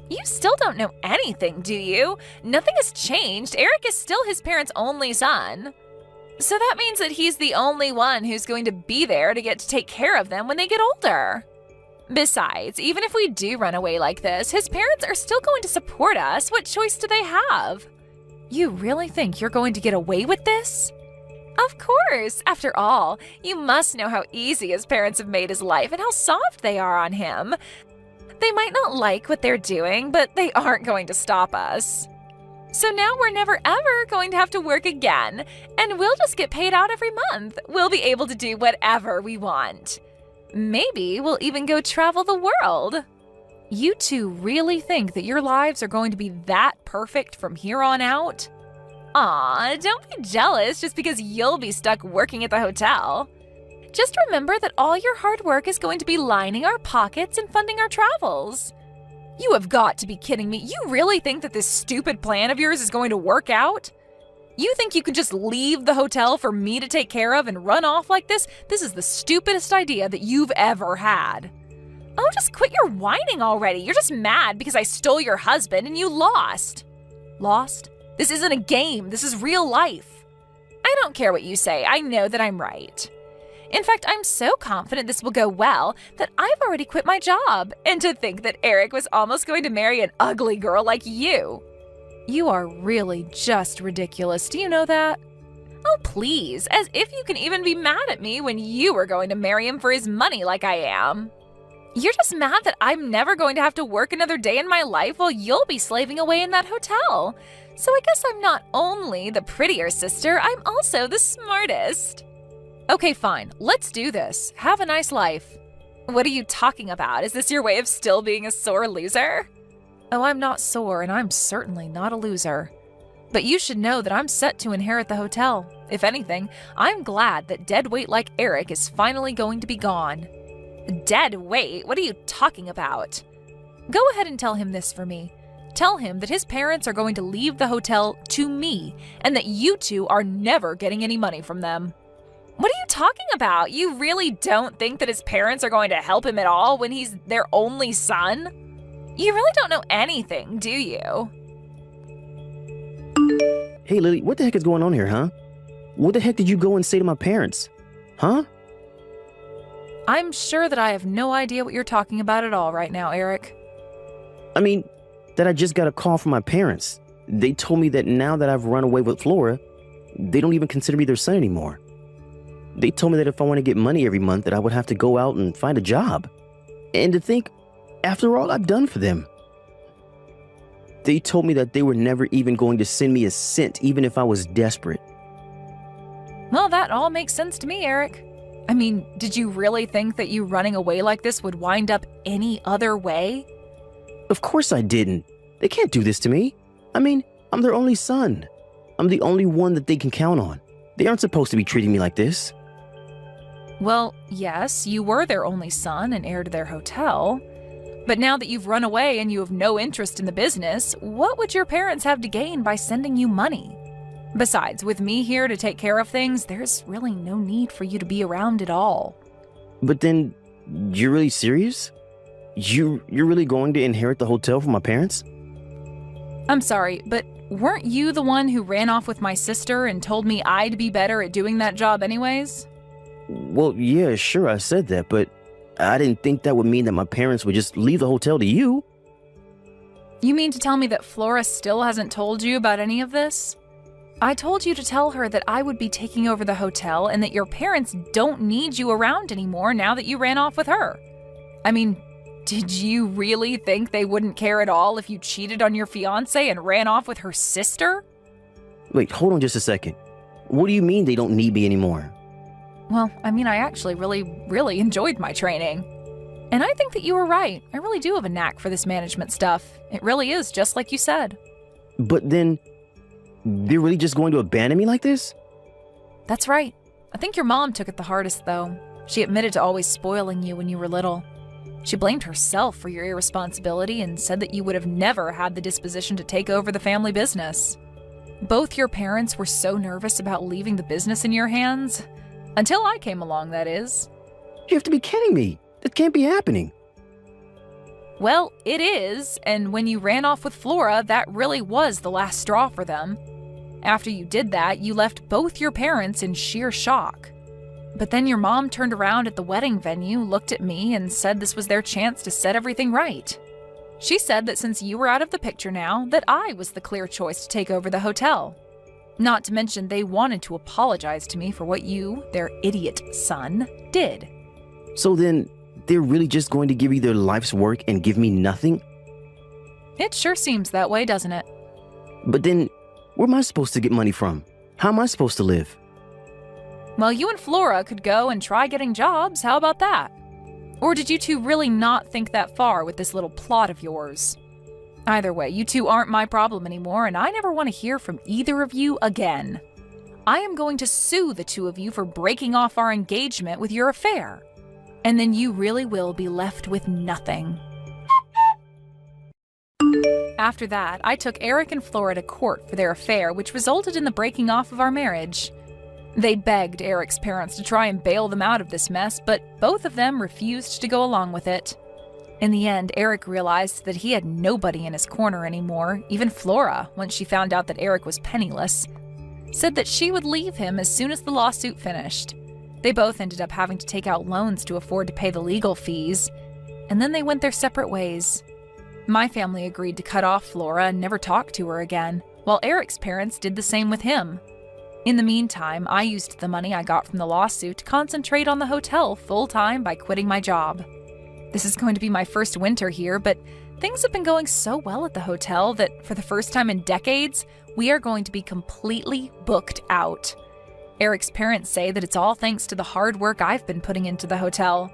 You still don't know anything, do you? Nothing has changed. Eric is still his parents' only son. So that means that he's the only one who's going to be there to get to take care of them when they get older. Besides, even if we do run away like this, his parents are still going to support us. What choice do they have? You really think you're going to get away with this? Of course. After all, you must know how easy his parents have made his life and how soft they are on him. They might not like what they're doing, but they aren't going to stop us. So now we're never ever going to have to work again, and we'll just get paid out every month. We'll be able to do whatever we want. Maybe we'll even go travel the world. You two really think that your lives are going to be that perfect from here on out? Aw, don't be jealous just because you'll be stuck working at the hotel. Just remember that all your hard work is going to be lining our pockets and funding our travels. You have got to be kidding me. You really think that this stupid plan of yours is going to work out? You think you can just leave the hotel for me to take care of and run off like this? This is the stupidest idea that you've ever had. Oh, just quit your whining already. You're just mad because I stole your husband and you lost. Lost? This isn't a game. This is real life. I don't care what you say. I know that I'm right. In fact, I'm so confident this will go well that I've already quit my job. And to think that Eric was almost going to marry an ugly girl like you. You are really just ridiculous. Do you know that? Oh, please, as if you can even be mad at me when you were going to marry him for his money like I am. You're just mad that I'm never going to have to work another day in my life while you'll be slaving away in that hotel. So I guess I'm not only the prettier sister, I'm also the smartest. Okay, fine. Let's do this. Have a nice life. What are you talking about? Is this your way of still being a sore loser? Oh, I'm not sore, and I'm certainly not a loser. But you should know that I'm set to inherit the hotel. If anything, I'm glad that dead weight like Eric is finally going to be gone. Dead weight? What are you talking about? Go ahead and tell him this for me. Tell him that his parents are going to leave the hotel to me, and that you two are never getting any money from them. What are you talking about? You really don't think that his parents are going to help him at all when he's their only son? You really don't know anything, do you? Hey, Lily, what the heck is going on here, huh? What the heck did you go and say to my parents? Huh? I'm sure that I have no idea what you're talking about at all right now, Eric. I mean, that I just got a call from my parents. They told me that now that I've run away with Flora, they don't even consider me their son anymore. They told me that if I want to get money every month, that I would have to go out and find a job. And to think, after all I've done for them. They told me that they were never even going to send me a cent, even if I was desperate. Well, that all makes sense to me, Eric. I mean, did you really think that you running away like this would wind up any other way? Of course I didn't. They can't do this to me. I mean, I'm their only son. I'm the only one that they can count on. They aren't supposed to be treating me like this. Well, yes, you were their only son and heir to their hotel. But now that you've run away and you have no interest in the business, what would your parents have to gain by sending you money? Besides, with me here to take care of things, there's really no need for you to be around at all. But then, you're really serious? You're really going to inherit the hotel from my parents? I'm sorry, but weren't you the one who ran off with my sister and told me I'd be better at doing that job anyways? Well, yeah, sure, I said that, but I didn't think that would mean that my parents would just leave the hotel to you. You mean to tell me that Flora still hasn't told you about any of this? I told you to tell her that I would be taking over the hotel and that your parents don't need you around anymore now that you ran off with her. I mean, did you really think they wouldn't care at all if you cheated on your fiancé and ran off with her sister? Wait, hold on just a second. What do you mean they don't need me anymore? Well, I mean, I actually really enjoyed my training. And I think that you were right. I really do have a knack for this management stuff. It really is just like you said. But then, they're really just going to abandon me like this? That's right. I think your mom took it the hardest, though. She admitted to always spoiling you when you were little. She blamed herself for your irresponsibility and said that you would have never had the disposition to take over the family business. Both your parents were so nervous about leaving the business in your hands. Until I came along, that is. You have to be kidding me. That can't be happening. Well, it is, and when you ran off with Flora, that really was the last straw for them. After you did that, you left both your parents in sheer shock. But then your mom turned around at the wedding venue, looked at me, and said this was their chance to set everything right. She said that since you were out of the picture now, that I was the clear choice to take over the hotel. Not to mention they wanted to apologize to me for what you, their idiot son, did. So then, they're really just going to give you their life's work and give me nothing? It sure seems that way, doesn't it? But then, where am I supposed to get money from? How am I supposed to live? Well, you and Flora could go and try getting jobs. How about that? Or did you two really not think that far with this little plot of yours? Either way, you two aren't my problem anymore, and I never want to hear from either of you again. I am going to sue the two of you for breaking off our engagement with your affair. And then you really will be left with nothing. After that, I took Eric and Flora to court for their affair, which resulted in the breaking off of our marriage. They begged Eric's parents to try and bail them out of this mess, but both of them refused to go along with it. In the end, Eric realized that he had nobody in his corner anymore. Even Flora, once she found out that Eric was penniless, said that she would leave him as soon as the lawsuit finished. They both ended up having to take out loans to afford to pay the legal fees, and then they went their separate ways. My family agreed to cut off Flora and never talk to her again, while Eric's parents did the same with him. In the meantime, I used the money I got from the lawsuit to concentrate on the hotel full-time by quitting my job. This is going to be my first winter here, but things have been going so well at the hotel that for the first time in decades, we are going to be completely booked out. Eric's parents say that it's all thanks to the hard work I've been putting into the hotel.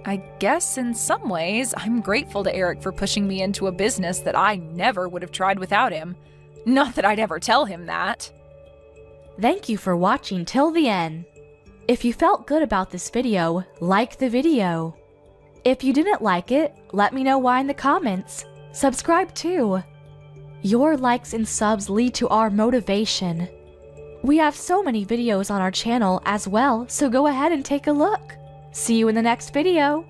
I guess in some ways, I'm grateful to Eric for pushing me into a business that I never would have tried without him. Not that I'd ever tell him that. Thank you for watching till the end. If you felt good about this video, like the video. If you didn't like it, let me know why in the comments. Subscribe too. Your likes and subs lead to our motivation. We have so many videos on our channel as well, so go ahead and take a look. See you in the next video.